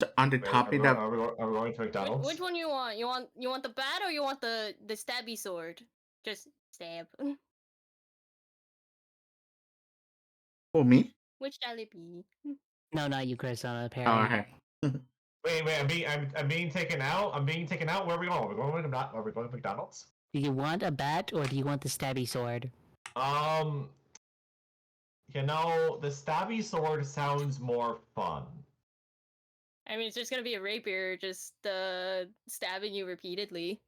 Wait, are topic we, of are we going to McDonald's? Which one you want? You want the bat or you want the stabby sword? Just stab. for me. Which Jollibee? No, not you, Chris. Oh, Apparently. okay. Wait, I'm being taken out. I'm being taken out. Where are we going? Are we going to McDonald's? Do you want a bat or do you want the stabby sword? You know, the stabby sword sounds more fun. I mean, it's just gonna be a rapier, just stabbing you repeatedly.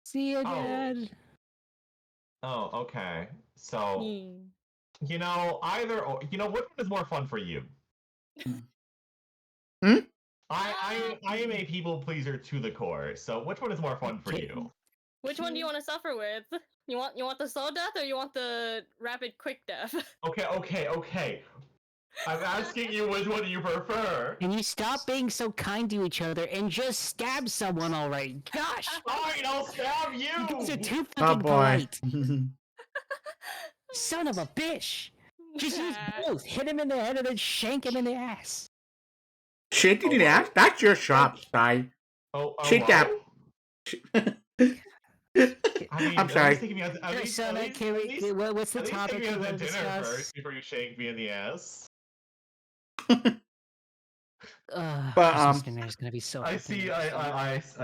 See you, Oh. Dad. Oh, okay. So, Hmm. you know, which one is more fun for you? Hmm? I am a people pleaser to the core. So, which one is more fun for you? Which one do you want to suffer with? You want the slow death or you want the rapid quick death? Okay. I'm asking you which one do you prefer? Can you stop being so kind to each other and just stab someone already? Gosh! Fine, I'll stab You guys are you. too Oh fucking boy. polite. Son of a bitch! Just use Nah. both. Hit him in the head and then shank him in the ass. Shit, did that? That's your shop, Si. Oh, Shit, that. I mean, I'm sorry. Persona, what's the at least take topic me you out to want to dinner discuss? first before you shank me in the ass. But, Christmas dinner is gonna be so. I fucking see. awesome.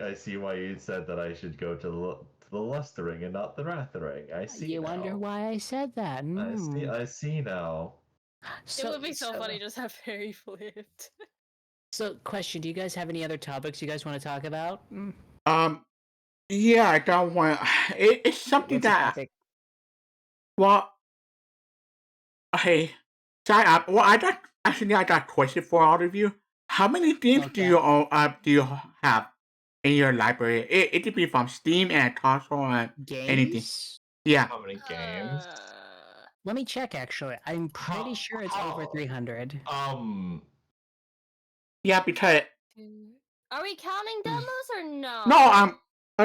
I see why you said that I should go to the Lustering and not the Rathering. I see. You now. wonder why I said that? Mm. I see now. It would be so funny just have Harry flipped. So, question: do you guys have any other topics you guys want to talk about? Yeah, I don't want. It's something What's the that. topic? Well, hey, Si, well, I got a question for all of you. How many games do Okay. you own? Do you have in your library? It could be from Steam and console and anything. Games? Yeah. How many games? Let me check. Actually, I'm pretty sure it's over how- 300. Yeah, because Are we counting demos or no?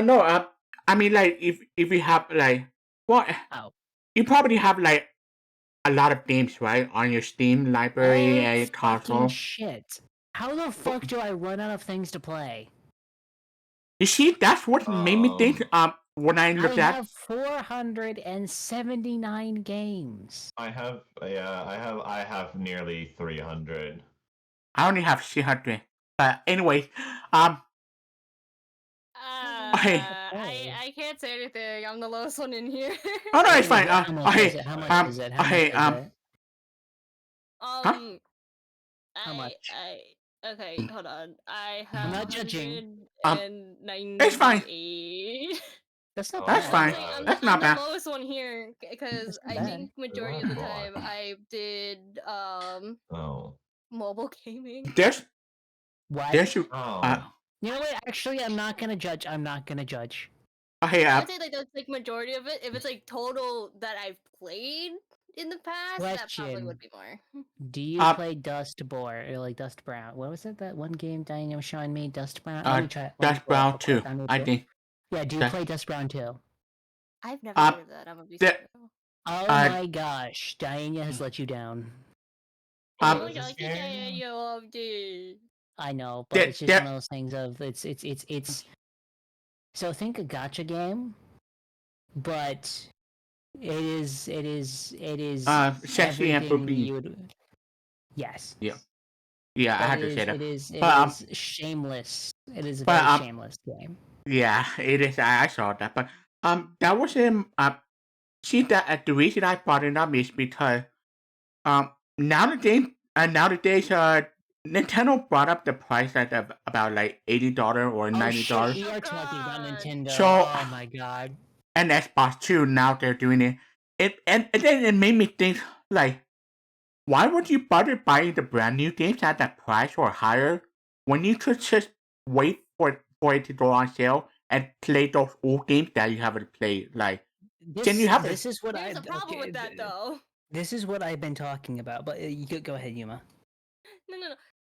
no, I mean, like, if you have like, what? Oh. You probably have like a lot of games, right, on your Steam library Oh, and fucking console. shit! How the fuck do I run out of things to play? You see, that's what made me think. When I I looked at, have 479 games. I have nearly 300. I only have 300. But anyway, Hey. I can't say anything. I'm the lowest one in here. Oh no, it's fine. How much is it? How much is it? How much is it? How much? Okay, hold on. I have I'm not judging. 198. It's fine. That's not That's bad. fine. That's not I'm bad. the lowest one here because That's not I bad. think majority of the time I did Oh. mobile gaming. There's What? you. You know what? Actually, I'm not gonna judge. Okay. I'd say like that's like majority of it. If it's like total that I've played in the past, that probably would be more. Do you play Dustborn or like Dust Brown? What was it? That one game Diana was showing me, Dust Brown. Let me try it. Dust Brown 2. I think. Yeah. Do you play Dust Brown 2? I've never heard of that. I'm gonna be so Oh my gosh, Diana has let you down. What Oh, is this like, game? you loved it. I know, but it's just one of those things of it's. So think a gacha game, but it is sexy and everything poopy. you would. Yes. Yeah. Yeah, I But had to say that. It is shameless. It is a but, very shameless game. Yeah, it is. I saw that, but that was see that the reason I brought it up is because nowadays Nintendo brought up the price at about like $80 or $90. You are talking about Nintendo. So, oh my god. And Xbox too. Now they're doing it. And then it made me think like, why would you bother buying the brand new games at that price or higher when you could just wait for it to go on sale and play those old games that you haven't played? Like, This is what There's a problem with that though. This is what I've been talking about, but you could go ahead, Yuma. No.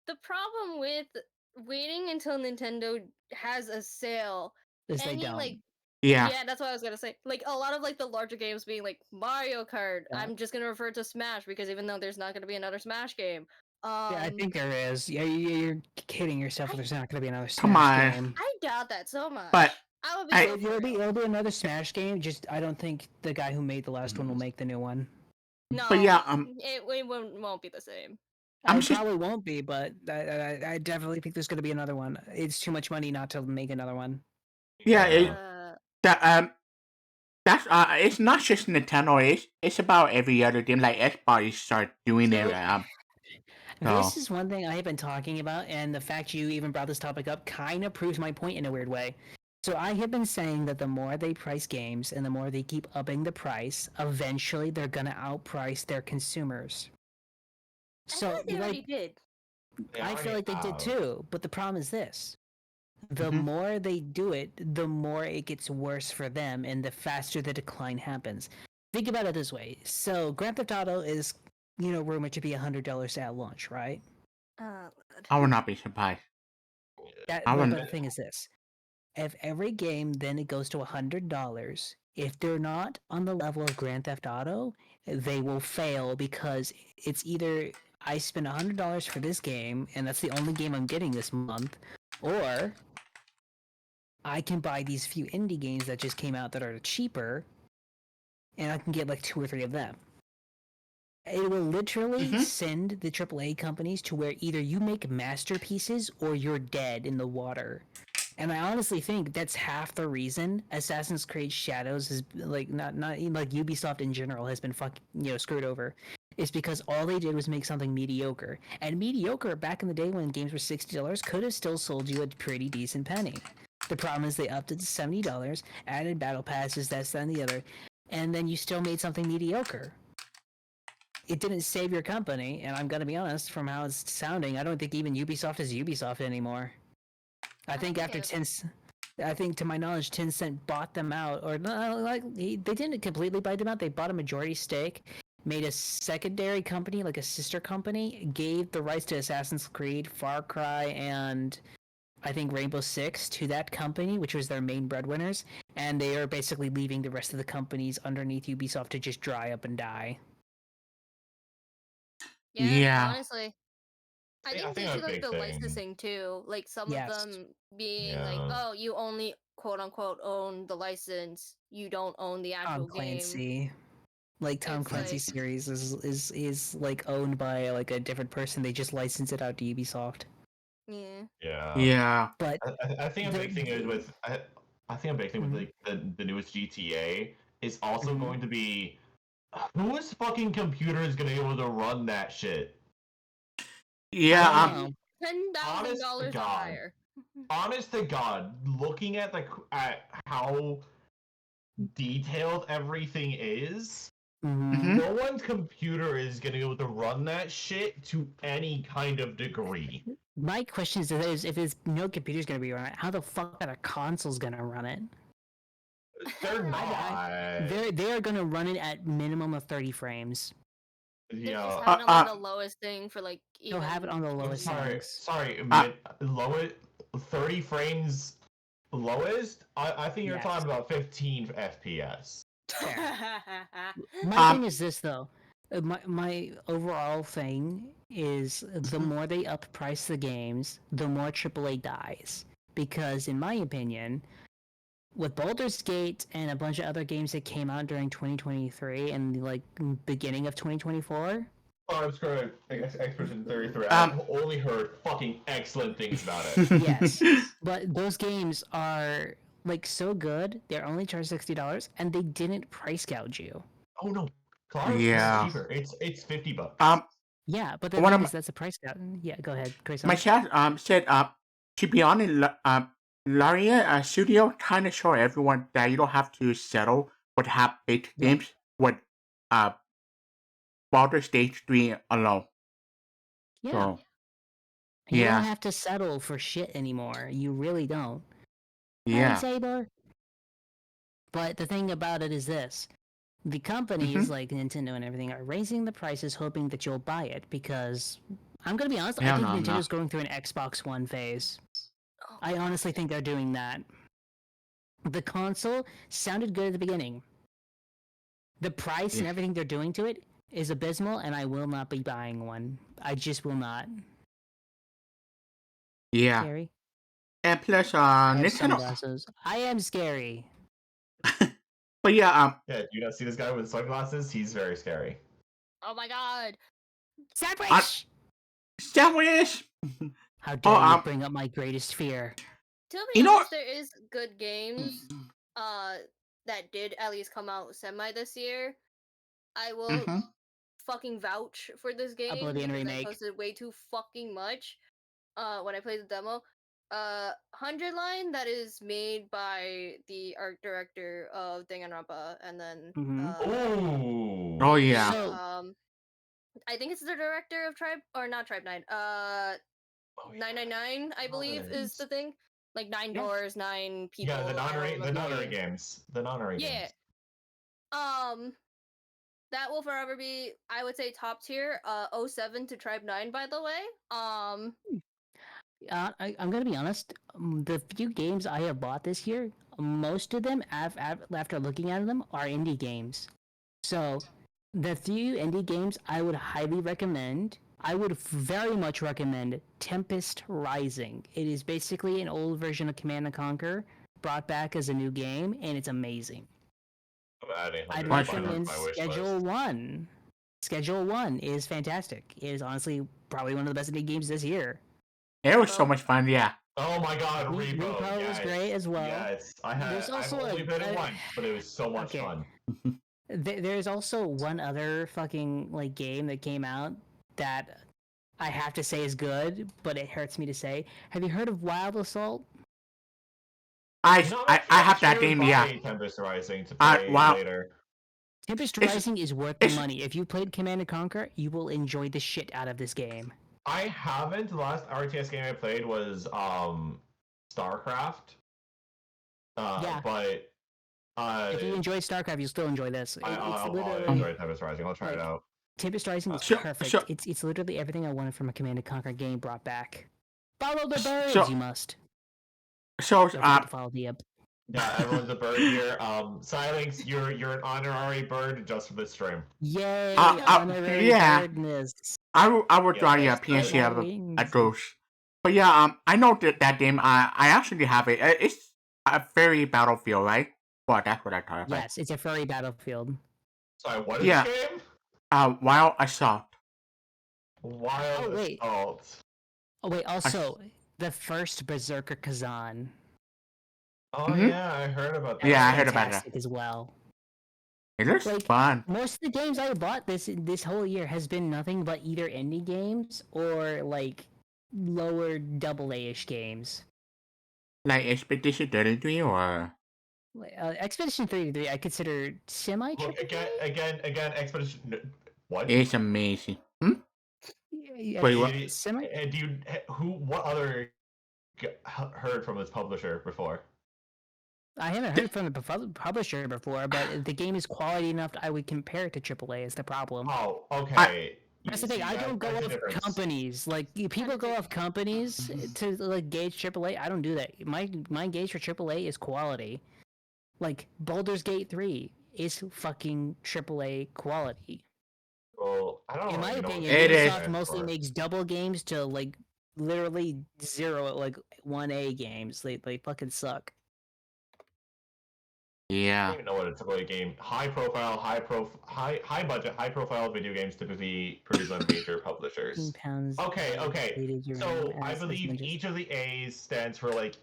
The problem with waiting until Nintendo has a sale, is they don't. Yeah, that's what I was gonna say. Like a lot of like the larger games being like Mario Kart. Yeah. I'm just gonna refer to Smash because even though there's not gonna be another Smash game. Yeah, I think there is. Yeah, you're kidding yourself. There's not gonna be another Smash Come on. game. I doubt that so much. But I would be. It'll be another Smash game. Just I don't think the guy who made the last one will make the new one. No. But yeah, it won't be the same. I'm It just probably won't be, but I definitely think there's going to be another one. It's too much money not to make another one. yeah. Uh, That that's it's not just Nintendo. It's about every other game. Like Xbox start doing it. So- So This is one thing I have been talking about, and the fact you even brought this topic up kind of proves my point in a weird way. So I have been saying that the more they price games and the more they keep upping the price, eventually they're gonna outprice their consumers. I So thought they already did. They I feel already like they did have. too, but the problem is this. The Mhm. more they do it, the more it gets worse for them and the faster the decline happens. Think about it this way. So Grand Theft Auto is, rumored to be $100 at launch, right? Oh, God. I would not be surprised. I But wouldn't. the thing is this. If every game then it goes to $100, if they're not on the level of Grand Theft Auto, they will fail because it's either I spend $100 for this game and that's the only game I'm getting this month, or I can buy these few indie games that just came out that are cheaper, and I can get like 2 or 3 of them. It will literally Mhm. send the AAA companies to where either you make masterpieces or you're dead in the water. And I honestly think that's half the reason Assassin's Creed Shadows is like not even like Ubisoft in general has been fucking screwed over. Is because all they did was make something mediocre. And mediocre back in the day when games were $60 could have still sold you a pretty decent penny. The problem is they upped it to $70, added battle passes, that's that and the other, and then you still made something mediocre. It didn't save your company, and I'm gonna be honest, from how it's sounding, I don't think even Ubisoft is Ubisoft anymore. I think after Okay. I think to my knowledge, Tencent bought them out, or they didn't completely buy them out. They bought a majority stake, made a secondary company, like a sister company, gave the rights to Assassin's Creed, Far Cry, and I think Rainbow Six to that company, which was their main breadwinners, and they are basically leaving the rest of the companies underneath Ubisoft to just dry up and die. Yeah, Yeah. honestly. I I think they think a should look at big the thing. licensing too. Like some of Yes. them being like, Yeah. oh, you only quote unquote own the license. You don't own the actual Tom game. Clancy. Like Tom It's Clancy like- series is like owned by like a different person. They just license it out to Ubisoft. Yeah. Yeah. Yeah. But I think a the- big thing is with I think a big thing with Mhm. like the newest GTA is also Mhm. going to be whose fucking computer is going to be able to run that shit. Yeah. I don't know. $10,000 or God. higher. Honest to God, looking at at how detailed everything is, Mhm. no one's computer is going to be able to run that shit to any kind of degree. My question is if there's no computer's gonna be running it, how the fuck are the consoles gonna run it? They're I- not. They are gonna run it at minimum of 30 frames. They're Yeah. just having them on the lowest thing for like They'll have it on the even- lowest Sorry, settings. lowest 30 frames lowest. I think you're Yes. talking about 15 FPS. My thing is this though. My overall thing is the more they up price the games, the more AAA dies. Because in my opinion, with Baldur's Gate and a bunch of other games that came out during 2023 and like beginning of 2024, I'm screwed. Expedition 33. Um, I've only heard fucking excellent things about it. yes, but those games are like so good. They're only charged $60, and they didn't price gouge you. Oh no, Cloud Yeah. is cheaper. It's $50. Yeah, but the One of thing my- is that's a price gouge. Yeah, go ahead, Grayson. My chat said to be honest, Laria Studio kind of show everyone that you don't have to settle for the half baked Yeah. games with Baldur's Gate 3 alone. Yeah, So you yeah. don't have to settle for shit anymore. You really don't. yeah. Hey, Saber. But the thing about it is this. The companies like Nintendo and everything are raising the prices hoping that you'll buy it because I'm going to be honest, I Hell think no, I'm Nintendo's not. going through an Xbox One phase. Oh I my honestly think they're doing that. The console sounded good at the beginning. The price and Yeah. everything they're doing to it is abysmal, and I will not be buying one. I just will not. Yeah. Scary. And plus I have Nintendo. sunglasses. I am scary. But yeah, Yeah, do you not see this guy with sunglasses? He's very scary. Oh my god. Sandwich! Is that what it is? How dare you um, bring up my greatest fear? To be You know honest, there is good games that did at least come out semi this year. I will Mhm. fucking vouch for this game Oblivion because I remake. posted way too fucking much when I played the demo. 100 Line, that is made by the art director of Danganronpa, and then Ooh. Oh yeah. So I think it's the director of Tribe, or not Tribe 9. Oh, yeah. 999, I believe, is the thing. Like 9 Yeah. doors, 9 people. Yeah, the I don't non-rate, the remember. non-rate games, the non-rate Yeah. games. That will forever be, I would say, top tier. 07 to Tribe 9, by the way. I'm gonna be honest. The few games I have bought this year, most of them, after looking at them, are indie games. So, the few indie games I would highly recommend. I would very much recommend Tempest Rising. It is basically an old version of Command and Conquer brought back as a new game, and it's amazing. I'm adding I'd 100 to recommend my wish Schedule list. 1. Schedule 1 is fantastic. It is honestly probably one of the best indie games this year. It was so Repo. much fun. Yeah. Oh my god, Repo Repo! was Yes. great as well. Yes, There's I've also only a- played it a- once, but it was so much Okay. fun. There's also one other fucking like game that came out that I have to say is good, but it hurts me to say. Have you heard of Wild Assault? I No, I have that actually, game. buy Yeah. Tempest Rising to play Wow. later. Tempest It's- Rising is worth the money. If you played Command and Conquer, you will enjoy the shit out of this game. I haven't. The last RTS game I played was StarCraft. Yeah. But If you enjoy StarCraft, you'll still enjoy this. I'll Literally enjoy Tempest Rising. I'll try it like- out. Tempest Rising is So- perfect. so- It's literally everything I wanted from a Command and Conquer game brought back. Follow the birds, So- you must. So Don't forget to follow the Yeah, everyone's a bird here. Silence, you're an honorary bird just for this stream. Yay! yeah. Birdness. I will draw you a Yes, PNG of wings. a ghost. But yeah, I know that game. I actually have it. It's a very Battlefield, right? Well, that's what I thought of. Yes, it's a furry battlefield. Sorry, what is Yeah. this game? Wild Assault. Wild wait. Assault. Oh wait, also the first Berserker Kazan. Oh Mhm. yeah, I heard about that. Yeah, I heard about that. Fantastic as well. It looks Like- fun. Most of the games I bought this whole year has been nothing but either indie games or like lower AA-ish games. Like Expedition 33 or Expedition 33 I consider semi Look, triple. again, Expedition. What? it's amazing. Yeah, Wait, what? Semi. Do you what other heard from this publisher before? I haven't heard from the publisher before, but the game is quality enough I would compare it to AAA. Is the problem? Oh, okay. That's the thing. I don't go that's the off difference. companies. Like people go off companies to like gauge AAA. I don't do that. My gauge for AAA is quality. Like Baldur's Gate 3 is fucking AAA quality. Well, I don't In my really know what opinion, It is. Ubisoft mostly makes double games to like literally zero like 1A games. They fucking suck. I Yeah. don't even know what a AAA game. High profile, high budget, high profile video games typically produced by major publishers. £15 Okay. deleted your So name I as believe ninjas. each of the A's stands for like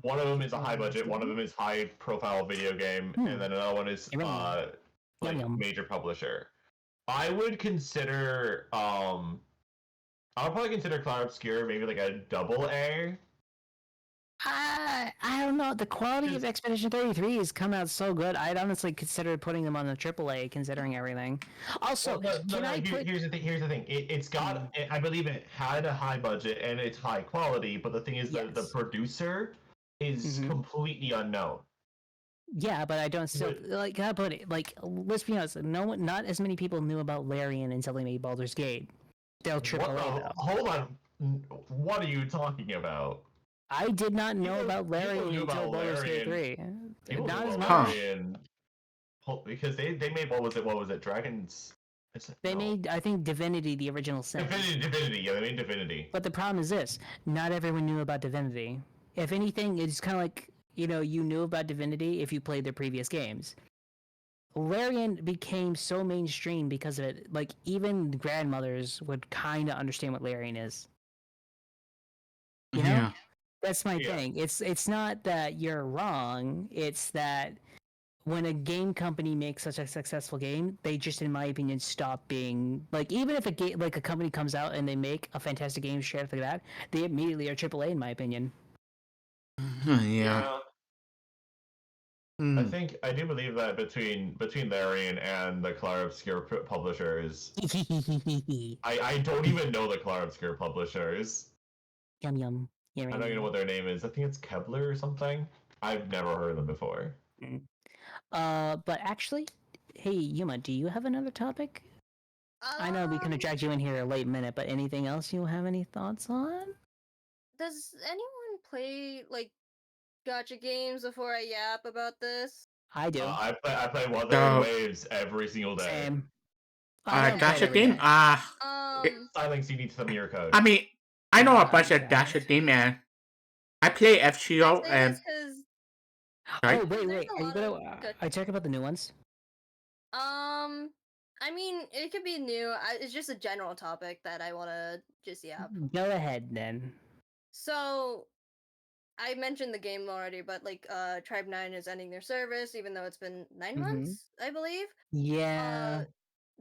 one of them is a high budget, one of them is high profile video game, and then another one is Yum, yum. major publisher. I would consider I would probably consider Cloud Obscure maybe like a double A. I don't know. The quality of Because- Expedition 33 has come out so good. I'd honestly consider putting them on the AAA, considering everything. Also, Here's the thing. It's got. I believe it had a high budget and it's high quality, but the thing is that the Yes. producer is Mhm. completely unknown. Yeah, but I don't still Wait. like. I put it like. Let's be honest. Not as many people knew about Larian until they made Baldur's Gate. They'll What AAA the- though. hold on. What are you talking about? I did not know People- about people Larian knew until about Baldur's Gate Larian. 3. People Not knew as about much. Larian because they made what was it? Dragons. They No. made, I think, Divinity, the original sin. Divinity. Yeah, they made Divinity. But the problem is this: not everyone knew about Divinity. If anything, it's kind of like you knew about Divinity if you played their previous games. Larian became so mainstream because of it. Like even grandmothers would kind of understand what Larian is. You know, Yeah. that's my Yeah. thing. It's not that you're wrong. It's that when a game company makes such a successful game, they just, in my opinion, stop being like. Even if a game like a company comes out and they make a fantastic game, share like that, they immediately are AAA, in my opinion. Yeah. I Hmm. think I do believe that between Larian and the Clara Obscure publishers, I don't even know the Clara Obscure publishers. Yum yum. I don't even know what their name is. I think it's Kevlar or something. I've never heard of them before. But actually, hey Yuma, do you have another topic? I know we kind of Um, dragged you in here a late minute, but anything else you have any thoughts on? does anyone play like gotcha games before I yap about this? I do. I play Wuthering So, Waves every single day. Same. I don't play it Gacha every game? day. Silence, you need to send me your code. I mean, I know a bunch of Got Gacha it. game, and I play I FGO, say and this because sorry. Oh wait, there's wait. a Are you lot gonna? of good. I talk about the new ones. I mean, it could be new. It's just a general topic that I want to just yap. Go ahead then. So, I mentioned the game already, but like, Tribe 9 is ending their service, even though it's been 9 months, I believe. Yeah.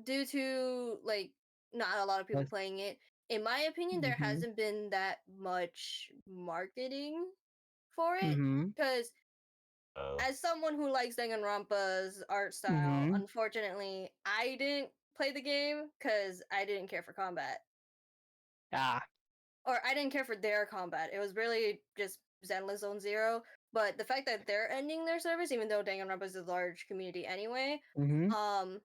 Due to like not a lot of people What? playing it. In my opinion, there Mm-hmm. hasn't been that much marketing for it Mm-hmm. because Oh. as someone who likes Danganronpa's art style, Mm-hmm. unfortunately, I didn't play the game because I didn't care for combat. Ah. Or I didn't care for their combat. It was really just Zenless Zone Zero. But the fact that they're ending their service, even though Danganronpa is a large community anyway, Mm-hmm.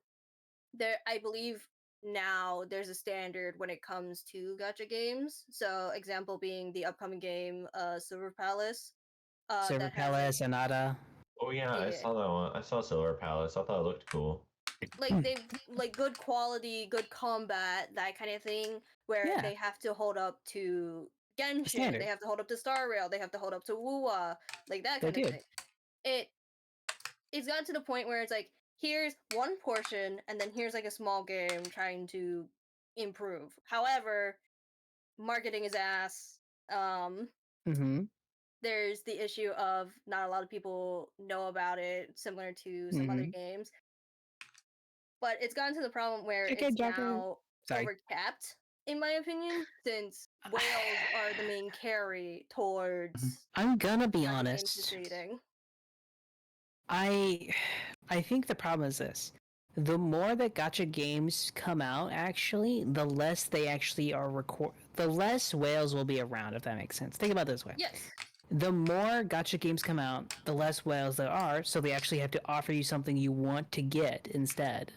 there I believe now there's a standard when it comes to gacha games. So example being the upcoming game, Silver Palace. Silver That has like Palace, Anata. Oh yeah, I yeah, saw that one. I saw Silver Palace. I thought it looked cool. like they like good quality, good combat, that kind of thing, where Yeah. they have to hold up to Genshin, Standard. they have to hold up to Star Rail, they have to hold up to Wuwa, like that They kind of do. thing. It's gotten to the point where it's like here's one portion and then here's like a small game trying to improve. However, marketing is ass. Mm-hmm. There's the issue of not a lot of people know about it, similar to some other Mm-hmm. games. But it's gotten to the problem where Okay, it's Jacker. now Sorry. overcapped, in my opinion, since whales are the main carry towards I'm gonna be gacha games honest. succeeding. I think the problem is this. The more that gacha games come out, actually, the less they actually are the less whales will be around, if that makes sense. Think about it this way. Yes. The more gacha games come out, the less whales there are, so they actually have to offer you something you want to get instead.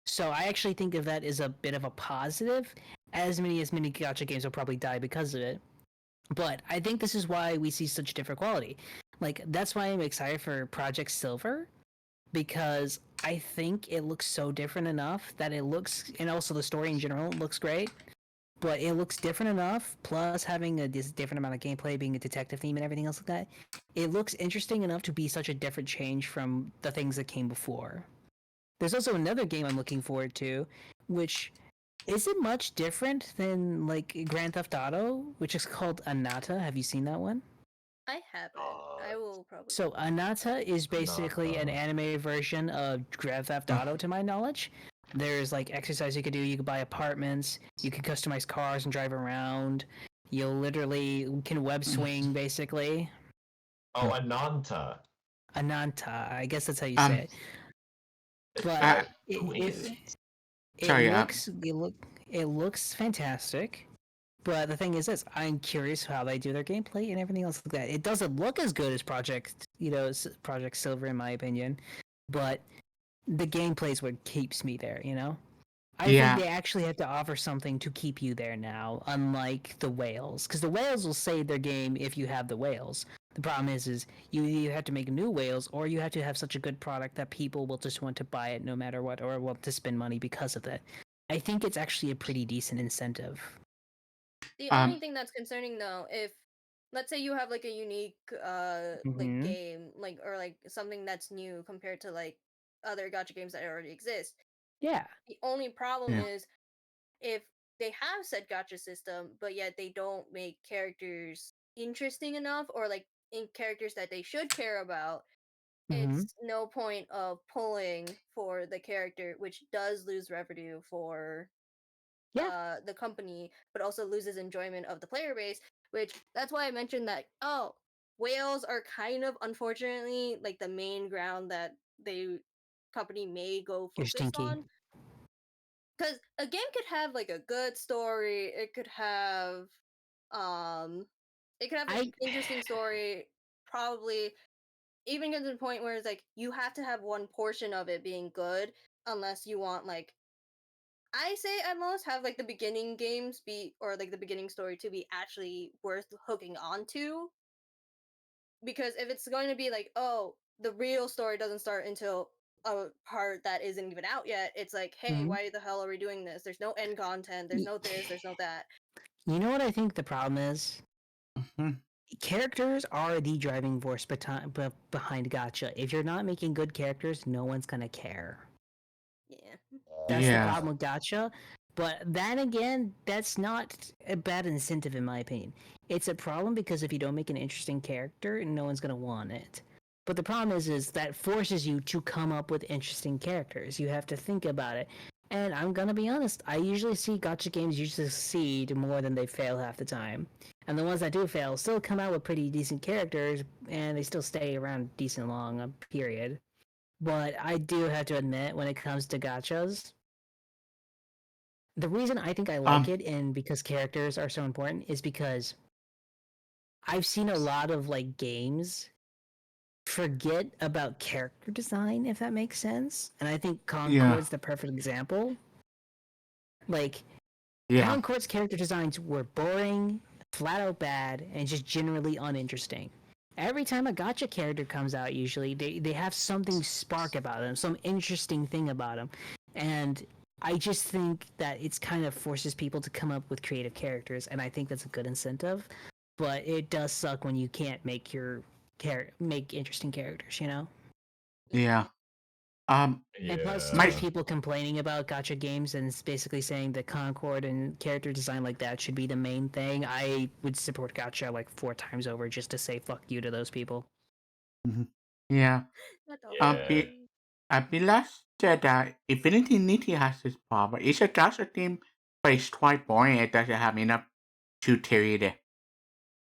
So I actually think of that as a bit of a positive. As many gacha games will probably die because of it. But I think this is why we see such different quality. Like that's why I'm excited for Project Silver, because I think it looks so different enough that it looks, and also the story in general looks great, but it looks different enough. Plus having this different amount of gameplay, being a detective theme and everything else like that, it looks interesting enough to be such a different change from the things that came before. There's also another game I'm looking forward to, which isn't much different than like Grand Theft Auto, which is called Anata. Have you seen that one? I haven't. I will probably. So Anata is basically an Anata. animated version of Grand Theft Auto, to my knowledge. There's like exercise you could do. You could buy apartments. You can customize cars and drive around. You literally can web swing, basically. Oh, Ananta. Ananta, I guess that's how you Um, say it. It's But Uh, Sorry, it looks fantastic. But the thing is this, I'm curious how they do their gameplay and everything else like that. It doesn't look as good as Project Silver in my opinion, but the gameplay is what keeps me there, you know? I Yeah. think they actually have to offer something to keep you there now, unlike the whales. Because the whales will save their game if you have the whales. The problem is you either have to make new whales or you have to have such a good product that people will just want to buy it no matter what, or want to spend money because of it. I think it's actually a pretty decent incentive. The only thing that's concerning though, if let's say you have like a unique like Mhm. game, like or like something that's new compared to like other gacha games that already exist. Yeah. The only problem Yeah. is if they have said gacha system, but yet they don't make characters interesting enough or like in characters that they should care about, Mm-hmm. it's no point of pulling for the character, which does lose revenue for Yeah. the company, but also loses enjoyment of the player base. Which that's why I mentioned that. Oh, whales are kind of unfortunately like the main ground that the company may go You're focus stinky. on. Because a game could have like a good story, it could have um I an interesting story, probably even get to the point where it's like you have to have one portion of it being good, unless you want like I say at most have like the beginning games be or like the beginning story to be actually worth hooking onto. Because if it's going to be like, oh, the real story doesn't start until a part that isn't even out yet, it's like, hey, Mhm. why the hell are we doing this? There's no end content, there's no this, there's no that. You know what I think the problem is? Mhm. Characters are the driving force behind gacha. If you're not making good characters, no one's gonna care. Yeah. That's the Yeah. problem with gacha. But then again, that's not a bad incentive in my opinion. It's a problem because if you don't make an interesting character, no one's gonna want it. But the problem is that forces you to come up with interesting characters. You have to think about it. And I'm gonna be honest, I usually see gacha games usually succeed more than they fail half the time. And the ones that do fail still come out with pretty decent characters, and they still stay around decent long a period. But I do have to admit, when it comes to gachas, the reason I think I like it and because characters are so important is because I've seen a lot of like games forget about character design, if that makes sense. And I think Concord's the perfect example. Like Yeah. Concord's character designs were boring, flat out bad, and just generally uninteresting. Every time a gacha character comes out, usually they have something spark about them, some interesting thing about them, and I just think that it's kind of forces people to come up with creative characters, and I think that's a good incentive. But it does suck when you can't make make interesting characters, you know. Yeah. And plus, My- there's people complaining about gacha games and it's basically saying that Concord and character design like that should be the main thing. I would support gacha like 4 times over just to say fuck you to those people. Yeah. What the Yeah. Bilas said that Infinity Niti has this problem. It's a gacha game, but it's quite boring. It doesn't have enough tutorial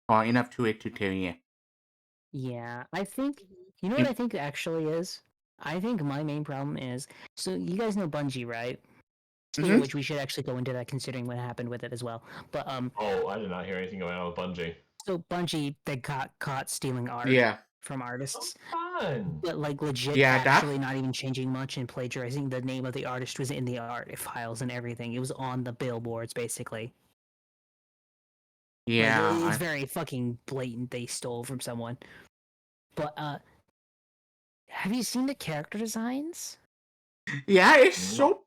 or enough to it tutorial. Yeah, I think Mhm. you know what I think it actually is. I think my main problem is so you guys know Bungie, right? Speaking of which, we should actually go into that considering what happened with it as well. But Oh, I did not hear anything going on with Bungie. so Bungie they got caught stealing art Yeah. from artists. Fun. But like legit, Yeah, that's- actually not even changing much and plagiarizing. The name of the artist was in the art files and everything. It was on the billboards basically. Yeah. Like, it's very fucking blatant. They stole from someone. But have you seen the character designs? Yeah, it's so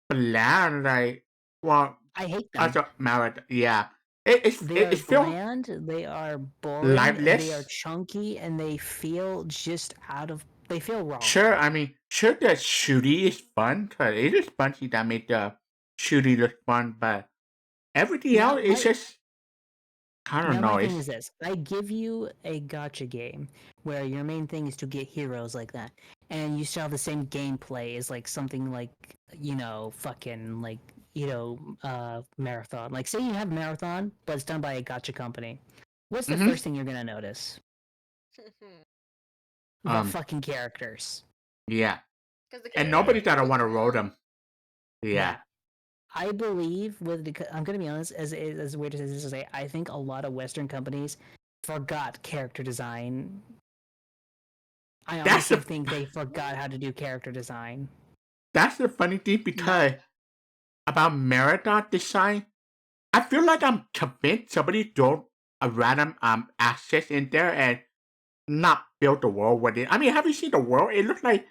bland. Like, well, I hate them. also Marathon. Yeah. It's They are feel bland. They are boring. lifeless. They are chunky, and they feel just out of. They feel wrong. Sure, I mean, sure that Shooty is fun, because it is Bungie that made the Shooty look fun, but everything Now, else is just, I don't Now know. my thing It's, is this: I give you a gacha game where your main thing is to get heroes like that, and you still have the same gameplay as like something like fucking like Marathon. Like, say you have Marathon, but it's done by a gacha company. What's the Mhm. first thing you're gonna notice? The Um, fucking characters. yeah. 'Cause the And characters nobody's are gonna really want to cool. roll them. Yeah. I believe I'm gonna be honest, as weird as this is to say, I think a lot of Western companies forgot character design. I That's honestly the- think they forgot how to do character design. That's the funny thing, because about Marathon design, I feel like I'm convinced somebody throw a random access in there and not build the world with it. I mean, have you seen the world? It looks like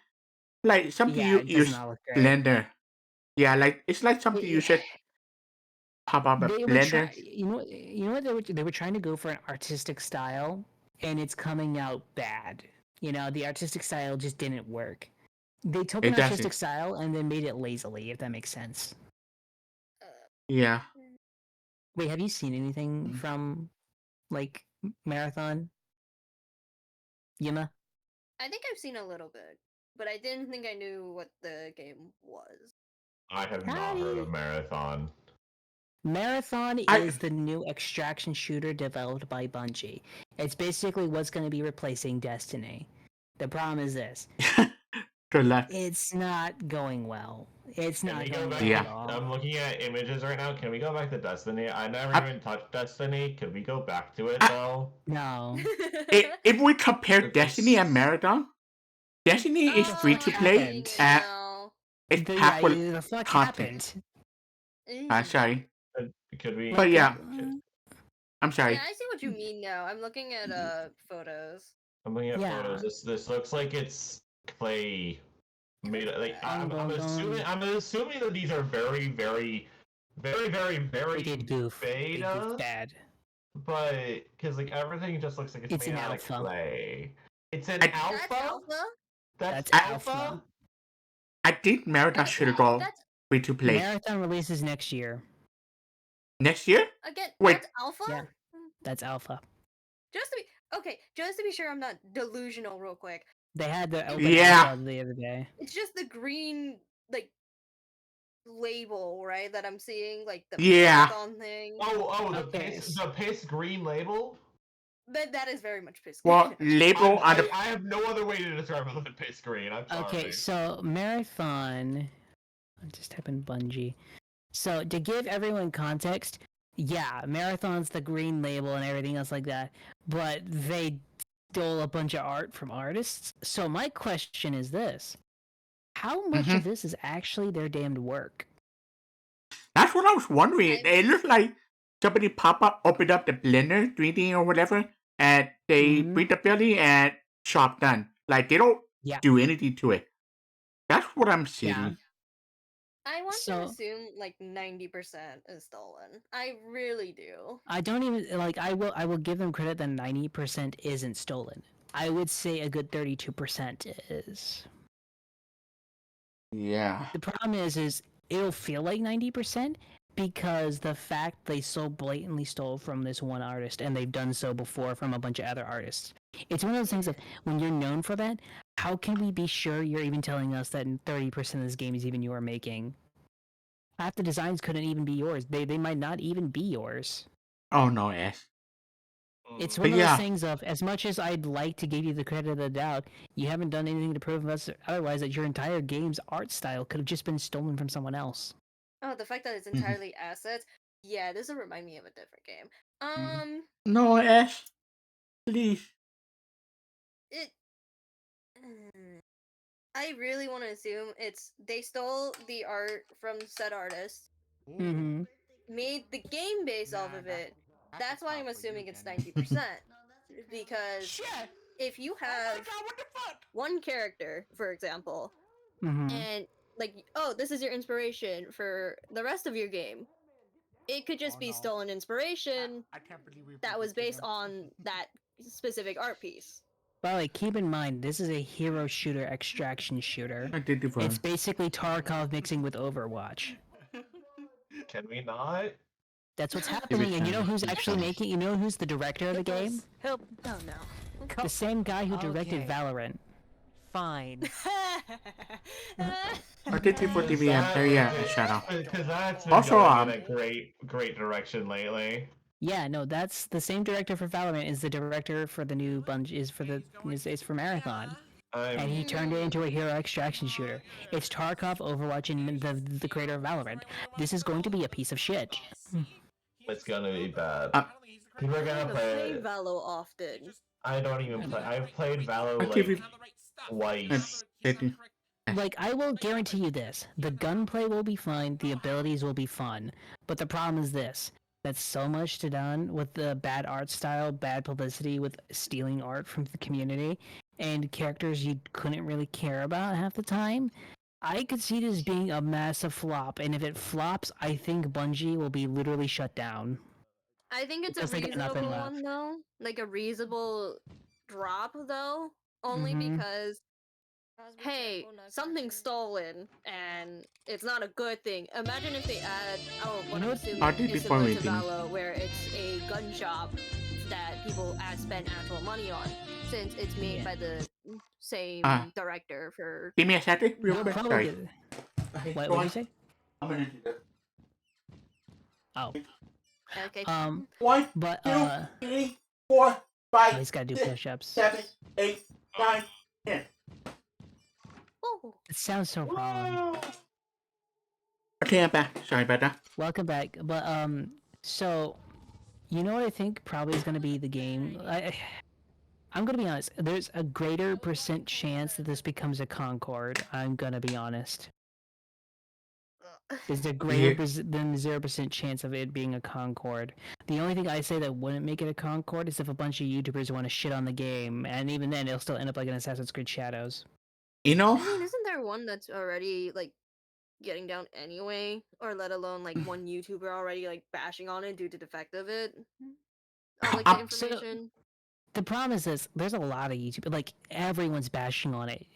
something Yeah, you it does use not look great. Blender. Yeah, like it's like something you should pop up a They were Blender. you know what they were trying to go for an artistic style, and it's coming out bad. You know, the artistic style just didn't work. They took It an artistic doesn't. style and then made it lazily, if that makes sense. Yeah. Wait, have you seen anything Mm. from like Marathon? Yuma? I think I've seen a little bit, but I didn't think I knew what the game was. I have not heard of Howdy. Marathon. Marathon I- is the new extraction shooter developed by Bungie. It's basically what's going to be replacing Destiny. The problem is this: To left. it's not going well. It's Can not we go going back? well Yeah. at all. I'm looking at images right now. Can we go back to Destiny? I never I- even touched Destiny. Could we go back to it I- though? No. If we compare It's- Destiny and Marathon, Destiny is free to Oh, play. happened. And No. it's The, packed with the fuck content. happened? Sorry. Could we? But yeah. could- I'm sorry. Yeah, I see what you mean now. I'm looking at photos. I'm looking at Yeah. photos. This looks like it's clay made. Like I'm Dun, dun, assuming dun. I'm assuming that these are very They did goof. They beta. goofed bad. But because like everything just looks like it's It's made an out alpha. of clay. It's an I- That's alpha. alpha. That's alpha. alpha. I think Marathon should go That's free to play. Marathon releases next year. Next year? again. Wait. That's alpha. Yeah. That's alpha. Just to be okay. Just to be sure, I'm not delusional. Real quick. They had the open Yeah. alpha the other day. It's just the green like label, right? That I'm seeing, like the Yeah. Marathon thing. The Okay. pace green label. That is very much physical. Well, label on the. I have no other way to describe it than pace green. I'm sorry. Okay, so Marathon. I just type in Bungie. So to give everyone context, yeah, Marathon's the green label and everything else like that, but they stole a bunch of art from artists. So my question is this: how much Mhm. of this is actually their damned work? That's what I was wondering. It looked like somebody opened up the Blender 3D or whatever, and they Mhm. breathe the belly and shop done. Like they don't Yeah. do anything to it. That's what I'm seeing. Yeah. I want So- to assume like 90% is stolen. I really do. I don't even like. I will give them credit that 90% isn't stolen. I would say a good 32% is. Yeah. The problem is it'll feel like 90% because the fact they so blatantly stole from this one artist and they've done so before from a bunch of other artists. It's one of those things of when you're known for that, how can we be sure you're even telling us that 30% of this game is even you are making? Half the designs couldn't even be yours. They might not even be yours. Oh no, Ash. It's Mm. one But of yeah. those things of as much as I'd like to give you the credit of the doubt, you haven't done anything to prove us otherwise that your entire game's art style could have just been stolen from someone else. Oh, the fact that it's Mhm. entirely assets. Yeah, this will remind me of a different game. No, Ash. Please. It. I really want to assume it's they stole the art from said artist, Mm-hmm. made the game based off of it. That's why I'm assuming it's 90%. Because if you have one character, for example, Mm-hmm. and like, oh, this is your inspiration for the rest of your game, it could just be stolen inspiration that was based on that specific art piece. But like, keep in mind, this is a hero shooter extraction shooter. I did it It's basically Tarkov mixing with Overwatch. Can we not? That's what's happening, and you know who's actually Finish. making? You know who's the director of the game? Help. Oh no. The same guy who directed Okay. Valorant. Fine. I did it for TV and yeah, shout out. Because that's been Also, going in a great direction lately. Yeah, no, that's the same director for Valorant is the director for the new Bungie is for Marathon, and he turned it into a hero extraction shooter. It's Tarkov, Overwatch, and the creator of Valorant. This is going to be a piece of shit. It's gonna be bad. Uh, People are I gonna don't play play it. Valo often. I don't even play. I've played Valo I'll give like you- twice. Like, I will guarantee you this: the gunplay will be fine, the abilities will be fun, but the problem is this. That's so much to done with the bad art style, bad publicity with stealing art from the community, and characters you couldn't really care about half the time. I could see this being a massive flop, and if it flops, I think Bungie will be literally shut down. I think it's Because a they got nothing reasonable left. one though. Like a reasonable drop though. Only Mhm. because hey, something's stolen and it's not a good thing. Imagine if they add, oh, what know I'm what- assuming Are they is before similar to reading? Valo, where it's a gun shop that people spend actual money on, since it's made Yeah. by the same Ah. director for. Give me a second, real You'll quick. probably Sorry. get. Okay, What go would on. you say? I'm gonna do this. Oh, Okay. One, but 3, 4, 5, he's got to do 6, push-ups. 7, 8, 9, 10. Oh, It sounds so wrong. Okay, I'm back. Sorry about that. Welcome back. But so you know what I think probably is going to be the game. I'm going to be honest. There's a greater percent chance that this becomes a Concord. I'm going to be honest. There's a greater than 0% chance of it being a Concord. The only thing I say that wouldn't make it a Concord is if a bunch of YouTubers want to shit on the game, and even then, it'll still end up like an Assassin's Creed Shadows. You know, I mean, isn't there one that's already like getting down anyway, or let alone like one YouTuber already like bashing on it due to the fact of it? Or like the So- information. The problem is this: there's a lot of YouTube, like everyone's bashing on it.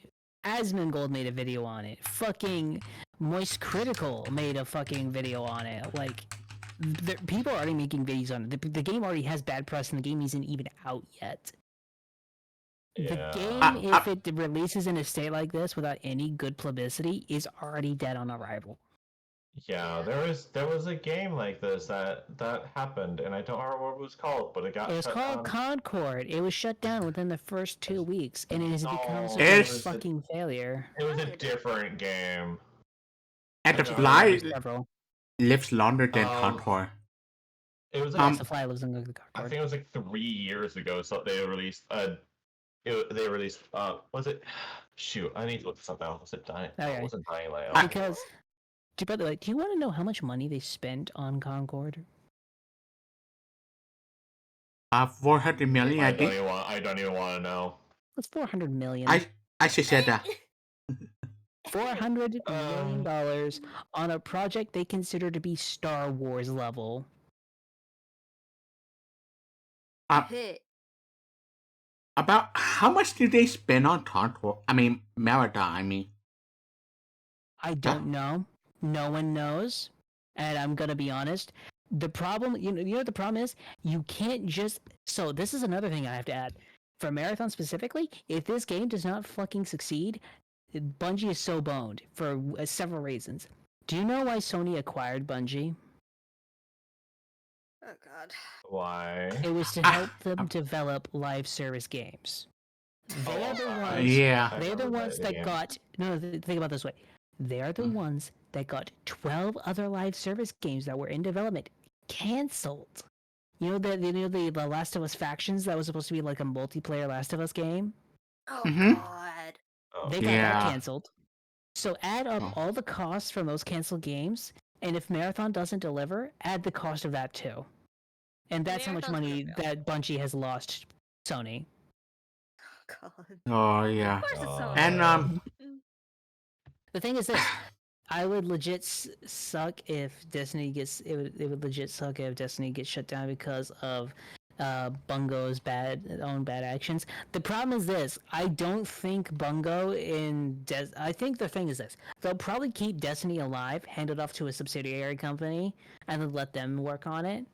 Asmongold made a video on it. Fucking Moist Critical made a fucking video on it. Like, people are already making videos on it. The game already has bad press, and the game isn't even out yet. Yeah. The game, if it releases in a state like this without any good publicity, is already dead on arrival. Yeah, there was a game like this that happened, and I don't remember what it was called, but it got It was shut called down. Concord. It was shut down within the first 2 weeks, and it has become No, such it a was the- fucking failure. It was a different game. and the I don't fly remember Several. lives longer than Um, Concord. It was Yes, like the fly lives in the I Concord. think it was like 3 years ago. So they released they released was it? Shoot, I need to look this up now. Was it Dying? No, Okay. it wasn't Dying Light. Because, by the way, do you want to know how much money they spent on Concord? 400 million, I think. I don't even want to know. It's 400 million. I should say that. $400 million on a project they consider to be Star Wars level. Hit. About how much do they spend on Concord? I mean, Marathon. I mean, I don't know. No one knows. And I'm gonna be honest. The problem, you know what the problem is? You can't just. So this is another thing I have to add. For Marathon specifically, if this game does not fucking succeed, Bungie is so boned for several reasons. Do you know why Sony acquired Bungie? Oh god. Why? It was to help them develop live service games. They are the ones. yeah. They're the remember ones that that game. got. No, think about it this way. They're the ones that got 12 other live service games that were in development canceled. You know the Last of Us Factions that was supposed to be like a multiplayer Last of Us game. Oh Mhm. god. Oh, They got that Yeah. canceled. So add up Oh. all the costs from those canceled games, and if Marathon doesn't deliver, add the cost of that too. And that's how much Marathon's money gonna fail. that Bungie has lost Sony. Oh god. Oh yeah. Of course it's Sony. And The thing is this: I would legit suck if Destiny gets. It would legit suck if Destiny gets shut down because of Bungo's own bad actions. The problem is this: I don't think Bungo I think the thing is this: they'll probably keep Destiny alive, hand it off to a subsidiary company, and then let them work on it.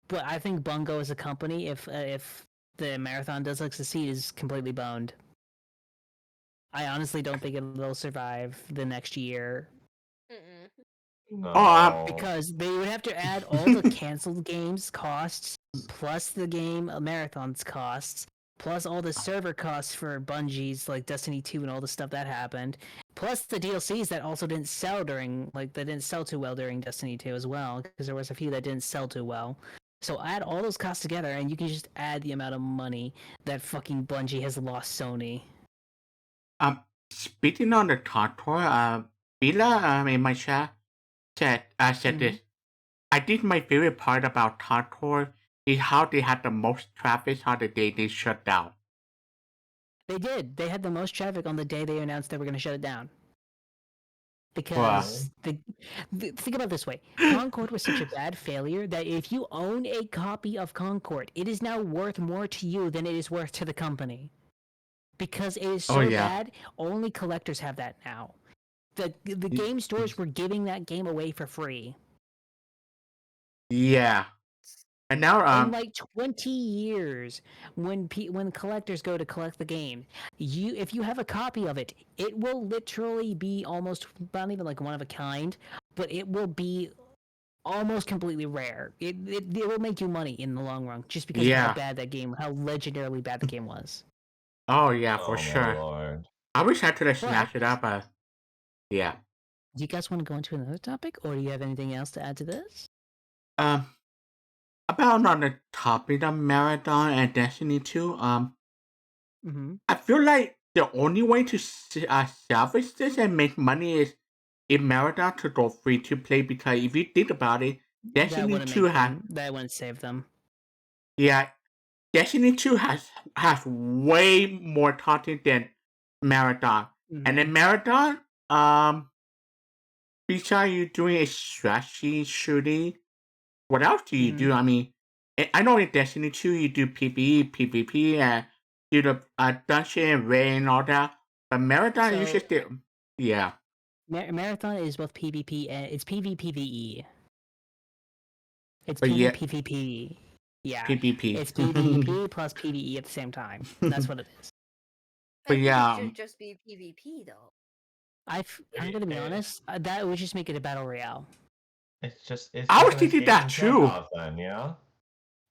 But I think Bungo as a company, if the Marathon does succeed, is completely boned. I honestly don't think it'll survive the next year Mm-mm. no. because they would have to add all the canceled games costs plus the game Marathon's costs plus all the server costs for Bungie's like Destiny 2 and all the stuff that happened plus the DLCs that also didn't sell that didn't sell too well during Destiny 2 as well because there was a few that didn't sell too well. So add all those costs together and you can just add the amount of money that fucking Bungie has lost Sony. speaking on the Concord, Bila in my chat said this. I think my favorite part about Concord is how they had the most traffic on the day they shut down. They did. They had the most traffic on the day they announced they were going to shut it down. Because think about it this way: Concord was such a bad failure that if you own a copy of Concord, it is now worth more to you than it is worth to the company. because it is Oh, so yeah. bad. Only collectors have that now. The game stores were giving that game away for free. Yeah. And now In like 20 years, when collectors go to collect the game, if you have a copy of it, it will literally be almost not even like one of a kind, but it will be almost completely rare. It will make you money in the long run just because of how Yeah. bad that game, how legendarily bad the game was. Oh yeah, for Oh my sure. lord. I wish I could have But- snatched it up. Yeah. Do you guys want to go into another topic, or do you have anything else to add to this? About on the topic of Marathon and Destiny 2. Mm-hmm. I feel like the only way to salvage this and make money is if Marathon to go free to play, because if you think about it, Destiny 2 that wouldn't save them. yeah, Destiny 2 has way more content than Marathon. And then Marathon, besides you doing a strategy shooting, what else do you do? I mean, I know in Destiny 2 you do PvE, PvP, and do the dungeon, raid, and all that. But Marathon, you So- just do. Yeah. Marathon is both PvP and it's PvPvE. It's But yeah- PvPvE. Yeah. PvP. It's PvP plus PvE at the same time. That's what it is. But I think yeah, it should just be PvP though. I'm gonna be honest. That would just make it a battle royale. It's just. It's I just was an thinking escape that from too. Tarkov Then, yeah.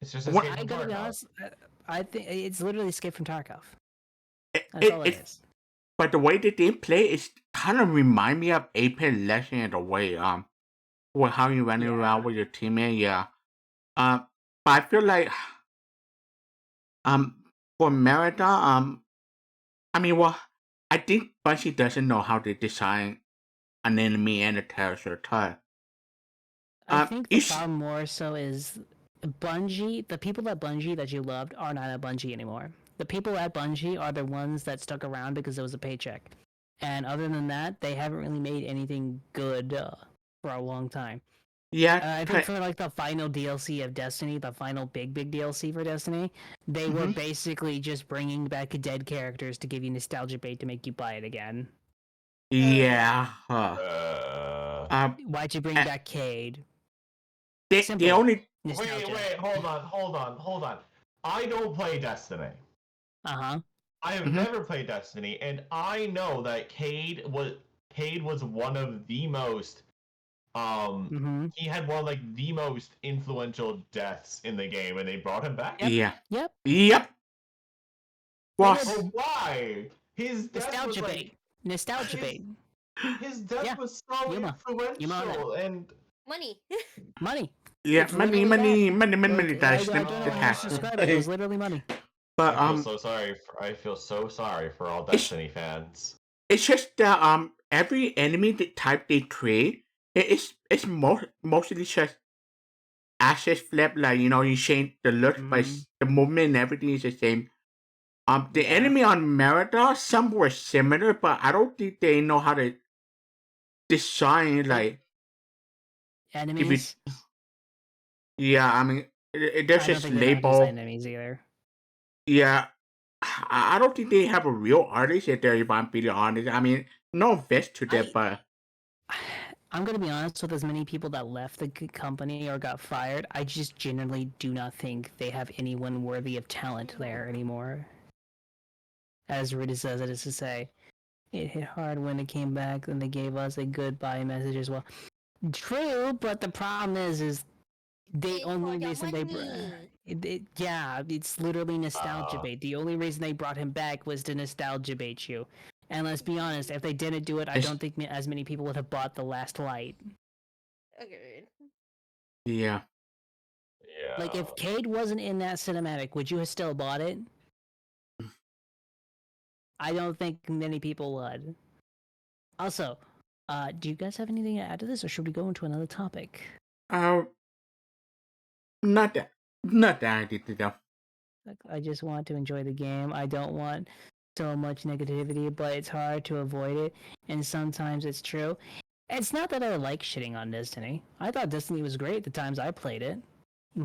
It's just What- escape I from gotta be Tarkov. honest. I think it's literally Escape from Tarkov. It- That's all it it- is. but the way that they play is kind of remind me of Apex Legends in a way. Well, how you running around with your teammate, yeah. But I feel like, for Marathon, I mean, well, I think Bungie doesn't know how to design an enemy and a character type. I think the each- problem more so is Bungie. The people at Bungie that you loved are not at Bungie anymore. The people at Bungie are the ones that stuck around because it was a paycheck. And other than that, they haven't really made anything good for a long time. Yeah, I think for like the final DLC of Destiny, the final big DLC for Destiny, they were basically just bringing back dead characters to give you nostalgia bait to make you buy it again. yeah. Why'd you bring back Cade? The Simple. only Nostalgia. Wait, hold on. I don't play Destiny. Uh-huh. I have Mhm. never played Destiny, and I know that Cade was one of the most Mm-hmm. he had one of like the most influential deaths in the game, and they brought him back. yeah. Yep. Well, Oh, why? His death was Nostalgia like bait. Nostalgia his- bait. his death Yeah. was so Yuma. Yuma on influential, and Money. Money. yeah, It's money, literally money, guys. I don't know how else to describe it. It was literally money. But I feel so sorry for all Destiny fans. it's just that every enemy type they create, it's mostly just access flip. Like you change the look, but the movement and everything is the same. The enemy on Marathon, some were similar, but I don't think they know how to design like. Enemies. Yeah, I mean, there's I don't just think they know how to label. design enemies either. Yeah, I don't think they have a real artist if they're, if I'm being honest. I mean, no offense to them, but I'm gonna be honest with as many people that left the company or got fired. I just genuinely do not think they have anyone worthy of talent there anymore. As rude as it is to say, it hit hard when it came back and they gave us a goodbye message as well. True, but the problem is the Pay only for the reason money. yeah, it's literally nostalgia bait. The only reason they brought him back was to nostalgia bait you. And let's be honest, if they didn't do it, I It's- don't think as many people would have bought The Last Light. Agreed. yeah. Yeah. Like, if Cade wasn't in that cinematic, would you have still bought it? I don't think many people would. Also, do you guys have anything to add to this, or should we go into another topic? Not that I did though. Like, I just want to enjoy the game. I don't want so much negativity, but it's hard to avoid it, and sometimes it's true. It's not that I like shitting on Destiny. I thought Destiny was great the times I played it.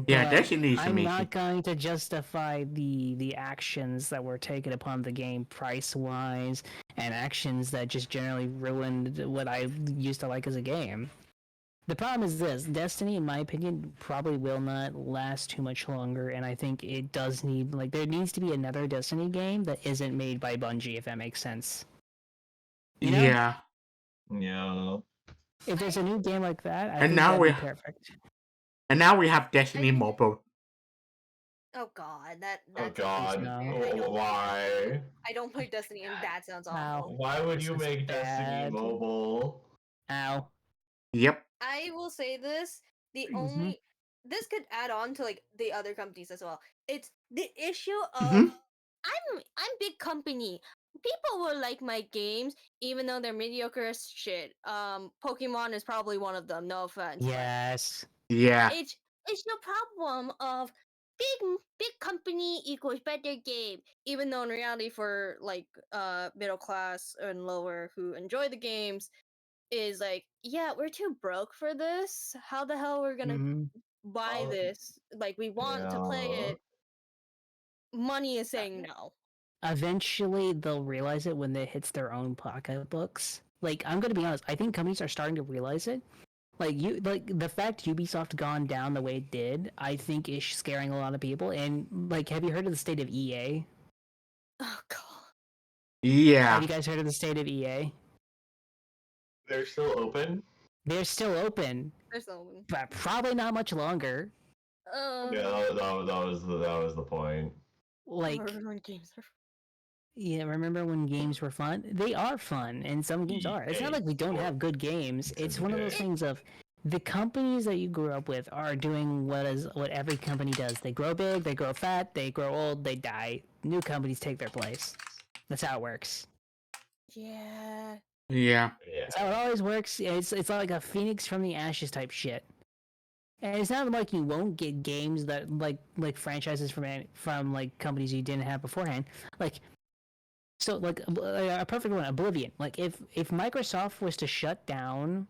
Yeah, but Destiny is I'm amazing. not going to justify the actions that were taken upon the game price wise and actions that just generally ruined what I used to like as a game. The problem is this: Destiny, in my opinion, probably will not last too much longer, and I think it does need there needs to be another Destiny game that isn't made by Bungie, if that makes sense. You know? Yeah. Yeah. If there's a new game like that, I And think now that'd be we perfect. and now we have Destiny I- Mobile. Oh god, that Oh sounds God. no. weird. Why? I don't play Destiny, and that sounds awful. Why would This you is make Destiny bad. mobile? Ow. Yep. I will say this: the Mhm. only this could add on to like the other companies as well. It's the issue of Mhm. I'm big company. People will like my games even though they're mediocre as shit. Pokemon is probably one of them. No offense. but Yes. Yeah. it's the problem of big company equals better game. Even though in reality, for like middle class and lower who enjoy the games, is like, yeah, we're too broke for this. How the hell we're gonna Mhm. buy Oh, this? Like, we want to play yeah. it. Money is saying no. Eventually, they'll realize it when it hits their own pocketbooks. Like, I'm gonna be honest. I think companies are starting to realize it. The fact Ubisoft gone down the way it did, I think is scaring a lot of people. And have you heard of the state of EA? Oh god. Have Yeah. you guys heard of the state of EA? They're still open? They're still open, There's no. but probably not much longer. Yeah, that was the point. Like, When games are. yeah, remember when games were fun? They are fun, and some games are. It's not EA like we don't have good games. It's one of those things of the companies that you grew up with are doing what every company does. They grow big, they grow fat, they grow old, they die. New companies take their place. That's how it works. Yeah. Yeah. That's how it always works. It's like a phoenix from the ashes type shit. And it's not like you won't get games that like franchises from like companies you didn't have beforehand. A perfect one, Oblivion. Like if Microsoft was to shut down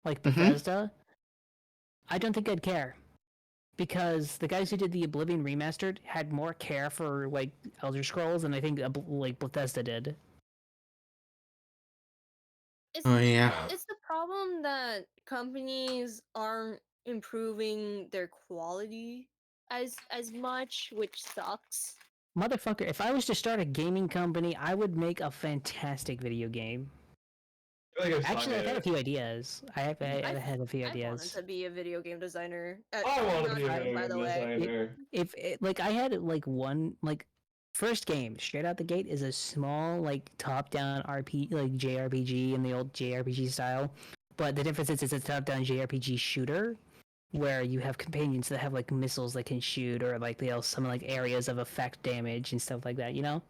like Mhm. Bethesda, I don't think I'd care. Because the guys who did the Oblivion remastered had more care for like Elder Scrolls than I think like Bethesda did. It's Oh yeah. it's the problem that companies aren't improving their quality as much, which sucks. Motherfucker, if I was to start a gaming company, I would make a fantastic video game. I feel like I've Actually, I've had a it. few ideas. I've had a few I've wanted ideas. to be a video game designer. I want to be a Not video by game the way. designer. I had one first game straight out the gate is a small like top down RP like JRPG in the old JRPG style, but the difference is it's a top down JRPG shooter where you have companions that have like missiles that can shoot or like they'll summon like areas of effect damage and stuff like that. You know?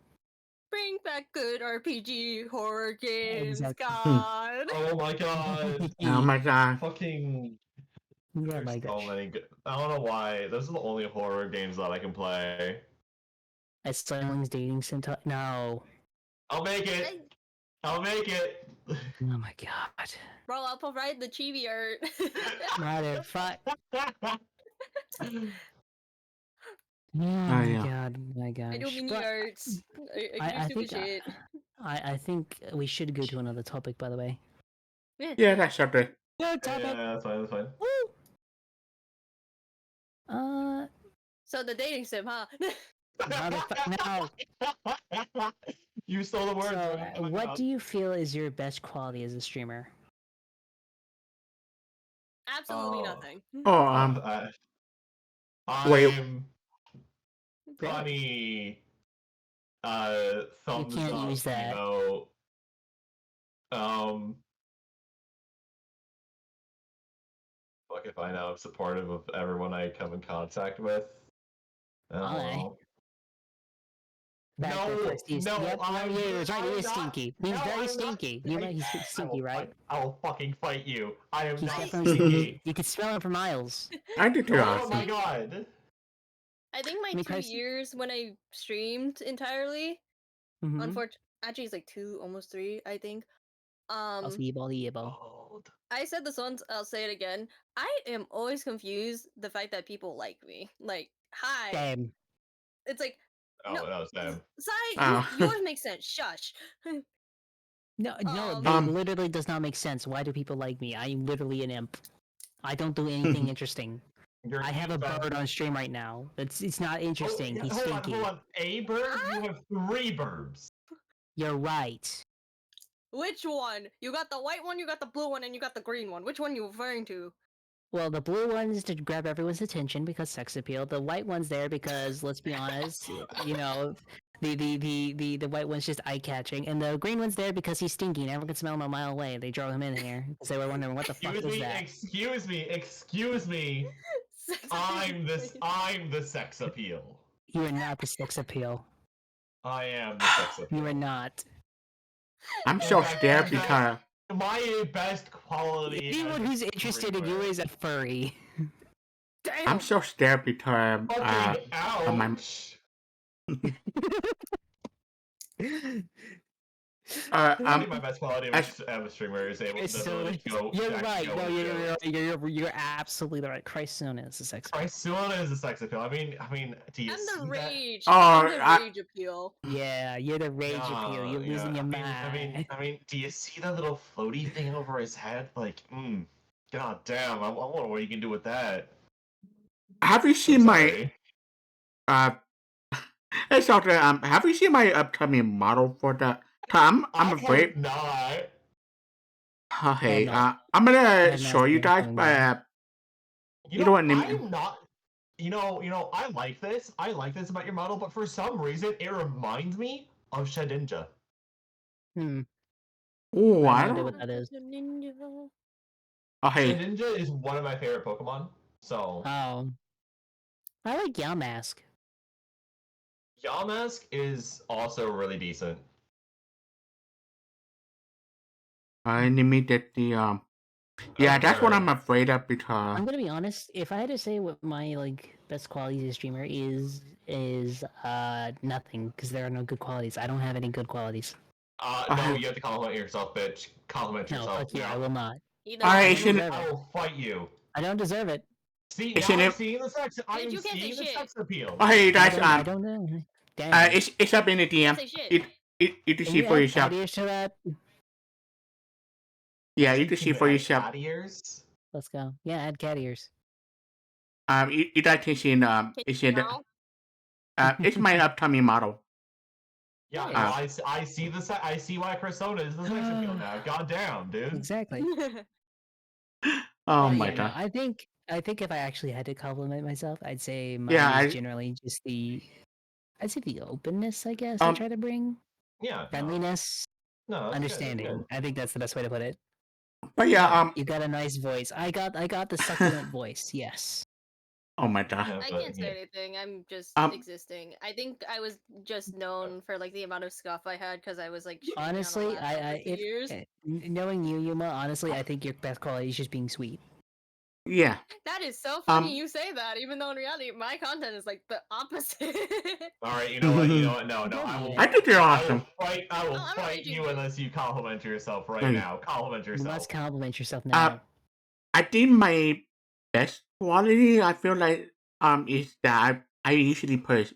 Bring back good RPG horror games, Exactly. God. Oh my god. Oh my god. Fucking. Yeah, There's my so gosh. many good. I don't know why. Those are the only horror games that I can play. A Silence dating sim. No. I'll make it. I'll make it. Oh my god. Bro, I'll provide the chibi art. Motherfuck. Oh yeah. god. My I gosh. do mini But arts. I can do I stupid think shit. I think we should go to another topic. By the way. Yeah, that's something. Good topic. Yeah, that's fine. That's fine. Woo. So the dating sim, huh? Now. You stole the words. So, right out of my what mouth. do you feel is your best quality as a streamer? Absolutely Oh. nothing. Oh Wait. I'm funny. Thumbs can't up use that. emote. Fuck if I know. I'm supportive of everyone I come in contact with. Aye. No, He's no, right. I'm He is not- stinky. He's no, very I'm not- stinky. You know he's stinky, right? I'll fucking fight you. I am He's not definitely stinky. stinky. You can smell him for miles. I did too Oh my awesome. god. I think my Me 2 years when I streamed entirely, Mm-hmm. actually it's like 2, almost 3, I think. I'll see you, ball. Old. I said this once, I'll say it again. I am always confused the fact that people like me. Like, hi. Same. It's like, Oh, no, no, Sam. Sai, Oh. yours makes sense. Shush. No, Um, that literally does not make sense. Why do people like me? I'm literally an imp. I don't do anything interesting. You're I have a bird on stream right now. It's not interesting. He's hold stinky. on. A bird? You have 3 birds. You're right. Which one? You got the white one, you got the blue one, and you got the green one. Which one you referring to? Well, the blue one is to grab everyone's attention because sex appeal. The white one's there because, let's be honest, you know, the white one's just eye catching, and the green one's there because he's stinky and everyone can smell him a mile away. They drove him in here because they were wondering what the fuck is that. Excuse me. I'm the sex appeal. You are not the sex appeal. I am the sex appeal. You are not. I'm so scared because My best quality. Anyone as who's a interested in you streamer- is a furry. Damn. I'm so scared because Fucking my- ouch. uh I think my best quality as- of a streamer is able It's to so, go. you're actually right. go No, with you're absolutely right. Christuna is a sex appeal. Crysuna is a sex appeal. I mean, do you I'm see the that? rage. Oh, I'm the I- rage appeal. Yeah, you're the rage appeal. You're losing your mind. I mean, do you see that little floaty thing over his head? Like, god damn, I wonder what you can do with that. have you seen I'm my sorry. hey Doctor, have you seen my upcoming model for that? I'm I afraid. hope not. Okay, not. I'm gonna have show not you seen guys, anything but You know what, Nim- I'm not. You know, I like this. I like this about your model, but for some reason, it reminds me of Shedinja. oh, I I have no idea don't. what that is. Ninja. Okay, Shedinja is one of my favorite Pokemon. So Oh, I like Yamask. Yamask is also really decent. I need that the yeah, that's what I'm afraid of I'm because gonna be honest. If I had to say what my like best qualities as a streamer is nothing because there are no good qualities. I don't have any good qualities. No, you have to compliment yourself, bitch. Compliment No, yourself. fuck you. I now. will not. You I know, shouldn't- deserve I it. will fight you. I don't deserve it. See, It's now an I'm imp- seeing the sex. I am you can't say seeing the shit. sex appeal. okay, guys, I don't know. Damn. it's up in the Can't DM. say shit. You can Can see you for add yourself. cat ears to that? Yeah, you can see for add yourself. cat ears? Let's go. Yeah, add cat ears. You guys can see Can it's you in now? it's my upcoming model. Yeah, Yeah. no, I see the I see why Cressona is the sex appeal now. God damn, dude. Exactly. Oh Yeah, my no, god. I think if I actually had to compliment myself, I'd say mine Yeah, is I- generally just I'd say the openness. I guess I Um, try to bring Yeah. no. friendliness, No, that's good, that's understanding. good. I think that's the best way to put it. But yeah, You got a nice voice. I got the succulent voice. Yes. oh my god. Yeah, I but, can't say yeah. anything. I'm just Um, existing. I think I was just known for like the amount of scuff I had because I was like streaming on Honestly, Alaska for 2 years. Knowing you, Yuma, honestly, I think your best quality is just being sweet. Yeah. That is so funny Um, you say that, even though in reality my content is like the opposite. All right, you know what? No, Don't I will. hate I think you're I awesome. will fight. I will No, I'm fight raging you too. unless you compliment yourself right Hey. now. Compliment You yourself. must compliment yourself now. I think my best quality I feel like is that I usually put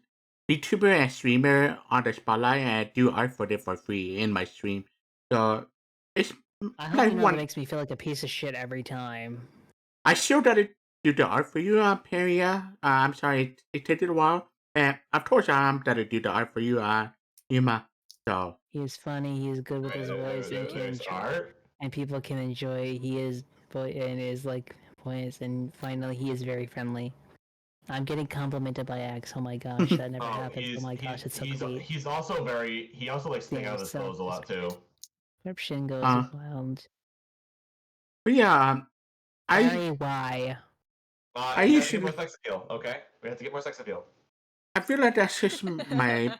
VTuber and streamer on the spotlight and do art for them for free in my stream. So it's I hope like you know one. that makes me feel like a piece of shit every time. I showed that it do the art for you, Peria. I'm sorry, it took a while, and of course I'm gonna do the art for you, Yuma. So He is funny. He is good with his voice, and There's art. and people can enjoy. He is and his like voice, and finally he is very friendly. I'm getting complimented by Axe. Oh my gosh, that never happens. Oh my gosh, it's so sweet. He's also very. He also likes to hang Yeah, out with his so- clothes a lot too. Description goes wild. but yeah, I Very why? We have to usually- get more sex appeal. Okay, we have to get more sex appeal. I feel like that's just my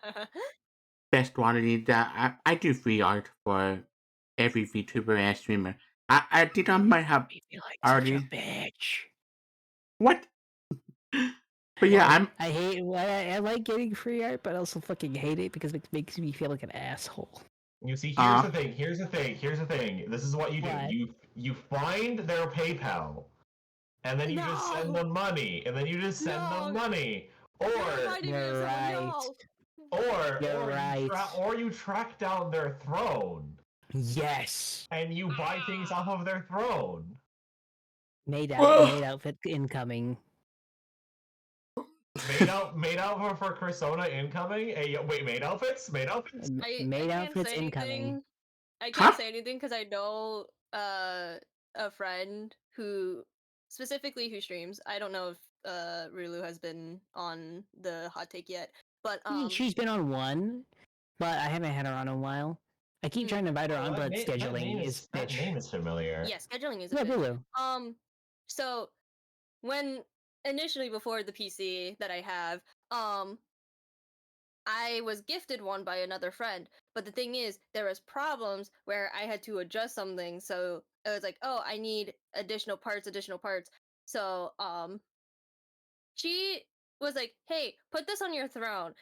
best quality that I do free art for every VTuber and streamer. I think I might have I feel like already such a bitch. what. But yeah, I'm I hate. I like getting free art, but I also fucking hate it because it makes me feel like an asshole. You see, Uh. here's the thing. Here's the thing. Here's the thing. This is what you do. What? You find their PayPal. and then you just send No. them money, and then you just send No. them money, You're or reminding me of You're someone, right. no. You're right. or you track down their throne, Yes. and you buy things off of their throne. Maid Whoa. outfit incoming. Made out for Persona incoming. Hey, wait, maid outfits? Maid outfits? I Maid can't outfits say incoming. anything. I Huh? can't say anything because I know a friend who specifically who streams. I don't know if Rulu has been on the hot take yet, but She's been on one, but I haven't had her on in a while. I keep Mm. trying to invite her Oh, on, but that scheduling name is that bitch. name is familiar. yeah, scheduling is a Yeah, bitch. Lulu. So when initially before the PC that I have, I was gifted one by another friend, but the thing is, there was problems where I had to adjust something. So it was like, oh, I need additional parts. So she was like, hey, put this on your throne,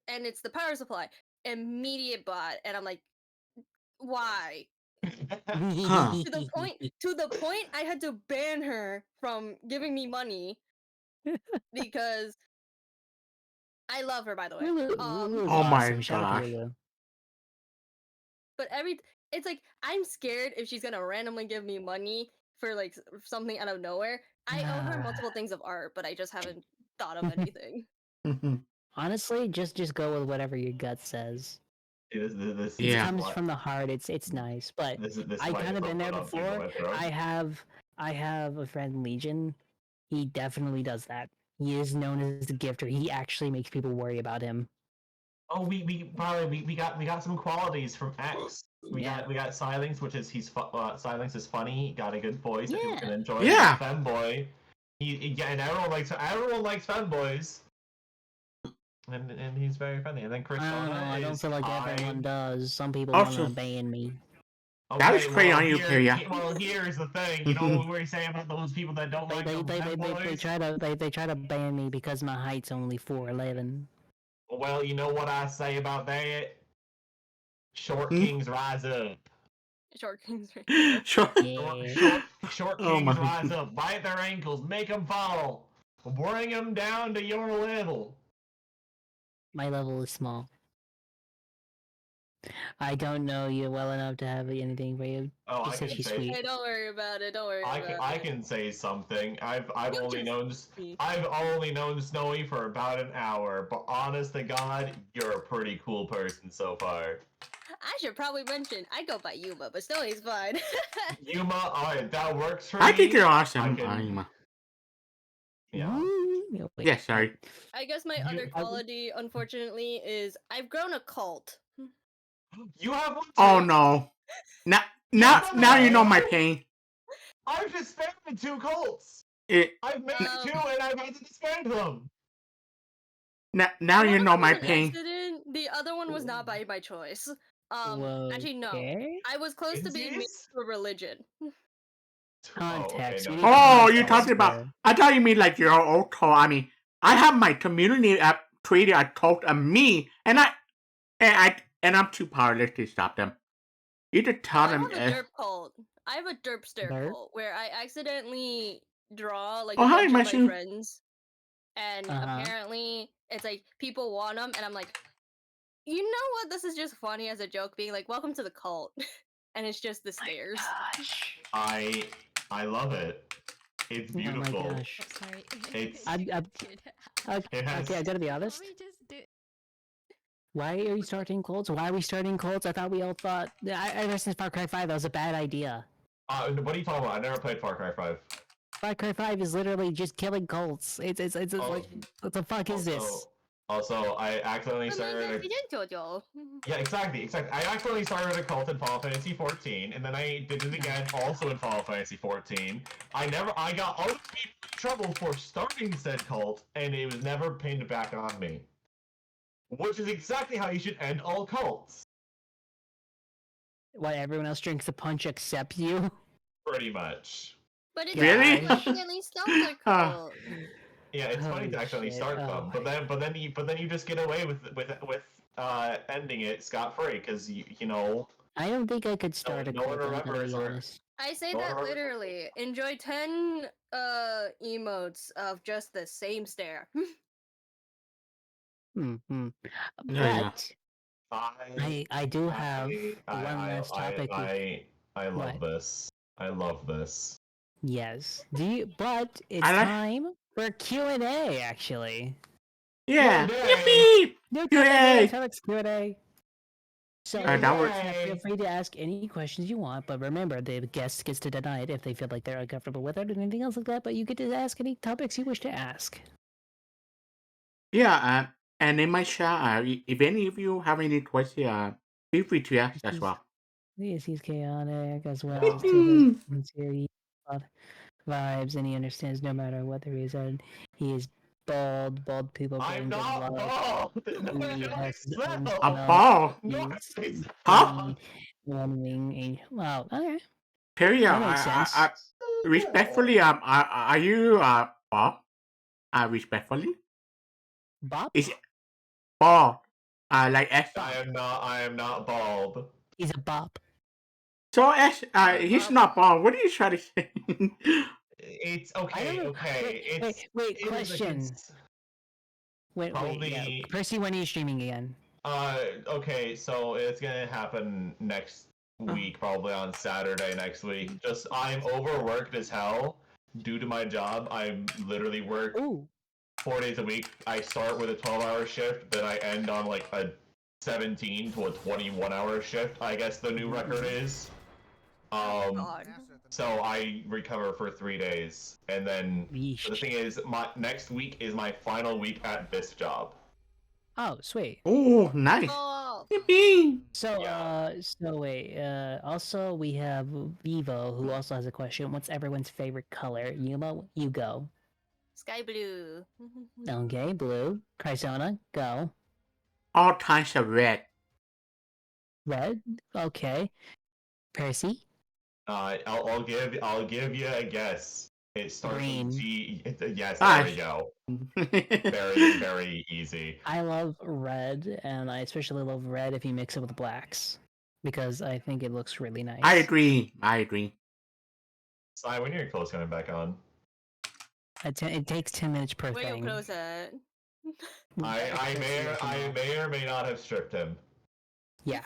and it's the power supply. Immediate bot, and I'm like, why? Huh. To the point, I had to ban her from giving me money because I love her, by the way. Lulu's Oh my awesome. Shout out gosh. to Lulu. But it's like I'm scared if she's gonna randomly give me money for like something out of nowhere. I owe her multiple things of art, but I just haven't thought of anything. Mhm. Honestly, just go with whatever your gut says. This It Yeah. comes from the heart. It's nice, but This is I why kind you of put been there foot on people, before. my throat. I have a friend Legion. He definitely does that. He is known as the gifter. He actually makes people worry about him. Oh, we got some qualities from X. We got Silence, which is Silence is funny. He got a good voice that people can enjoy. Yeah. Femboy. And everyone likes femboys. And he's very funny. And then I don't know. Persona I don't is feel like everyone kind. does. Some people Also- want to ban me. That was Okay, pretty well, on you, Kyria. Well, here's the thing. You know what we were saying about those people that don't like They femboys? try to ban me because my height's only 4'11". Well, you know what I say about that? Short Hmm? kings rise up. Short King's right. Sure. Yeah. Short Oh kings my- rise up, bite their ankles, make them fall, bring them down to your level. My level is small. I don't know you well enough to have anything for you. Oh, She I said can she's say, sweet. Hey, don't worry about it. Don't worry about I it. can say something. I've You only just known speak. I've only known Snowy for about an hour, but honest to God, you're a pretty cool person so far. I should probably mention I go by Yuma, but Snowy's fine. Yuma, alright, that works for I me. think you're awesome, I can- Anima. Yeah. No, wait, Yeah, sorry. I guess my other You- quality, unfortunately, is I've grown a cult. You have one too? Oh no. Now you know my pain. I've disbanded 2 cults. I've made 2 and I've had to disband them. Now you One of know them my was an pain. accident. The other one was not by my choice. Actually, no. Okay. I was close to being made Twinsies? to a religion. Context. no. We need Oh, context you're talking about. here. I thought you mean like your old cult. I mean, I have my community app created a cult of me, and I'm too powerless to stop them. You just tell I them. have a derp cult. I have a derpster Derp? cult where I accidentally draw like Oh, a hi, bunch of my Mushroom. friends, and Uh-huh. apparently it's like people want them, and I'm like, you know what? This is just funny as a joke, being like, "Welcome to the cult," and it's just the stairs. Gosh. I love it. It's Oh my beautiful. gosh. Oh, sorry. It's- Okay, It has- I gotta be honest. Let me just do. Why are you starting cults? Why are we starting cults? I thought we all thought. Ever since Far Cry 5, that was a bad idea. What are you talking about? I never played Far Cry 5. Far Cry 5 is literally just killing cults. It's Oh, like, what the fuck is this? Also, I accidentally started Jojo. Yeah, exactly. I accidentally started a cult in Final Fantasy 14, and then I did it again also in Final Fantasy 14. I got other people in trouble for starting said cult, and it was never pinned back on me. Which is exactly how you should end all cults. Why everyone else drinks a punch except you? Pretty much. But it's Really? definitely starter cult. Yeah, it's funny Holy to actually shit, start oh them, my but then you just get away with ending it scot free because you know I don't think I could start a no one cult. I'm gonna remembers be or- honest. I say Go that on. literally. Enjoy 10 emotes of just the same stare. Mm-hmm. Yeah. But I I do have I one last topic. I love What? this. I love this. Yes. Do you? But it's I like. time for Q&A. Actually, Yeah. Q&A. Yippee! no Q&A. topics Q&A. So Now we're. feel free to ask any questions you want, but remember the guest gets to deny it if they feel like they're uncomfortable with it or anything else like that. But you get to ask any topics you wish to ask. Yeah. And in my chat, if any of you have any questions, feel free to ask as well. Yes, he's chaotic as well as Yippee! sincere vibes, and he understands no matter what the reason. He is bald. Bald people I'm bring good not luck. bald. No, He no, has his own no. A smell. ball. No, He's it's Huh? one wing angel. Wow. Okay. Perry, That makes sense. respectfully, are you ball? Respectfully, Bop. is ball, like S. I am not bald. He's a bop. So S, he's not ball. What are you trying to say? It's I don't okay, know. okay. It's Wait. it is a Question. Wait. Yeah. probably Percy, when are you streaming again? okay, so it's gonna happen next week, probably on Saturday next week. Just I'm overworked as hell due to my job. I literally work Ooh. 4 days a week. I start with a 12-hour shift, then I end on like a 17 to a 21-hour shift. I guess the new record is. God. So I recover for 3 days, and then Yeesh. the thing is, my next week is my final week at this job. Oh, sweet. Oh, nice. Oh, Yippee! So, Yeah. wait. Also, we have Vivo, who also has a question. What's everyone's favorite color? Yuma, you go. sky blue. Okay, blue. Chrysona, go. All kinds of red. Red. Okay. Percy, I'll give you a guess. It starts green. with G. Yes, Ah. there we go. Very, very easy. I love red, and I especially love red if you mix it with blacks, because I think it looks really nice. I agree. Si, when your clothes coming back on? It takes 10 minutes per Where your thing. clothes at? I may or may not have stripped him. Yeah.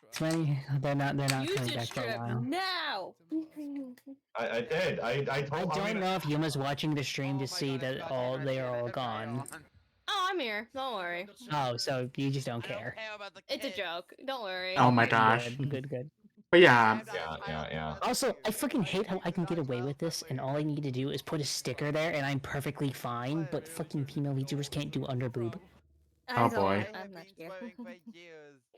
It's funny. They're not You coming should back for a strip while. now. I did. I I told. don't know if Yuma's watching the stream to see that they are all gone. Oh, I'm here. Don't worry. Oh, so you just don't care. It's a joke. Don't worry. Oh my Okay, gosh. Good. But yeah, Yeah. Also, I fucking hate how I can get away with this, and all I need to do is put a sticker there, and I'm perfectly fine. But fucking female VTubers can't do underboob. Oh, boy. I'm not here.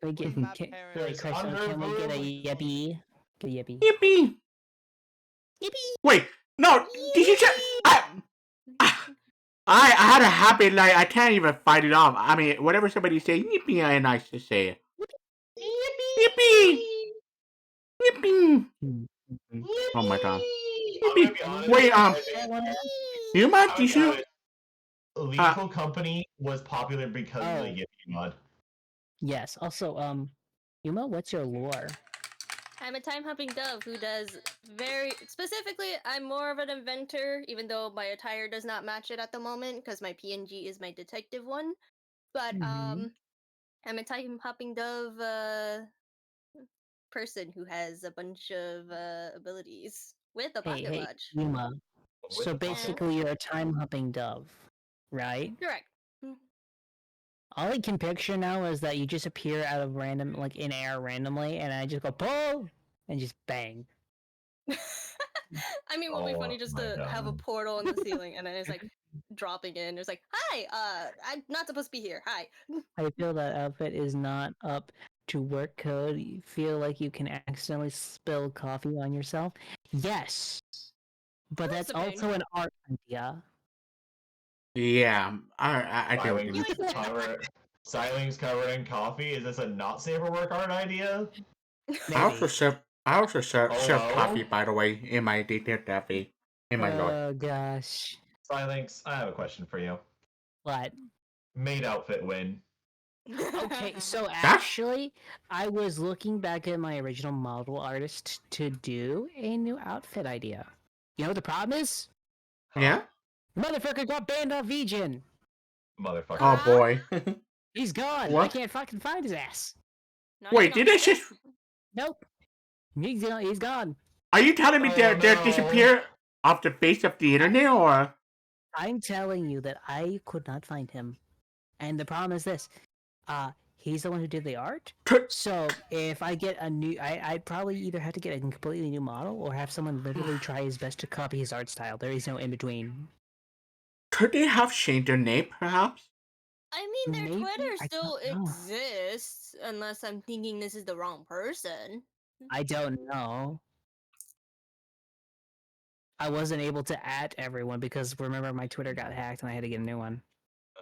Can we get? There's Can we get a underboob. yippee? Get a yippee. yippee! Yippee! Wait, no, did you just? I had a habit like I can't even fight it off. I mean, whatever somebody say, yippee, I nice to say it. Yippee! Yippee! Oh my god. I'm gonna be honest, Wait, Yuma, I did you? Lethal Company was popular because of Oh. the Yippee mod. Yes. Also, Yuma, what's your lore? I'm a time hopping dove who does very specifically. I'm more of an inventor, even though my attire does not match it at the moment because my PNG is my detective one. But Mhm. I'm a time hopping dove person who has a bunch of abilities with a pocket Hey, watch. Yuma. With So the pocket basically, you're a time hopping dove, right? Correct. All I can picture now is that you just appear out of random, like in air randomly, and I just go pull and just bang. I mean, it would be funny Oh just my to have a God. portal in the ceiling and then it's like dropping in. It's like, hi, I'm not supposed to be here. Hi. I feel that outfit is not up to work code. You feel like you can accidentally spill coffee on yourself? Yes, but that's Recipe. also an art idea. Yeah, I do. Silings covered in coffee. Is this a not safe for work art idea? I also serve Hello? coffee, by the way, in my detailed cafe. In my lord. Oh gosh. Silings, I have a question for you. What? Maid outfit win. Okay, so actually, I was looking back at my original model artist to do a new outfit idea. You know what the problem is? Yeah. Motherfucker got banned off VGen. Motherfucker. Oh Huh? boy. He's gone. I What? can't fucking find his ass. Not Wait, even on did they Twitter? just? Nope. He's gone. Are you telling me Oh, they're no. disappear off the face of the internet, or? I'm telling you that I could not find him. And the problem is this. He's the one who did the art. So if I get a new, I'd probably either have to get a completely new model or have someone literally try his best to copy his art style. There is no in between. Could they have changed their name, perhaps? I mean, their Maybe? Twitter I still don't know. exists, unless I'm thinking this is the wrong person. I don't know. I wasn't able to at everyone because remember my Twitter got hacked and I had to get a new one.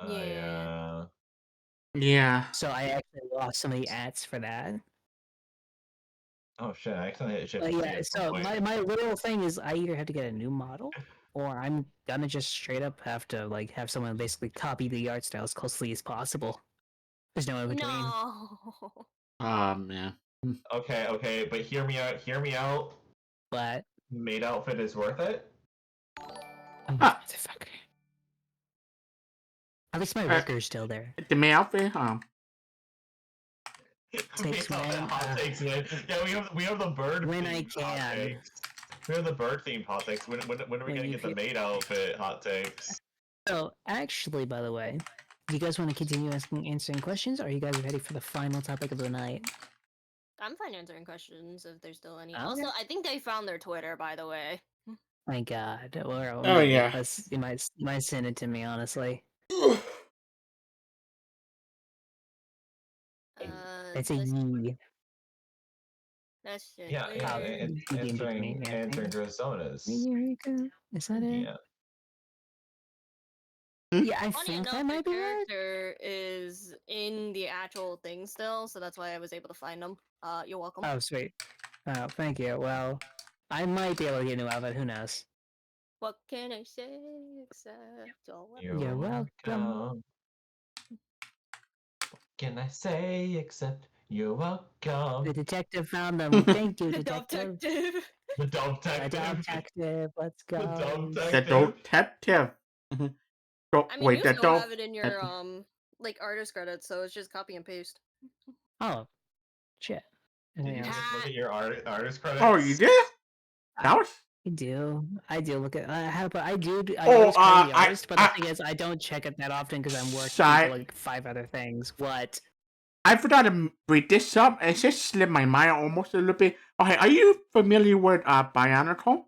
Yeah. Yeah. So I actually lost some of the ads for that. Oh shit! I accidentally hit shift. But key yeah, at some so point. my literal thing is I either have to get a new model or I'm gonna just straight up have to like have someone basically copy the art style as closely as possible. There's no in between. No. Oh man. Okay, but hear me out. Hear me out. But Maid outfit is worth it. oh, Ah. motherfucker. At least my Alright. worker's still there. The main outfit. Takes, Maid outfit man. hot takes, man. Yeah, we have the bird. When I themed hot can. takes. We have the bird themed hot takes. When are we When gonna you get the feel- maid outfit hot takes? So actually, by the way, do you guys want to continue answering questions? Or are you guys ready for the final topic of the night? I'm fine answering questions if there's still any. Okay. Also, I think they found their Twitter, by the way. My God. Oh, yeah. You might send it to me, honestly. It's a let's- ye. That's just Yeah, Wow, weird. you didn't beat me, yeah, answering thank you. Arizona's. Eureka. Is that it? Yeah. Yeah, I Funny think that enough, might the be right. character is in the actual thing still, so that's why I was able to find them. You're welcome. Oh, sweet. Oh, thank you. Well, I might be able to get a new outfit. Who knows? What can I say except you're welcome. You're welcome. What can I say except you're welcome? The detective found them. Thank you, The detective. detective. The dog The detective. detective. Let's The go. dog The detective. detective. I mean, Wait, you the still dog. have it in your like artist credits, so it's just copy and paste. Oh, shit. Did you Yeah, just look at your artist credits? Oh, you did? That was. I do. I do look at. I do. I Oh, always credit the I- artist, but the I- thing is, I don't check it that often because I'm working Sorry. for like 5 other things. What? I forgot to read this up. It just slipped my mind almost a little bit. Okay, are you familiar with Bionicle?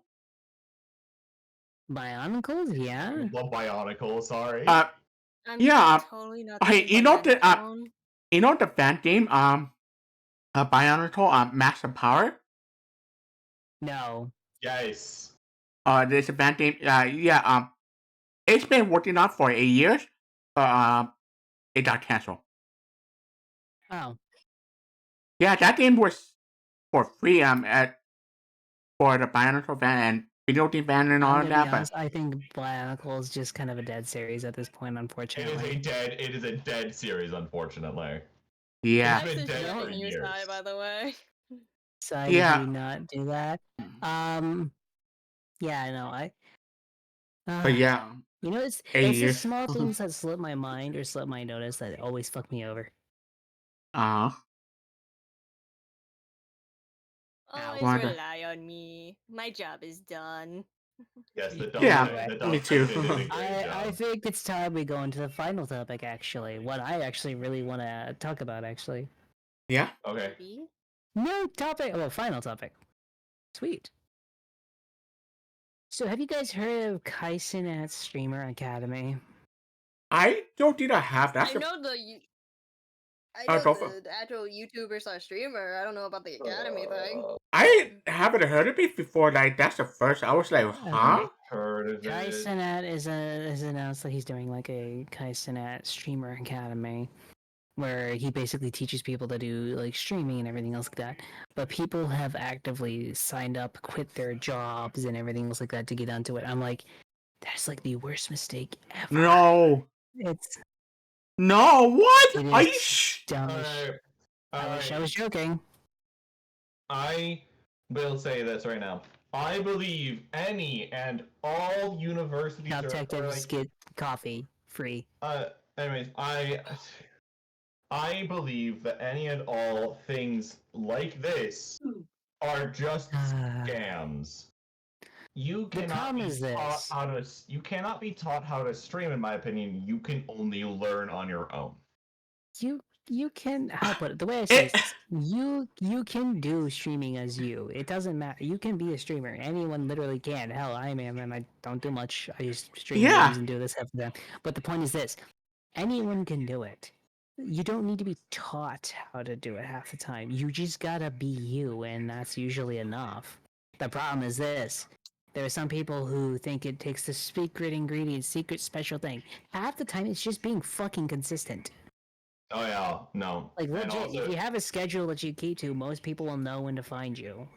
Bionicles? Yeah. Love Bionicle, sorry. I'm Yeah, totally not. hey, thinking you know the, Bionicle. You know the fan game Bionicle Master Power? No. Yes. There's a fan game. It's been working on for 8 years, but it got canceled. Oh. Yeah, that game was for free for the Bionicle fan and video game fan and all I'm of gonna that. be honest, I think Bionicle is just kind of a dead series at this point, It unfortunately. is a dead series, unfortunately. Yeah. It's been Nice to dead share for the news, years. Sai, by the way. So Yeah. did you not do that? Yeah, I know. But yeah, You know, it's 8 the years. small things that slip my mind or slip my notice that always fuck me over. Always Wanda. rely on me. My job is done. Yes, the dog, Yeah, the dog me too. detective did a great I job. think it's time we go into the final topic, actually. What I actually really want to talk about, actually. Yeah. Okay. Maybe? No topic. Well, final topic. Sweet. So, have you guys heard of Kaisen at Streamer Academy? I don't think I have that. I know the. I Oh, know go for the actual YouTuber / streamer. I don't know about the Academy thing. I haven't heard of it before. Like that's the first. I was like, huh? Heard of it. Kaisenat is announced that he's doing like a Kaisenat Streamer Academy, where he basically teaches people to do like streaming and everything else like that. But people have actively signed up, quit their jobs and everything else like that to get onto it. I'm like, that's like the worst mistake ever. No. It's No, what? It Are you is dumb as sh- Alright. I wish I was joking. I will say this right now. I believe any and all universities Top are detectives like, get coffee free. anyways, I believe that any and all things like this are just scams. You The cannot problem be is taught this. how to. You cannot be taught how to stream, in my opinion. You can only learn on your own. You can how put it the way I say It, this, you can do streaming as you. It doesn't matter. You can be a streamer. Anyone literally can. Hell, I am, and I don't do much. I just stream Yeah. games and do this half the time. But the point is this: anyone can do it. You don't need to be taught how to do it half the time. You just gotta be you, and that's usually enough. The problem is this. There are some people who think it takes the secret ingredient, secret special thing. Half the time, it's just being fucking consistent. Oh yeah, no. Like And legit, also- if you have a schedule that you keep to, most people will know when to find you.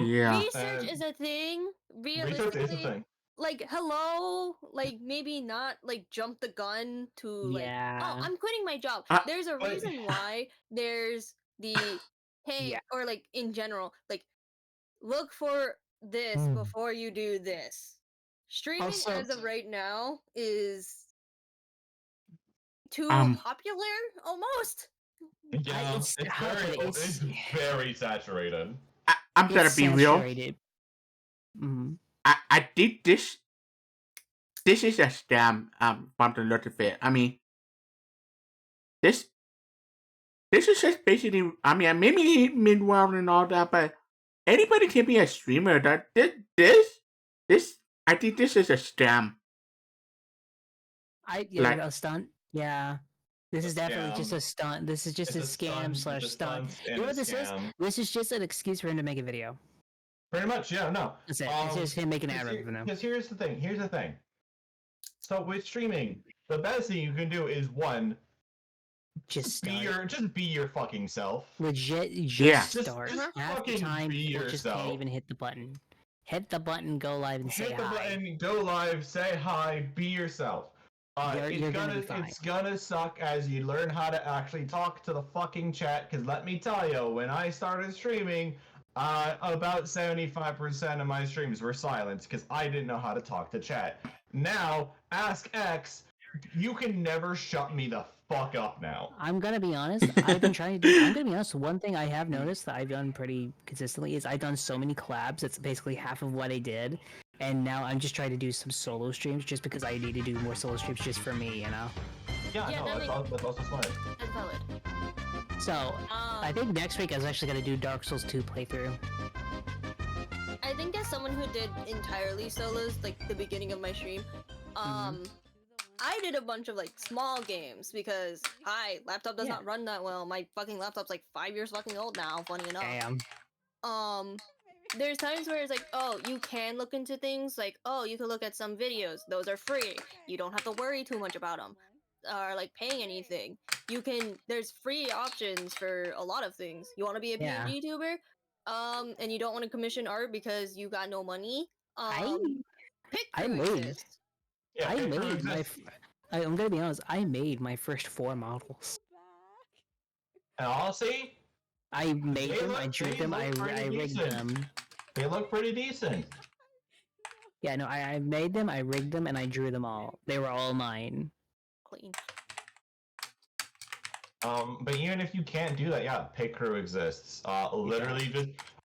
yeah. Research is a thing. Research is a Realistically, thing. like hello, like maybe not like jump the gun to like, oh, Yeah. I'm quitting my job. Uh, There's a but- reason why. There's the hey, Yeah. or like in general, like look for this Mm. before you do this. Streaming Also- as of right now is too Um, popular almost. Yeah, it's- it's how very, could it- it's very saturated. I'm gonna It's be real. saturated. Mhm. I did this. This is a scam. From the look of it. I mean, this is just basically. I mean, maybe mid-world and all that, but anybody can be a streamer. That this. I think this is a scam. Like- A stunt. Yeah. This is definitely just scam. a stunt. This is just a scam slash stunt. You know what this is? This is just an excuse for him to make a video. Pretty much, yeah, no. That's it. It's just him making ad revenue. Because here's the thing. Here's the thing. So with streaming, the best thing you can do is one, Just be start. your fucking self. Legit, just Yeah. start. Just Half the fucking time, be people just can't yourself. even hit the button. Hit the button, go live, and say Hit the hi. button, go live, say hi, be yourself. You're gonna be fine. It's gonna suck as you learn how to actually talk to the fucking chat. Because let me tell you, when I started streaming, about 75% of my streams were silent because I didn't know how to talk to chat. Now, Ask X, you can never shut me the fuck up now. I'm gonna be honest. I've been trying to do. I'm gonna be honest. One thing I have noticed that I've done pretty consistently is I've done so many collabs. It's basically half of what I did, and now I'm just trying to do some solo streams just because I need to do more solo streams just for me, you know. Yeah, Yeah, no, that that's also smart. That's valid. So I think next week I was actually gonna do Dark Souls 2 playthrough. I think as someone who did entirely solos, like the beginning of my stream, I did a bunch of like small games because hi, laptop does Yeah. not run that well. My fucking laptop's like 5 years fucking old now, funny enough. Damn. There's times where it's like, oh, you can look into things like, oh, you can look at some videos. Those are free. You don't have to worry too much about them or like paying anything. You can, there's free options for a lot of things. You want to be a Yeah. YouTuber, and you don't want to commission art because you got no money. I Pick made- exists. Yeah, I Picture made my. exists. I'm gonna be honest. I made my first 4 models. And honestly, I made They them. I look- drew they them. I look pretty rigged decent. them. they look pretty decent. Yeah, no, I made them. I rigged them, and I drew them all. They were all mine. Clean. But even if you can't do that, yeah, Pit Crew exists. Literally just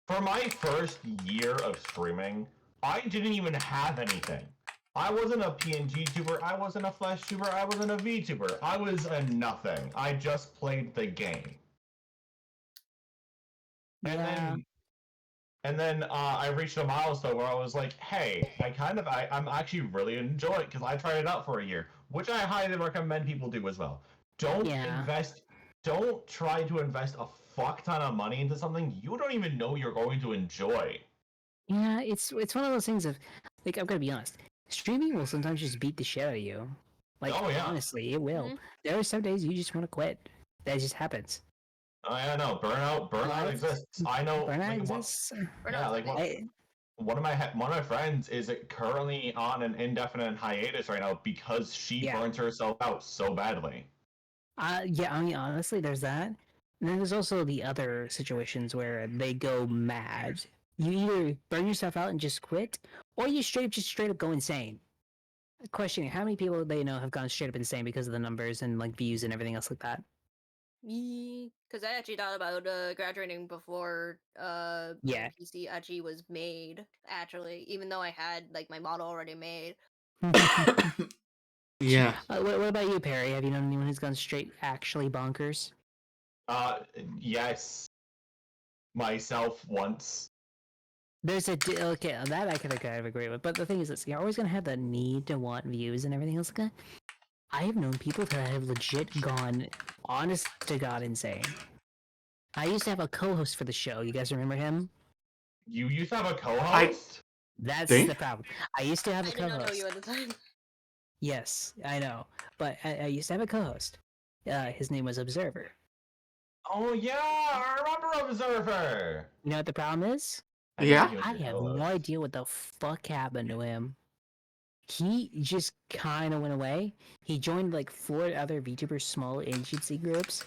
for my first year of streaming, I didn't even have anything. I wasn't a PNG tuber, I wasn't a Flash tuber, I wasn't a VTuber. I was a nothing. I just played the game. Yeah. And then I reached a milestone where I was like, hey, I'm actually really enjoying it because I tried it out for a year, which I highly recommend people do as well. Don't try to invest a fuck ton of money into something you don't even know you're going to enjoy. Yeah, it's one of those things of, like, I'm gonna be honest. Streaming will sometimes just beat the shit out of you. Like, Oh, yeah. honestly, it will. Mhm. There are some days you just want to quit. That just happens. I know, burnout Life- exists. I know. Burnout like, what- exists. We're Yeah, not like what- I, one of my friends is currently on an indefinite hiatus right now because she Yeah. burnt herself out so badly. Yeah, I mean, honestly, there's that. And then there's also the other situations where they go mad. You either burn yourself out and just quit, or you straight up go insane. Questioning how many people they know have gone straight up insane because of the numbers and like views and everything else like that. Because I actually thought about graduating before Yeah. PC actually was made. Actually, even though I had like my model already made. Yeah. What about you, Perry? Have you known anyone who's gone straight actually bonkers? Yes, myself once. There's okay, that I kind of agree with, but the thing is, this you're always gonna have the need to want views and everything else like that. I have known people that have legit gone, honest to God, insane. I used to have a co-host for the show. You guys remember him? You used to have a co-host? That's Think? the problem. I used to have I a did not know co-host. you at the time. Yes, I know, but I used to have a co-host. His name was Observer. Oh yeah, I remember Observer. You know what the problem is? I knew Yeah? he was I your have no co-host. idea what the fuck happened to him. He just kind of went away. He joined like 4 other VTubers small agency groups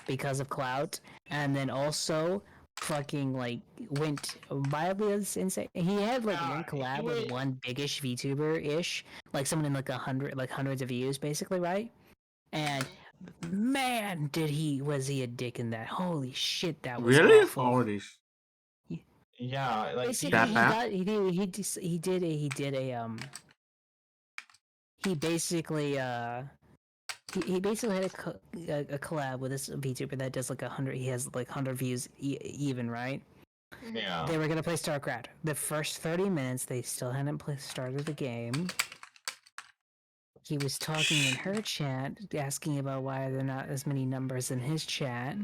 because of clout, and then also fucking like went wildly insane. He had like Yeah, one he collab was- with one biggish VTuber ish, like someone in like hundreds of views, basically, right? And man, was he a dick in that? Holy shit, that was Really? awful. All these. Yeah, like Basically, That bad? he basically he basically had a collab with this VTuber that does like 100. He has like 100 views even, right? yeah. They were gonna play StarCraft. The first 30 minutes, they still hadn't started the game. He was talking in her chat, asking about why there are not as many numbers in his chat.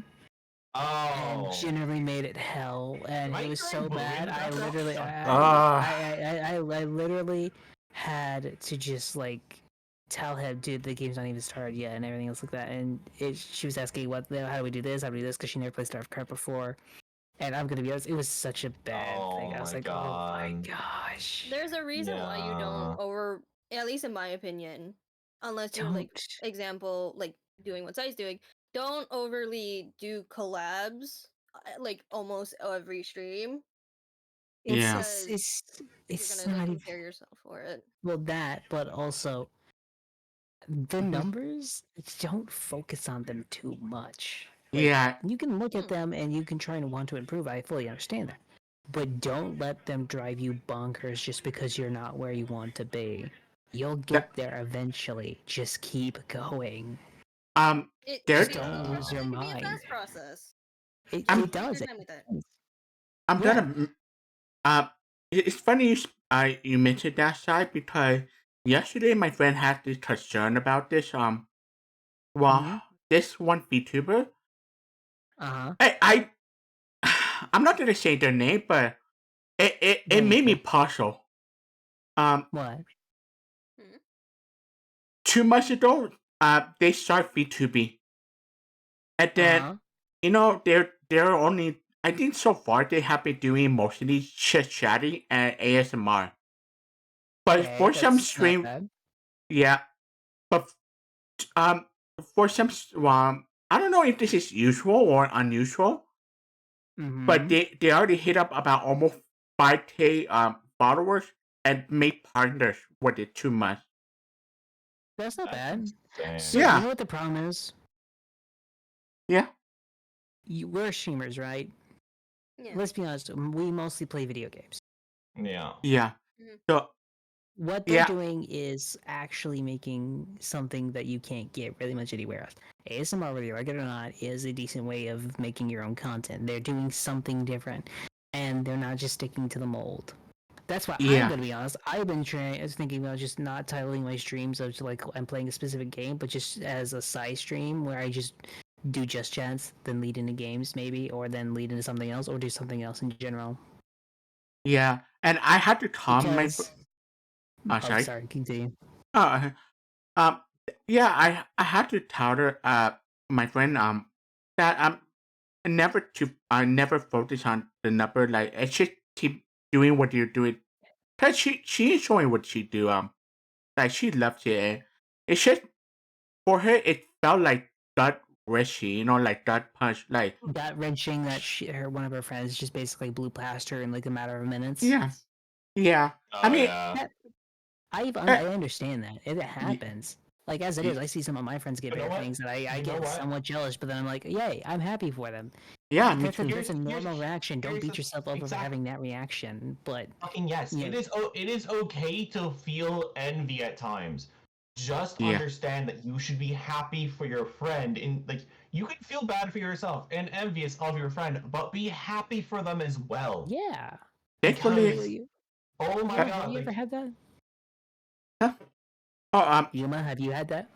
Oh. And generally made it hell, and Am I it was so hearing booing bad. in the I background? literally, Ah. I literally had to just like tell him, dude, the game's not even started yet, and everything else like that. And she was asking, how do we do this? How do we do this? Because she never played StarCraft before. And I'm gonna be honest, it was such a bad thing. I was my like, oh my God. gosh. There's a reason why you Yeah. don't at least in my opinion, unless you're like, Don't. example, like doing what Sai's doing, don't overly do collabs like almost every stream. Yeah. It's You're it's gonna like not even compare yourself for it. well that, but also the numbers. Don't focus on them too much. Like, Yeah. you can look at them and you can try and want to improve. I fully understand that. But don't let them drive you bonkers just because you're not where you want to be. You'll get there eventually. Just keep going. It There- can be a Don't slow lose your process, it can be a mind. fast process. It I'm- does. Take your time with it. I'm Yeah. gonna. It's funny you mentioned that side because yesterday my friend had this concern about this. Mhm. This one VTuber. Uh-huh. I'm not gonna say their name, but it Don't made need me to. puzzle. What? 2 months ago, they start VTubing, and then Uh-huh. they're only. I think so far they have been doing mostly chit chatting and ASMR. But Okay, for some that's not stream, bad. yeah. But for some, I don't know if this is usual or unusual, but Mhm. they already hit up about almost 5K followers and made partners with it 2 months. That's not bad. insane. So, Yeah. you know what the problem is? Yeah. We're streamers, right? Yeah. Let's be honest. We mostly play video games. Yeah. Yeah. Mhm. So What they're Yeah. doing is actually making something that you can't get really much anywhere else. ASMR, whether you like it or not, is a decent way of making your own content. They're doing something different, and they're not just sticking to the mold. That's why Yeah. I'm gonna be honest. I've been thinking about just not titling my streams of like I'm playing a specific game, but just as a side stream where I just do just chats, then lead into games maybe, or then lead into something else, or do something else in general. Yeah, and I had to calm my. Because Sorry. sorry, continue. Uh, um, yeah, I had to tell her, my friend, that I never focus on the number. Like, it should keep doing what you're doing. Cause she enjoying what she do. Like she loves it. And it's just for her. It felt like gut wrenching, like gut punch. Like Gut wrenching that one of her friends just basically blew past her in like a matter of minutes. yeah, yeah. I Oh mean, yeah. That- I Uh, understand that it happens. Like as it y- is, I see some of my friends get You know bigger what? things, and I You know get what? somewhat jealous. But then I'm like, yay, I'm happy for them. yeah, me That's a, too. that's a normal reaction. Don't here's beat the- yourself up for exact- having that reaction. But Fucking yes. Yeah. It is okay to feel envy at times. Just Yeah. understand that you should be happy for your friend. And like you can feel bad for yourself and envious of your friend, but be happy for them as well. yeah, Thankfully, Because- Oh my Have god. have you ever like, had that? oh Yuma, have you had that?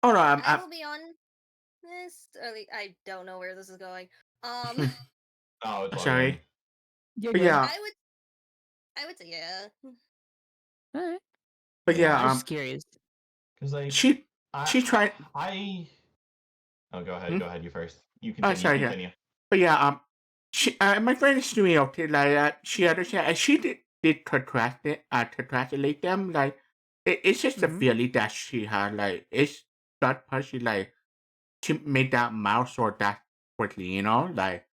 oh no, I will be honest. I don't know where this is going. oh, it's all sorry. good. You're But good. yeah, I would say yeah. Alright. but I'm yeah, just curious. Because like she I, tried. Oh, go ahead. Hmm? Go ahead. You first. You Oh, continue. sorry, yeah. Continue. But yeah, she my friend is doing okay. Like she understand, and she did congratulate them. Like it's just a Mhm. feeling that she had. Like it's that punchy. Like she made that mouse or that quickly. Like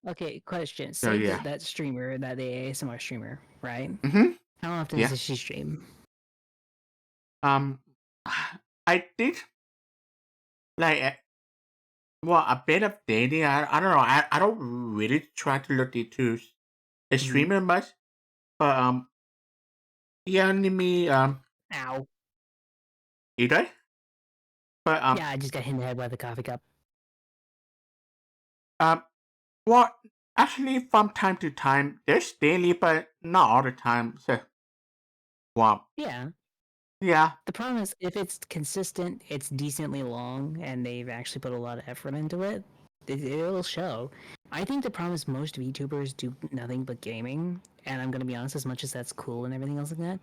Okay, question. so Say yeah. that streamer, that the ASMR streamer, right? Mm-hmm. How often Yeah. does she stream? I did like a bit of dating. I don't know. I don't really try to look into a streamer much, but yeah, me Ow. either. But Yeah, I just got hit in the head by the coffee cup. well, actually, from time to time, there's daily, but not all the time. So, well, Yeah. yeah, The problem is if it's consistent, it's decently long, and they've actually put a lot of effort into it. It'll show. I think the problem is most VTubers do nothing but gaming, and I'm gonna be honest. As much as that's cool and everything else like that,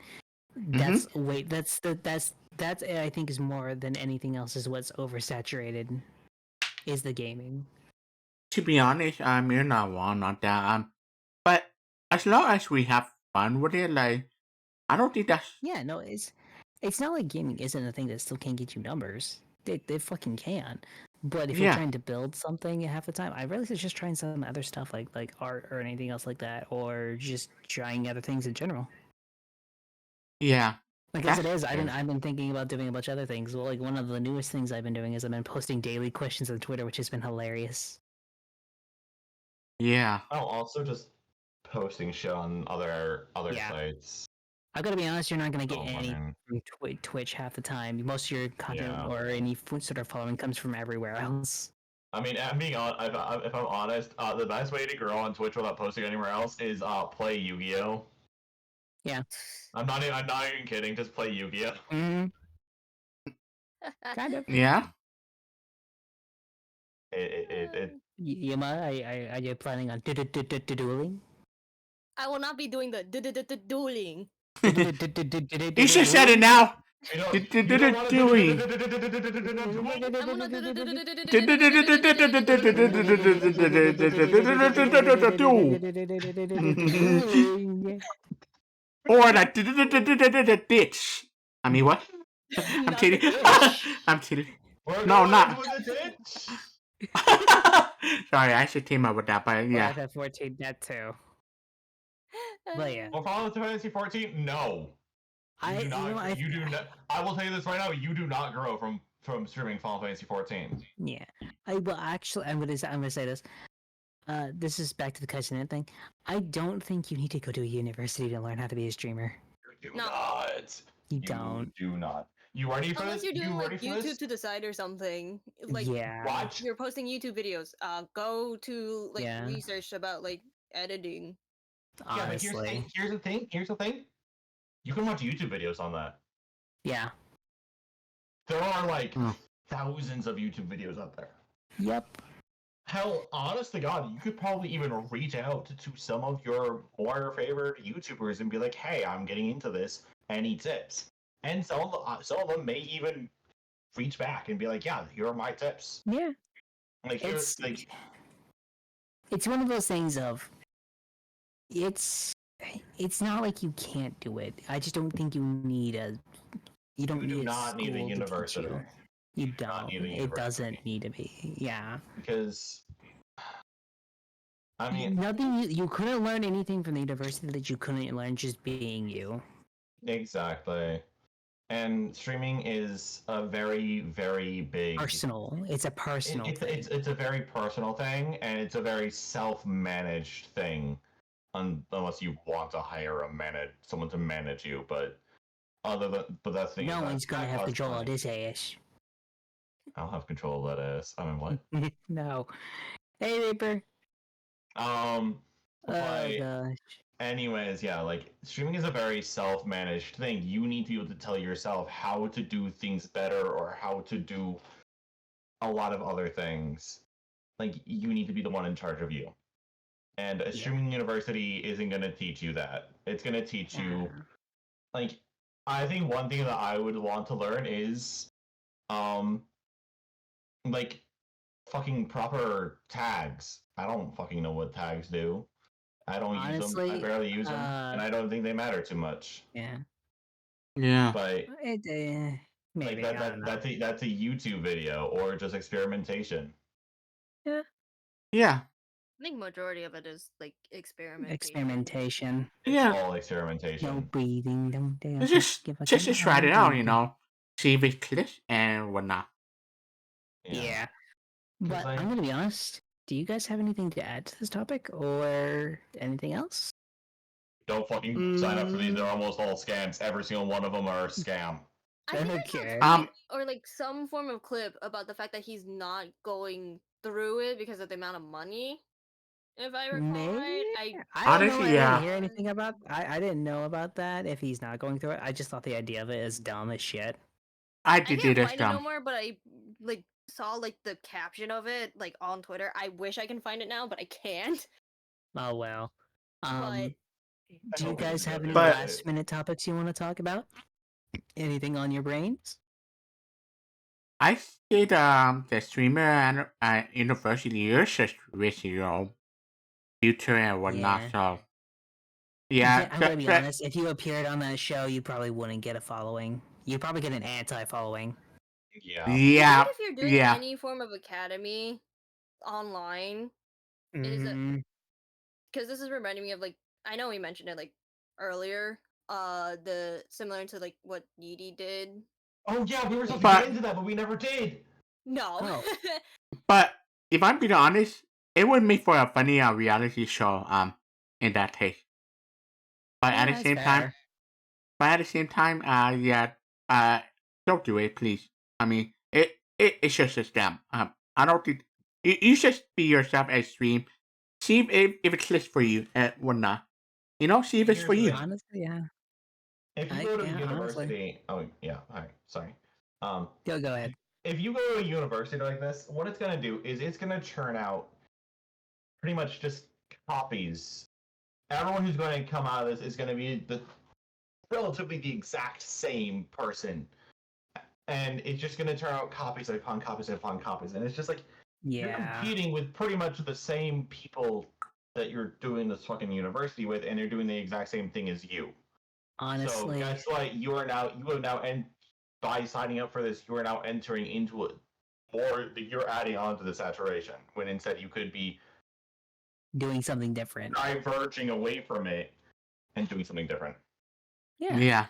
that's I think is more than anything else is what's oversaturated, is the gaming. to be honest, you're not wrong on that. But as long as we have fun with it, like, I don't think that's Yeah, no, it's not like gaming isn't a thing that still can't get you numbers. They fucking can. But if you're Yeah. trying to build something half the time, I really suggest just trying some other stuff like art or anything else like that, or just trying other things in general. yeah. Like as it That's is, fair. I've been thinking about doing a bunch of other things. Well, like one of the newest things I've been doing is I've been posting daily questions on Twitter, which has been hilarious. Yeah. Oh, also just posting shit on other Yeah. sites. I've got to be honest, you're not gonna get Oh, any man. from Twitch half the time. Most of your content Yeah. or any sort of following comes from everywhere else. I mean, I'm being if I'm honest, the best way to grow on Twitch without posting anywhere else is play Yu-Gi-Oh. Yeah. I'm not even kidding. Just play Yu-Gi-Oh. Mm-hmm. Kind of. Yeah. It Yuma, are you planning on dueling? I will not be doing the dueling. You should said it now. you know, Did- you did don't it wanna doing. I'm Or the ditch. I mean, what? I'm Not kidding. the ditch. I'm kidding. We're No, going not- with the ditch. Sorry, I should team up with that, but yeah. FF14, that too. But yeah. Well, Final Fantasy 14, no. I You do not. I will tell you this right now. You do not grow from streaming Final Fantasy 14. Yeah. Actually, I'm gonna say this. This is back to the Kaizen thing. I don't think you need to go to a university to learn how to be a streamer. You do No. not. You don't. do not. You ready for Unless this? you're doing you like ready for YouTube this? to the side or something. Like Yeah. Watch. you're posting YouTube videos. Go to like Yeah. research about like editing. Yeah, but Honestly. here's the thing. You can watch YouTube videos on that. Yeah. There are like Hmm. thousands of YouTube videos out there. Yep. Hell, honest to God, you could probably even reach out to some of your more favorite YouTubers and be like, "Hey, I'm getting into this. Any tips?" And some of them may even reach back and be like, "Yeah, here are my tips." Yeah. Like, It's here's like, it's one of those things of it's not like you can't do it. I just don't think you need a you don't You do need a not need a school to teach university. you. You do not don't. need a It university. doesn't need to be. Yeah. Because I mean, Nothing. You couldn't learn anything from the university that you couldn't learn just being you. exactly. And streaming is a very, very big Personal. It's a personal thing. it's a very personal thing, and it's a very self-managed thing, unless you want to hire someone to manage you. But that's the thing. No is one's gonna that have costs control money. of this ass. I'll have control of that ass. I mean, what? No. Hey, Reaper. Um, Oh but gosh. anyways, yeah, like streaming is a very self-managed thing. You need to be able to tell yourself how to do things better or how to do a lot of other things. Like you need to be the one in charge of you. And a Yeah. streaming university isn't going to teach you that. It's going to teach you like I think one thing that I would want to learn is like fucking proper tags. I don't fucking know what tags do. I don't use them. I Honestly, barely use them, and I don't think they matter too much. Yeah. Yeah. But It, maybe. like I don't know. that's a YouTube video or just experimentation. Yeah. I think majority of it is like experimentation. Experimentation. It's Yeah. all experimentation. No breathing. Don't dare Just give a just try it command, out, breathing. See if it clicks and whatnot. Yeah. 'Cause But I'm gonna be honest. Do you guys have anything to add to this topic or anything else? Don't fucking sign up for these. They're almost all scams. Every single one of them are a scam. I think I Okay. saw a tweet or like some form of clip about the fact that he's not going through it because of the amount of money. If I recall right, I don't know. Honestly, I yeah. didn't hear anything about. I didn't know about that. If he's not going through it, I just thought the idea of it is dumb as shit. I I did can't this find it no dumb. more, but I like saw like the caption of it like on Twitter. I wish I can find it now, but I can't. Oh well. But Do you hope it guys is have any good. last minute topics you want to talk about? Anything on your brains? I did the streamer and university is just with your future and whatnot. Yeah. So yeah, I'm gonna be honest. If you appeared on that show, you probably wouldn't get a following. You'd probably get an anti-following. Yeah. yeah, even if you're doing yeah. any form of academy online, Mhm. because this is reminding me of like I know we mentioned it like earlier. The similar to like what Needy did. Oh yeah, we were supposed But- to get into that, but we never did. No. Oh. But if I'm being honest, it would make for a funny reality show. In that case. But Yeah, at the that's same time, yeah, don't do it, please. I mean, it's just a scam. I don't think you should be yourself and stream. See if it clicks for you and whatnot. See if it's Here's for the you. thing. Honestly, yeah. If you I- go to yeah, honestly. university, oh yeah, alright, sorry. Go ahead. If you go to a university like this, what it's gonna do is it's gonna churn out pretty much just copies. Everyone who's going to come out of this is going to be relatively the exact same person, and it's just going to turn out copies upon copies upon copies, and it's just like you're Yeah. competing with pretty much the same people that you're doing this fucking university with, and they're doing the exact same thing as you. Honestly. So that's why you are now, and by signing up for this, you are now entering into it more. You're adding on to the saturation when instead you could be doing something different. diverging away from it and doing something different. Yeah. Yeah.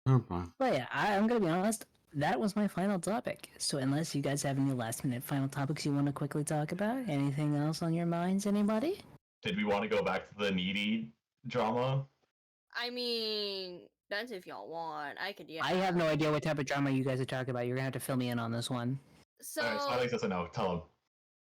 Oh boy. But yeah, I'm gonna be honest. That was my final topic. So unless you guys have any last minute final topics you want to quickly talk about, anything else on your minds, anybody? Did we want to go back to the Needy drama? I mean, that's if y'all want. I could, yeah. I have no idea what type of drama you guys are talking about. You're gonna have to fill me in on this one. So, Alright, Smiley doesn't know. Tell him.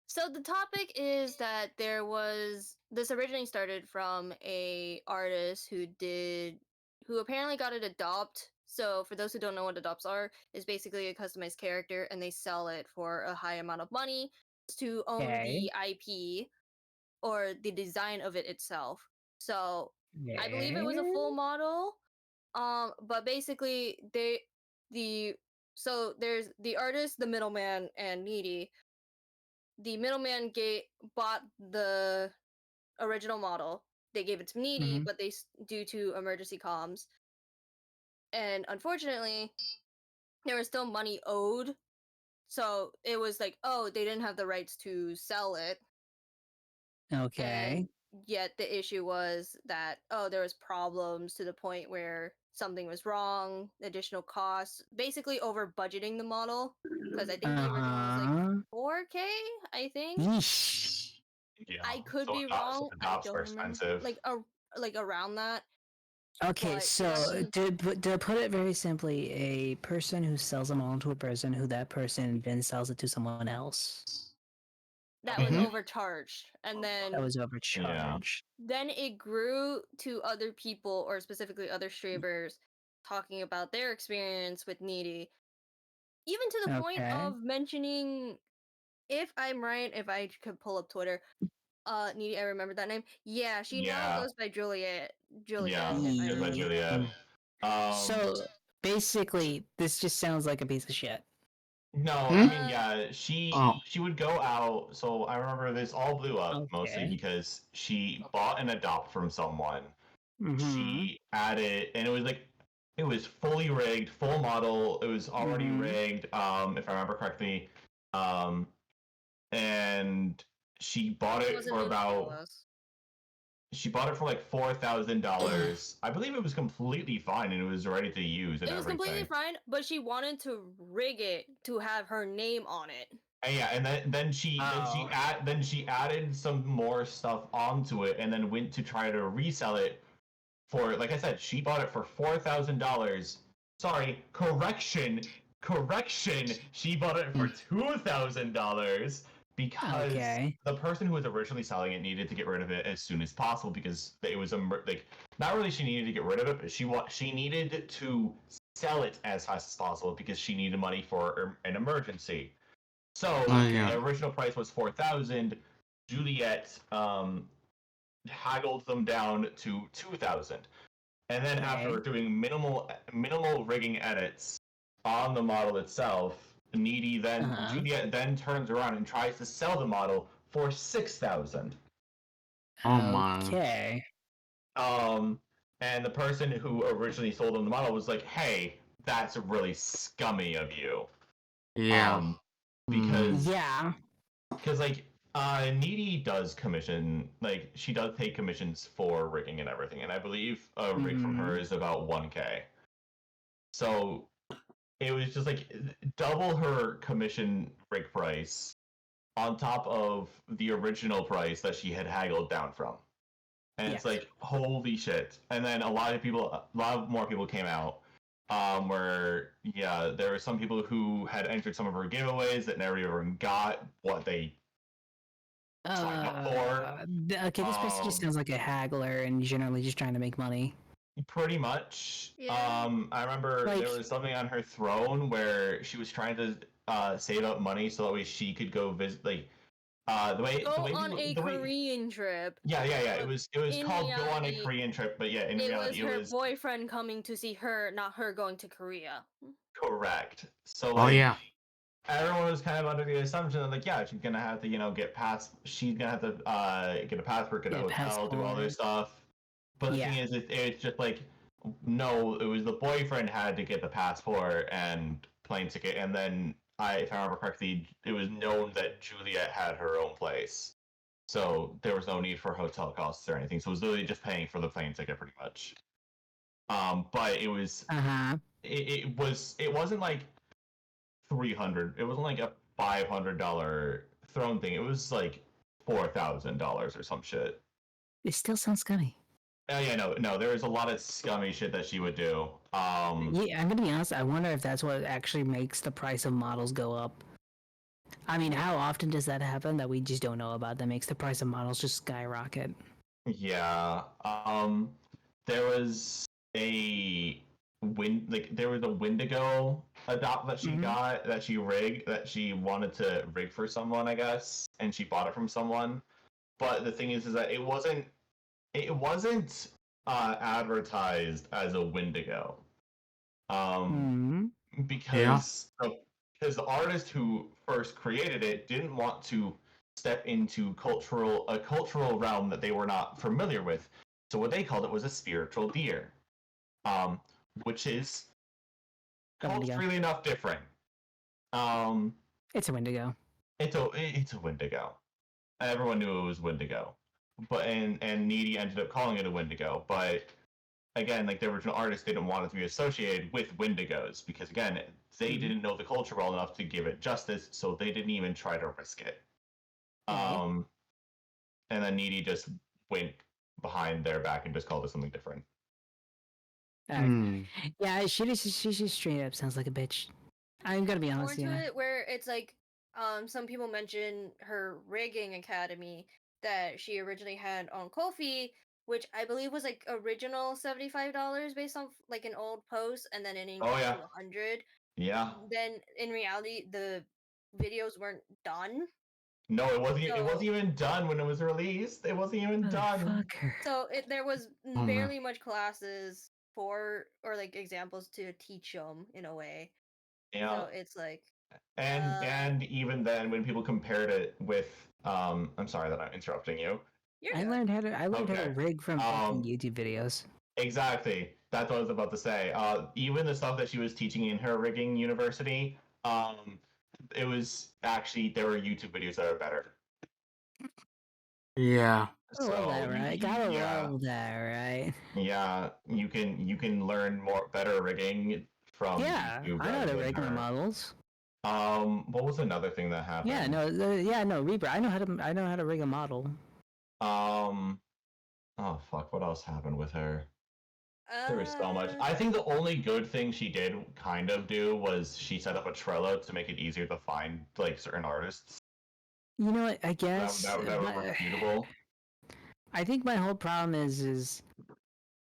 so the topic is that there was this originally started from a artist who apparently got it adopt. So for those who don't know what adopts are, is basically a customized character and they sell it for a high amount of money to own the IP or the design of it itself. So I believe it was a full model. But basically so there's the artist, the middleman, and Needy. The middleman bought the original model. They gave it to Needy, Mhm. but due to emergency comms, and unfortunately, there was still money owed. So it was like, oh, they didn't have the rights to sell it, Okay. and yet the issue was that there was problems to the point where something was wrong, additional costs, basically over budgeting the model because I think the original was like Uh-huh. 4K, I think. Yeesh. Yeah. I could So be so wrong. the I dops don't are remember. expensive. Like around that. Okay, But so to put it very simply, a person who sells a model to a person who that person then sells it to someone else that was Mhm. overcharged, and that then was overcharged. it grew to other people, or specifically other streamers, talking about their experience with Needy, even to the point Okay. of mentioning, if I'm right, if I could pull up Twitter, Needy, I remember that name. Yeah, she now Yeah. goes by Juliet. Yeah. If I Just like remember. Juliet. So basically, this just sounds like a piece of shit. No, Hmm? I mean, yeah, Oh. she would go out. So I remember this all blew up mostly Okay. because she bought an adopt from someone. Mm-hmm. She added, and it was fully rigged, full model. It was already Mhm. rigged, if I remember correctly. Um, and she bought She it wasn't for being about jealous. she bought it for like $4,000. I believe it was completely fine and it was ready to use and It was completely everything. fine, but she wanted to rig it to have her name on it. And yeah, and Oh. then she added some more stuff onto it, and then went to try to resell it for, like I said, she bought it for $4,000. Sorry, correction. She bought it for $2,000 because Okay. the person who was originally selling it needed to get rid of it as soon as possible because it was like, not really she needed to get rid of it, but she needed to sell it as fast as possible because she needed money for an emergency. So yeah. the original price was 4,000. Juliet haggled them down to 2,000, and then after Okay. doing minimal rigging edits on the model itself, Uh-huh. Juliet then turns around and tries to sell the model for 6,000. Oh my. Okay. And the person who originally sold them the model was like, "Hey, that's really scummy of you." Yeah. Because Yeah. like Needy does commission, like she does pay commissions for rigging and everything, and I believe a rig from her is about 1K. So it was just like double her commission rig price on top of the original price that she had haggled down from. And Yes. it's like, holy shit. And then a lot of more people came out. Where there were some people who had entered some of her giveaways that never even got what they signed up for. Okay, this person just sounds like a haggler and generally just trying to make money. Pretty much. Yeah. I remember Like- there was something on her throne where she was trying to save up money so that way she could go visit, like, the way on a Korean trip. Yeah. It was In called Go on a reality, Korean Trip, but yeah, in It was reality, her it was boyfriend coming to see her, not her going to Korea. correct. So Oh like, yeah. everyone was kind of under the assumption that, like, yeah, she's gonna have to, she's gonna have to get a passport, get a Get a hotel, do all passport. this stuff. But the Yeah. thing is, it's just like, no, it was the boyfriend had to get the passport and plane ticket, and then if I remember correctly, it was known that Juliet had her own place, so there was no need for hotel costs or anything. So it was literally just paying for the plane ticket, pretty much. But it was Uh-huh. it wasn't like 300. It wasn't like a $500 throne thing. It was like $4,000 or some shit. It still sounds scummy. Oh yeah, no. There was a lot of scummy shit that she would do. Yeah, I'm gonna be honest, I wonder if that's what actually makes the price of models go up. I mean, how often does that happen that we just don't know about that makes the price of models just skyrocket? Yeah. There was a Wendigo adopt that she Mhm. got, that she rigged, that she wanted to rig for someone, I guess, and she bought it from someone. But the thing is that it wasn't advertised as a Wendigo. Mhm. Because the artist who first created it didn't want to step into a cultural realm that they were not familiar with. So what they called it was a spiritual deer, which is A Wendigo. culturally enough different. Um, It's a Wendigo. it's a Wendigo. Everyone knew it was Wendigo, but and Needy ended up calling it a Wendigo. But again, like the original artist didn't want it to be associated with Wendigos because again, they didn't know the culture well enough to give it justice, so they didn't even try to risk it. Okay. And then Needy just went behind their back and just called it something different. Alright. Hmm. Yeah, she just straight up sounds like a bitch. I'm gonna be More honest, to yeah. it where it's like some people mention her rigging academy that she originally had on Ko-fi, which I believe was like original $75 based on like an old post, and then it increased yeah. to 100. Yeah. Then in reality, the videos weren't done. No, it wasn't. It So- wasn't even done when it was released. It wasn't even done. Motherfucker. So there was Oh, man. barely much classes for or like examples to teach them in a way. Yeah. So it's like And even then, when people compared it with, I'm sorry that I'm interrupting you. you're I good. learned how to Okay. rig from fucking YouTube videos. Exactly. That's what I was about to say. Even the stuff that she was teaching in her rigging university, it was actually there were YouTube videos that are better. Yeah. Gotta love that, right? Gotta yeah, love that, right? yeah, you can learn better rigging from Yeah, YouTube I know how rather to than rig my her. models. What was another thing that happened? Yeah, no, Reaper. I know how to rig a model. Oh fuck! What else happened with her? There was so much. I think the only good thing she did kind of do was she set up a Trello to make it easier to find like certain artists You know what? I guess that were my- reputable. I think my whole problem is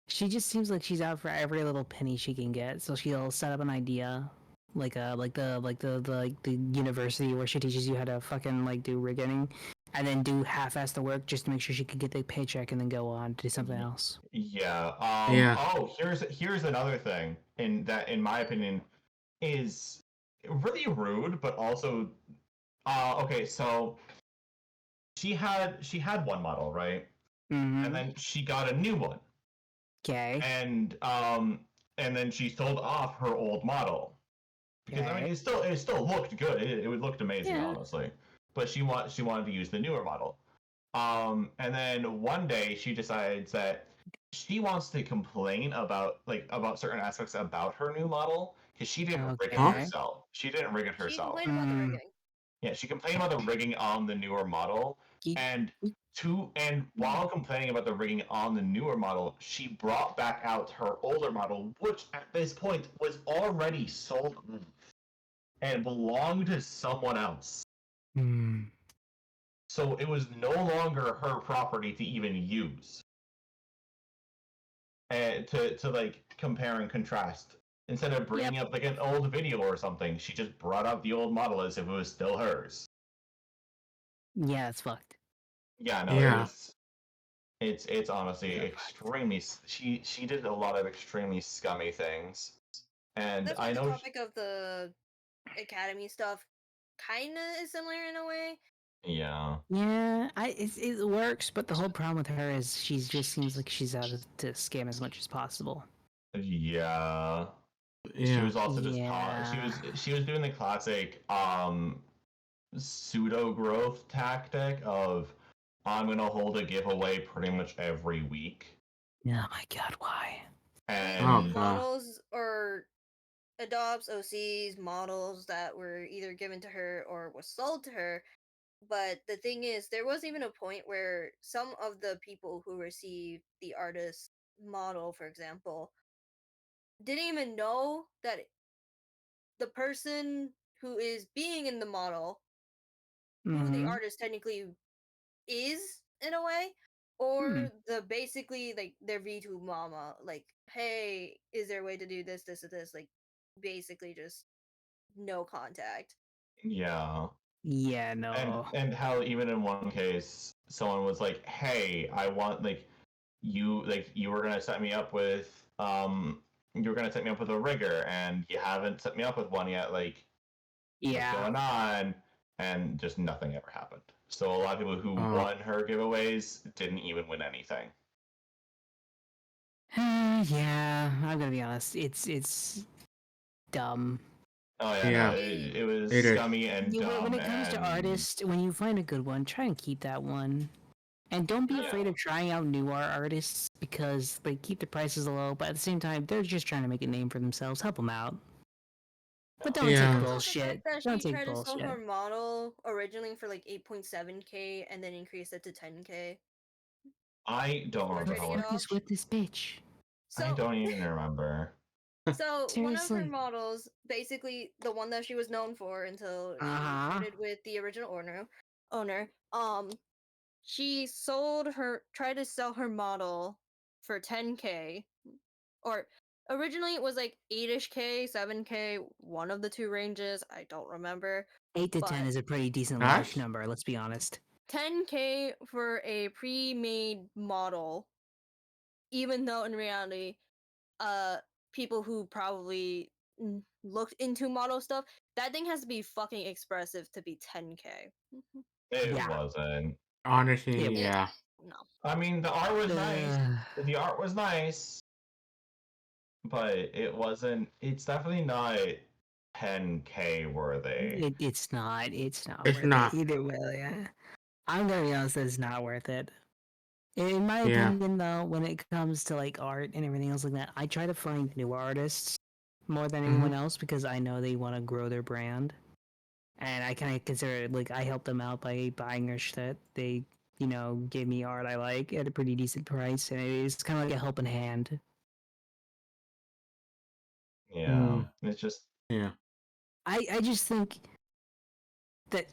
she just seems like she's out for every little penny she can get. So she'll set up an idea, like the university where she teaches you how to fucking like do rigging, and then do half-ass the work just to make sure she can get the paycheck and then go on to do something else. Yeah. Yeah. Oh, here's another thing in my opinion is really rude, but also okay. So she had one model, right? Mm-hmm. And then she got a new one. Okay. And then she sold off her old model because I mean it still looked good. It looked amazing, Yeah. honestly. But she wanted to use the newer model. And then one day she decides that she wants to complain about certain aspects about her new model because she didn't rig it Okay. herself. She didn't rig it She herself. complained about the Mm. rigging. Yeah, she complained about the rigging on the newer model, Ye- and while complaining about the rigging on the newer model, she brought back out her older model, which at this point was already sold and belonged to someone else. Hmm. So it was no longer her property to even use. And to like compare and contrast. Instead of bringing up like an old video or something, she just brought out the old model as if it was still hers. Yeah, it's fucked. Yeah, no, Yeah. it's honestly extremely. She did a lot of extremely scummy things, and That's I why the know. topic of the academy stuff kind of is similar in a way. Yeah, Yeah, it works, but the whole problem with her is she just seems like she's out to scam as much as possible. yeah. She Yeah. was also just Yeah. she was doing the classic pseudo growth tactic of I'm gonna hold a giveaway pretty much every week. Oh my god, why? And Oh, God. Models or adopts, OCs, models that were either given to her or was sold to her. But the thing is, there was even a point where some of the people who received the artist model, for example, didn't even know that the person who is being in the model, who the Mhm. artist technically is in a way, or the basically like their V2 mama, like, hey, is there a way to do this, this, or this? Like, basically just no contact. yeah. Yeah, no. And how even in one case someone was like, "Hey, I want you were gonna set me up with you were gonna set me up with a rigger, and you haven't set me up with one yet. Like, what's Yeah. going on?" And just nothing ever happened. So a lot of people who Oh. won her giveaways didn't even win anything. Yeah, I'm gonna be honest. It's dumb. Oh yeah, Yeah. no, it was It is. scummy and dumb. When it comes to and- artists, when you find a good one, try and keep that one. And don't be Yeah. afraid of trying out newer artists because they keep the prices low, but at the same time, they're just trying to make a name for themselves. Help them out. But don't Yeah. take Also, the bullshit. fact that Don't she take tried to sell bullshit. her model originally for like 8.7K and then increased it to 10K. I don't Before remember trading how it much. off. What is with this bitch? So, I don't even remember. so one of her Seriously. models, basically the one that she was known for until she Uh-huh. parted with the original owner, she tried to sell her model for 10K, or originally it was like 8ish K, 7K, one of the two ranges. I don't remember. 8 to 10 But- is a pretty decent Nice. large number, let's be honest. 10K for a pre-made model, even though in reality, people who probably looked into model stuff, that thing has to be fucking expressive to be 10K. It Yeah. wasn't. Honestly, It- yeah. No. I mean, the art was nice. Uh, The art was nice, but it wasn't. It's definitely not 10K worthy. it's not. It's not It's worth not. it either way. Yeah. I'm gonna be honest, it's not worth it. In my Yeah. opinion, though, when it comes to like art and everything else like that, I try to find new artists more than anyone else because I know they want to grow their brand, and I kind of consider it like I help them out by buying their shit. They, give me art I like at a pretty decent price, and it's kind of like a helping hand. Yeah, it's just. Yeah. I just think that,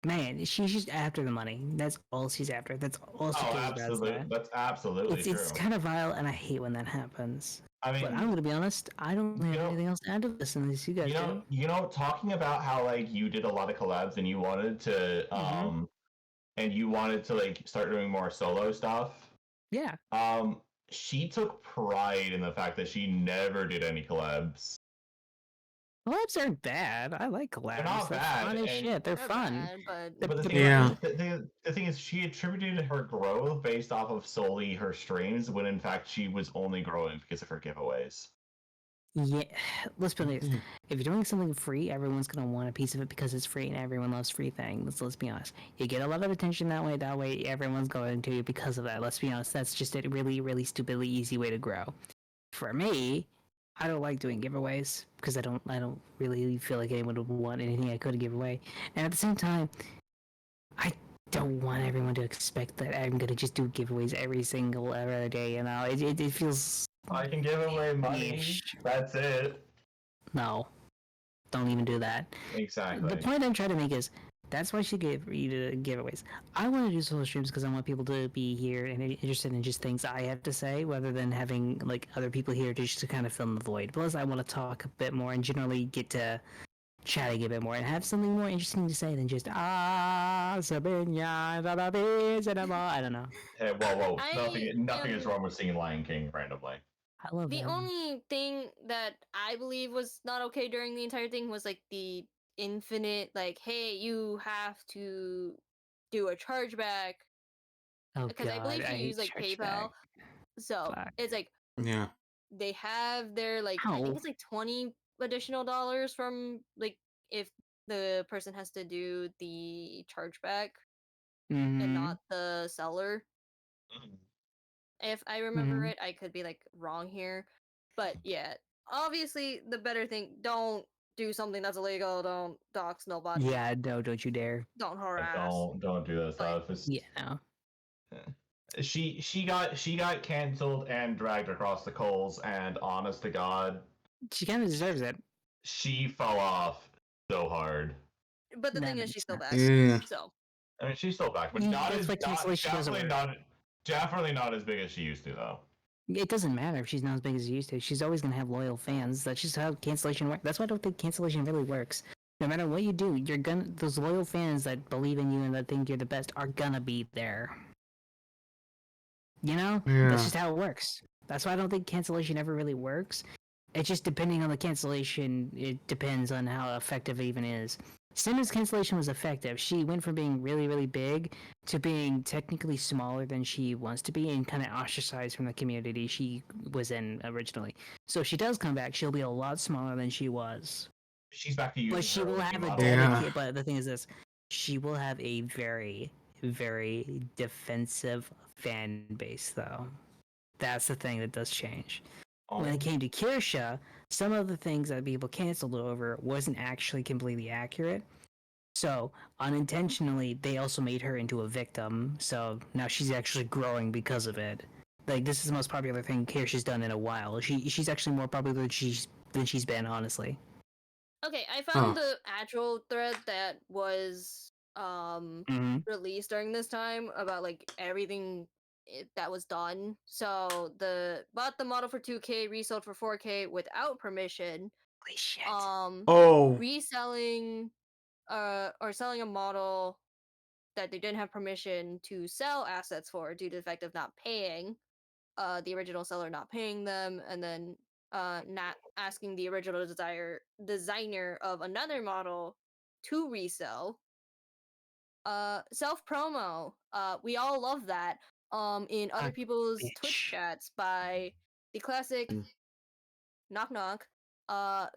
man, she's just after the money. That's all she's after. That's all she Oh, cares about. Is absolutely. that. That's absolutely true. It's kind of vile, and I hate when that happens. I mean, But I'm gonna be honest, I don't have know- anything else to add to this unless you guys do. talking about how like you did a lot of collabs and you wanted to and you wanted to like start doing more solo stuff. Yeah. She took pride in the fact that she never did any collabs. Collabs aren't bad. I like collabs. not They're bad, fun as and- shit. They're fun. Bad, The- But the the thing, Yeah. the thing is, she attributed her growth based off of solely her streams, when in fact she was only growing because of her giveaways. Yeah, let's be honest. Mhm. If you're doing something free, everyone's gonna want a piece of it because it's free, and everyone loves free things. Let's be honest. You get a lot of attention that way. That way, everyone's going to you because of that. Let's be honest. That's just a really, really stupidly easy way to grow. For me, I don't like doing giveaways because I don't really feel like anyone would want anything I could give away. And at the same time, I don't want everyone to expect that I'm gonna just do giveaways every single other day. It feels I can give away money. Yeesh. That's it. no. Don't even do that. Exactly. The point I'm trying to make is that's why she gave you to giveaways. I want to do solo streams because I want people to be here and interested in just things I have to say, rather than having like other people here just to kind of fill in the void. Plus, I want to talk a bit more and generally get to chatting a bit more and have something more interesting to say than just Sabinya, I don't know. Hey, whoa! I Nothing is am- wrong with singing Lion King randomly. I love The that. only thing that I believe was not okay during the entire thing was like the infinite, like, hey, you have to do a chargeback, Oh because I god, believe she hate used like chargeback. PayPal. So Fuck. it's like Yeah. they have their like I Ow. think it's like $20 additional from like if the person has to do the chargeback and Mhm. not the seller. If I remember it, I could be like wrong here, but yeah, obviously the better thing, don't do something that's illegal, don't dox nobody, Yeah, no, don't you dare. don't harass. Don't do that Like- stuff. It's, Yeah, no. She got canceled and dragged across the coals, and honest to God, She kind of deserves it. she fell off so hard. But the That thing is, makes she's still sense. back. Yeah. So I mean, she's still back, but Yeah, not that's as why cancellation doesn't definitely not as big as she used to, though. It doesn't matter if she's not as big as she used to. She's always gonna have loyal fans. That's just how cancellation works. That's why I don't think cancellation really works. No matter what you do, you're gonna those loyal fans that believe in you and that think you're the best are gonna be there. You know? Yeah. That's just how it works. That's why I don't think cancellation ever really works. It's just depending on the cancellation, it depends on how effective it even is. Symme's cancellation was effective. She went from being really, really big to being technically smaller than she wants to be and kind of ostracized from the community she was in originally. So if she does come back, she'll be a lot smaller than she was. She's back to using But she her will OG have a model. Yeah. dedicated. But the thing is this: she will have a very, very defensive fan base, though. That's the thing that does change. When it came to Kirsha, some of the things that people canceled over wasn't actually completely accurate. So unintentionally, they also made her into a victim. So now she's actually growing because of it. Like this is the most popular thing Kirsha's done in a while. She's actually more popular than she's been, honestly. Okay, I found Huh. the actual thread that was Mm-hmm. released during this time about like everything that was done. So bought the model for 2K, resold for 4K without permission. Holy shit! Oh. Reselling or selling a model that they didn't have permission to sell assets for due to the fact of not paying the original seller not paying them, and then not asking the original designer of another model to resell. Self promo. We all love that. In other people's Twitch bitch. chats by the classic Mm. knock knock.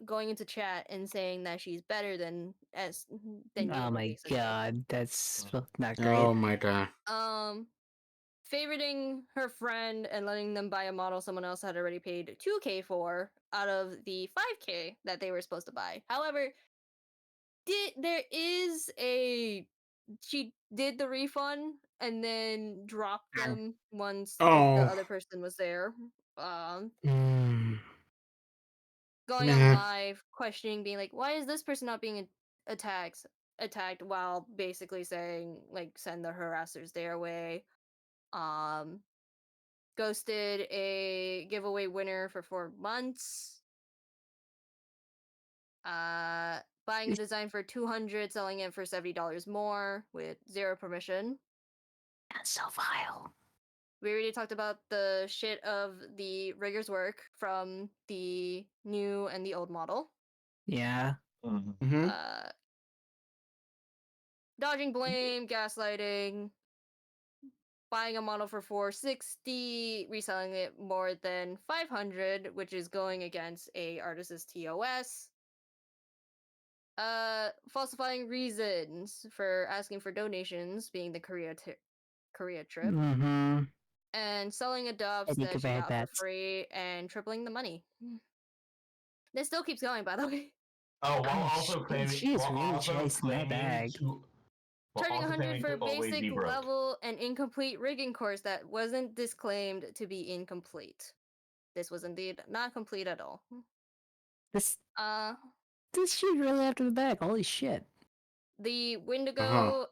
Going into chat and saying that she's better than you, Oh my basically. god, that's not great. Oh my god. Favoriting her friend and letting them buy a model someone else had already paid 2K for out of the 5K that they were supposed to buy. However, she did the refund and then dropped them once the Oh. other person was there. Mm. Going on live, questioning, being like, "Why is this person not being attacked?" While basically saying like, "Send the harassers their way." Ghosted a giveaway winner for 4 months. Buying a design for $200, selling it for $70 more with zero permission. That's so vile. We already talked about the shit of the rigger's work from the new and the old model. Yeah. Mm-hmm. Dodging blame, gaslighting, buying a model for $460, reselling it more than $500, which is going against a artist's TOS. Falsifying reasons for asking for donations, being the Korea trip, Mm-hmm. and selling a dubs I think that if she I had got for that. free and tripling the money. This still keeps going, by the way. Oh, while Oh, also claiming, she is while really also chasing that claiming bag. to, while Charging also 100 claiming for to a always be basic broke. level and incomplete rigging course that wasn't disclaimed to be incomplete. This was indeed not complete at all. This Uh, this shit really after the bag. Holy shit. The Wendigo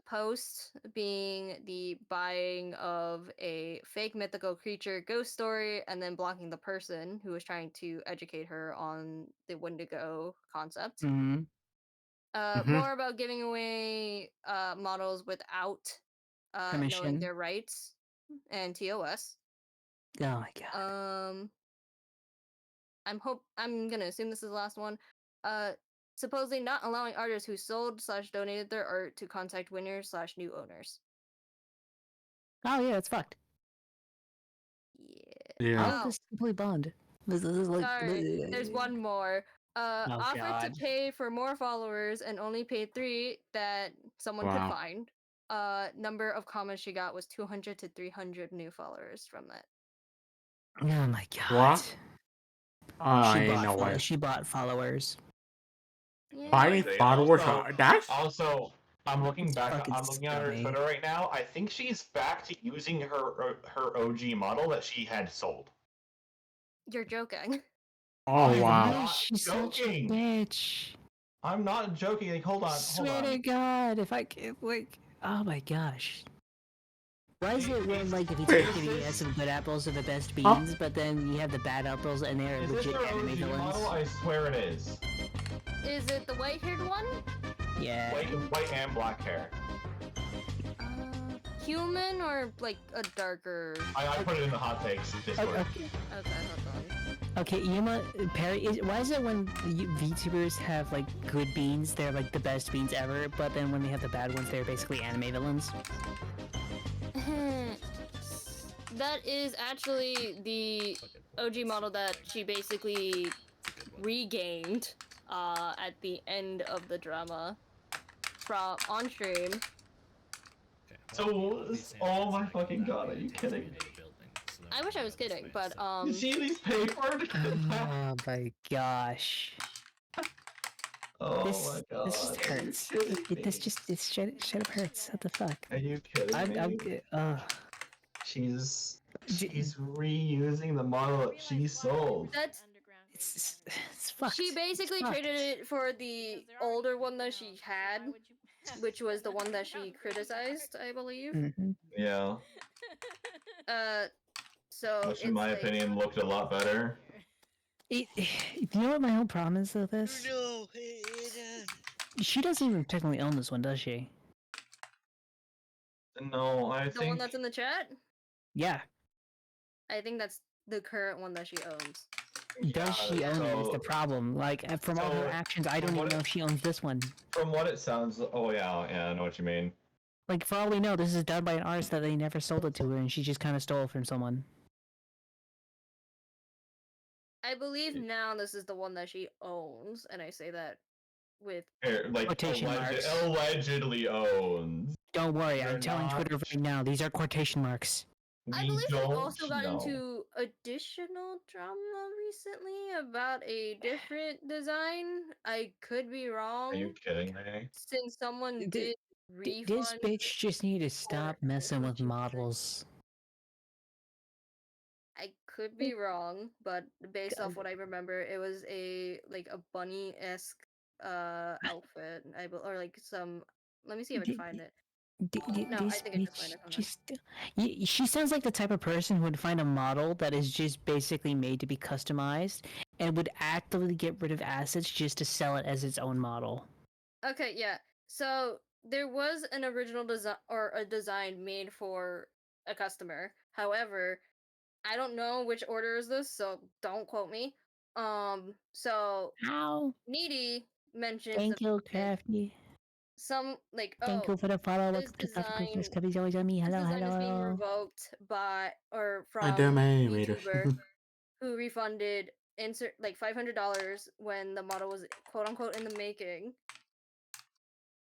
post being the buying of a fake mythical creature ghost story and then blocking the person who was trying to educate her on the Wendigo concept. Mm-hmm. More about giving away models without knowing Permission. their rights and TOS. Oh my god. I'm gonna assume this is the last one. Supposedly not allowing artists who sold / donated their art to contact winners / new owners. Oh yeah, it's fucked. Yeah. All of this is completely bond. This is like Sorry, there's one more. Offered God. to pay for more followers and only paid 3 that someone Wow. could find. Number of comments she got was 200 to 300 new followers from that. Oh my god. What? She bought followers. Yeah. Buying Exactly. followers. Also- That's Also, I'm looking back. fucking I'm looking at her scummy. Twitter right now. I think she's back to using her OG model that she had sold. You're joking. oh I'm wow. not She's such a joking. bitch. I'm not joking. Like, hold on. Swear to God, if I could, like, oh my gosh. Why is it when, like, if you take it, you have some good apples are the best beans, but then you have the bad apples and they're Is this legit her anime OG villains? model? I swear it is. Is it the white-haired one? Yeah. White and black hair. Human or like a darker? I put it in the hot takes Discord. Okay. Okay, hold on. Okay, you know what, Perry? Why is it when VTubers have like good beans, they're like the best beans ever, but then when they have the bad ones, they're basically anime villains? That is actually the OG model that she basically regained at the end of the drama from on stream. So, oh my fucking god, are you kidding? I wish I was kidding, but You see these papers? Oh my gosh. Oh This my god. this just are you hurts. kidding This me? just it's straight up hurts. What the fuck? Are you kidding I'm me? D- She's reusing the model that she sold. That's it's fucked. she basically It's fucked. traded it for the older one that she had, which was the one that she criticized, I believe. Mhm. Yeah, So which in it's my like, opinion looked a lot better. You know what my whole problem is with this? No, She doesn't even technically own this one, does she? No, I the think one that's in the chat. Yeah. I think that's the current one that she owns. Does she own it? Is the so- problem? Like from all her so, actions, I from don't even what know it- if she owns this one. from what it sounds. Oh yeah, I know what you mean. Like for all we know, this is done by an artist that they never sold it to her, and she just kind of stole it from someone. I believe now this is the one that she owns, and I say that with Like Quotation marks. allegedly owns. Don't worry, They're I'm telling Twitter not- right now. These are quotation marks. I We believe she don't also got know. into additional drama recently about a different design. I could be wrong. Are you kidding me? Since someone Th- did This refund. bitch just need to stop for messing with emoji models. I could be wrong, but based off what I remember, it was a like a bunny-esque outfit. Or like some. Let me see if I can find it. No, I This think I can find bitch it. Hold on. just she sounds like the type of person who would find a model that is just basically made to be customized and would actively get rid of assets just to sell it as its own model. Okay, yeah. So there was an original design or a design made for a customer. However, I don't know which order is this, so don't quote me. So How? Needy mentions Thank you, Crafty. some like Thank you for the follow. Welcome to Coffee Christmas. design- Coffee's always on me. Hello, this design is being hello. revoked by or I from don't mind later. YouTuber who refunded insert like $500 when the model was quote unquote in the making,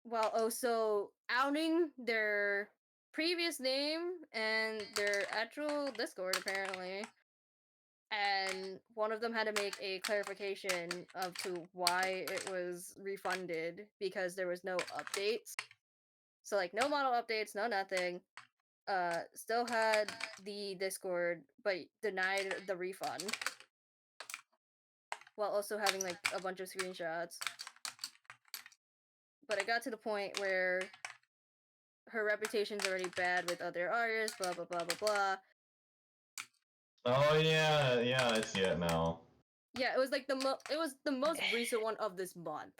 while also outing their previous name and their actual Discord apparently. And one of them had to make a clarification of to why it was refunded because there was no updates. So like no model updates, no nothing. Still had the Discord, but denied the refund. While also having like a bunch of screenshots. But it got to the point where her reputation's already bad with other artists, blah blah blah blah blah. Oh yeah, I see it now. Yeah, it was like it was the most recent one of this month.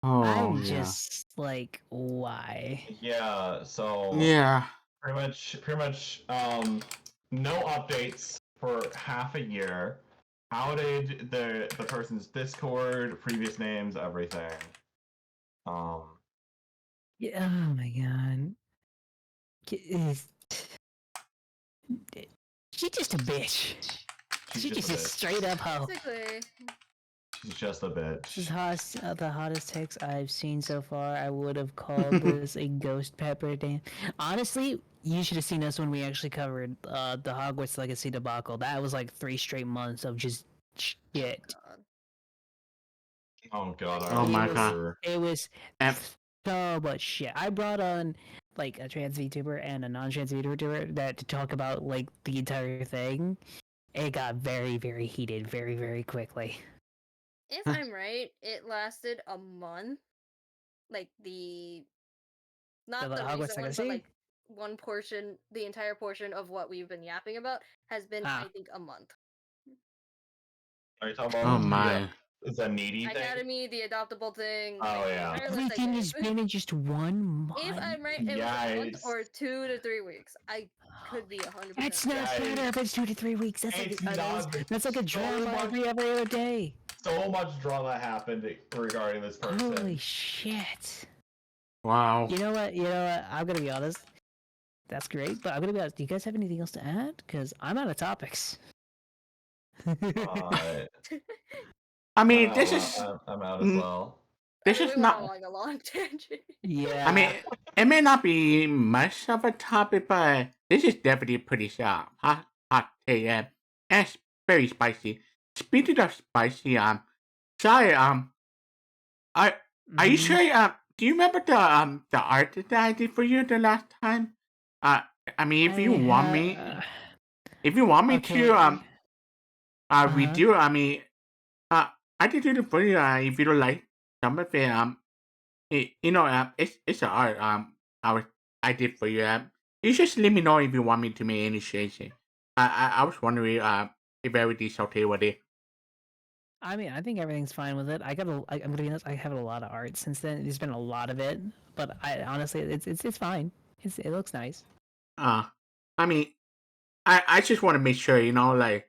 Oh, I'm yeah. just like, why? Yeah, so Yeah. pretty much no updates for half a year. Outed the person's Discord, previous names, everything. Yeah, oh my god. She's just a bitch. She's She's just a bitch. straight up hoe. Basically, She's just a This is bitch. the hottest text I've seen so far. I would have called this a ghost pepper dance. Honestly, you should have seen us when we actually covered the Hogwarts Legacy debacle. That was like 3 straight months of just shit. God. Oh god, I Oh my remember. It was And so much shit. I brought on like a trans VTuber and a non-trans VTuber that to talk about like the entire thing. It got very, very heated very, very quickly. If Huh. I'm right, it lasted a month. Like not The the Hogwarts recent one, Legacy? but like one portion, the entire portion of what we've been yapping about has been, Ah. I think, a month. Are you talking about oh my. It's a needy thing. Academy, the adoptable thing. Oh, like, the yeah. entire list I Everything gave. has been in just 1 month. If I'm right, it was a month Yikes. or 2 to 3 weeks. I could be 100%. It's not Guys, better if it's 2 to 3 weeks. That's like it's that's like a so drama much- every other day. So much drama happened regarding this person. Holy shit! Wow. You know what? I'm gonna be honest. That's great, but I'm gonna be honest. Do you guys have anything else to add? Because I'm out of topics. Uh, I mean, I'm this out- is I'm out as Mm. well. this I is really went on not. like a long tangent. Yeah. I mean, it may not be much of a topic, but this is definitely pretty hot take, and it's very spicy. Speaking of spicy, sorry, are you Mhm. sure? Do you remember the art that I did for you the last time? I mean, if you want me, if you want me okay. to Uh-huh. redo, I mean, I did it for you. If you don't like some of it, it's art. I did for you. You just let me know if you want me to make any changes. I was wondering if everything's okay with it. I mean, I think everything's fine with it. I'm gonna be honest. I have a lot of art since then. There's been a lot of it, but I honestly, it's fine. It looks nice. I mean, I just want to make sure, like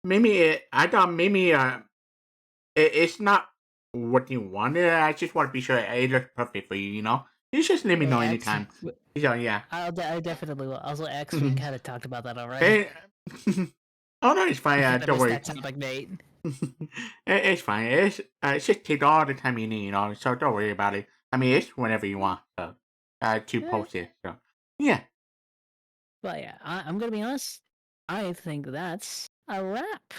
I thought maybe it's not what you wanted. I just want to be sure it looks perfect for you. You just let me know Hey, anytime. X, So yeah. I definitely will. Also, X, we kind of talked about that already. Hey, oh no, it's fine. We kinda Don't missed worry. that topic, mate. It's fine. It's just take all the time you need, so don't worry about it. I mean, it's whenever you want, so to Yeah. post it. So yeah. But yeah, I'm gonna be honest. I think that's a wrap.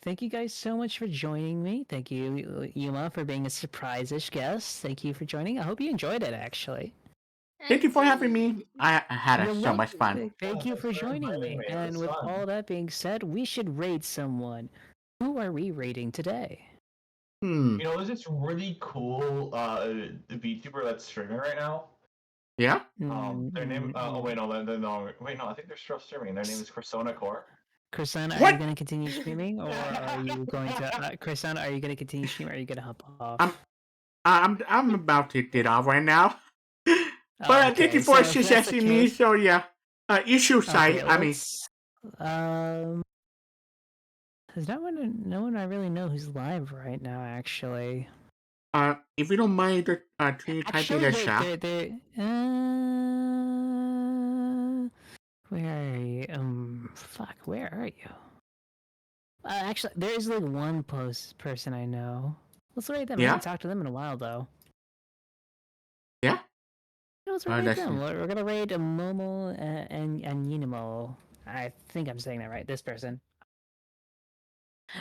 Thank you guys so much for joining me. Thank you, Yuma, for being a surprise-ish guest. Thank you for joining. I hope you enjoyed it, actually. Thank you for having me. I had You're so much fun. welcome. Thank Yeah, you for thanks for joining inviting me. me. It And was with fun. all that being said, we should rate someone. Who are we rating today? Hmm. You know, there's this really cool VTuber that's streaming right now. Yeah. Their name. Oh wait, no, no. Wait, no. I think they're still streaming. Their name is Persona Core. Chrisana, are What? you going to continue streaming, or are you going to? Chrisana, are you going to continue streaming, or are you going to hop off? I'm about to get off right now. But thank you Okay, for so if that's the suggesting me. case- So yeah. You should say. Okay, I mean, there's no one I really know who's live right now, actually. if you don't mind, can you type in Actually, the wait, chat? where are you? Fuck, where are you? Actually, there is like one person I know. Let's rate them. I Yeah? haven't talked to them in a while, though. Yeah. Let's Oh, rate that's them. nice. We're gonna rate Momo and Yinamo. I think I'm saying that right. This person.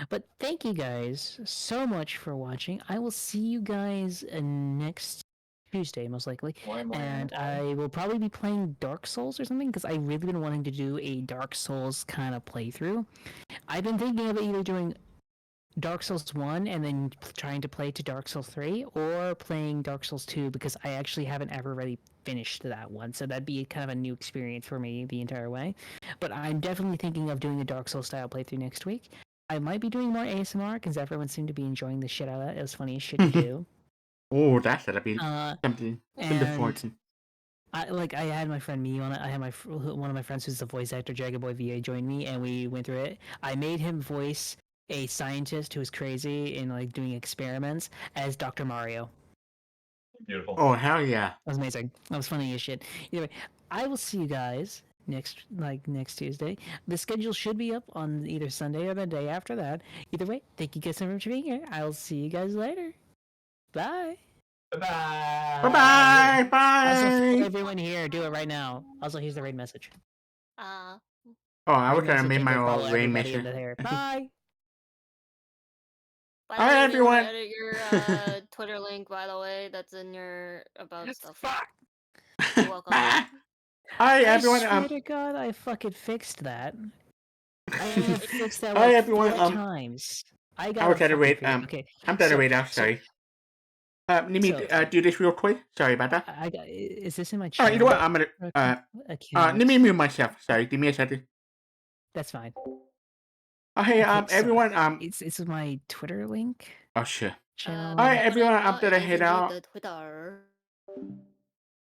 But thank you guys so much for watching. I will see you guys next Tuesday, most likely. And I will probably be playing Dark Souls or something because I've really been wanting to do a Dark Souls kind of playthrough. I've been thinking of either doing Dark Souls 1 and then trying to play to Dark Souls 3 or playing Dark Souls 2 because I actually haven't ever really finished that one. So that'd be kind of a new experience for me the entire way. But I'm definitely thinking of doing a Dark Souls style playthrough next week. I might be doing more ASMR because everyone seemed to be enjoying the shit out of that. It was funny as shit to do. Oh, that's gonna be something to look forward and to. I had my friend me on it. I had one of my friends who's the voice actor, Dragon Boy VA, join me, and we went through it. I made him voice a scientist who was crazy and like doing experiments as Dr. Mario. Beautiful. Oh hell yeah! That was amazing. That was funny as shit. Either way, I will see you guys next Tuesday. The schedule should be up on either Sunday or the day after that. Either way, thank you guys so much for being here. I'll see you guys later. Bye. Bye. Bye bye Also, for bye. everyone here, do it right now. Also, here's the raid message. Oh, I was Raid gonna message make and my go follow own rain everybody in mission. the hair. Bye. By Hi, the way, Neil, everyone. edit your Twitter link, by the way, that's in your about stuff. Fuck. You're welcome. Hi everyone. I swear to God, I fucking fixed that. I have fixed that Hi, like everyone, 4 times. I got was trying to wait, Okay. I'm trying to so- wait out. so- Sorry. Let me so- do this real quick. Sorry about that. I got. Is this in my Oh, channel? you know what? I'm gonna account? let me mute myself. Sorry, give me a second. That's fine. Oh, hey, Okay, so everyone, it's my Twitter link oh shit. channel. Alright, everyone, I'm gonna head out. The Twitter.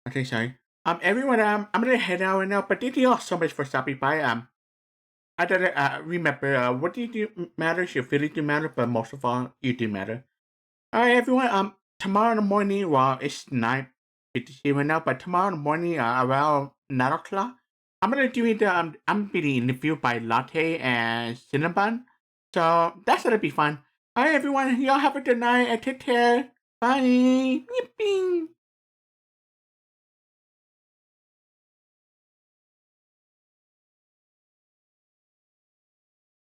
Okay, sorry. Everyone, I'm gonna head out right now, but thank you all so much for stopping by. I gotta, remember, what do you do matters, your feelings do matter, but most of all, you do matter. Alright, everyone, tomorrow in the morning, well, it's 9:50 right now, but tomorrow in the morning, around 9 o'clock, I'm gonna do the, I'm being interviewed by Latte and Cinnabon, so that's gonna be fun. Alright, everyone, y'all have a good night and take care. Bye. Yippee.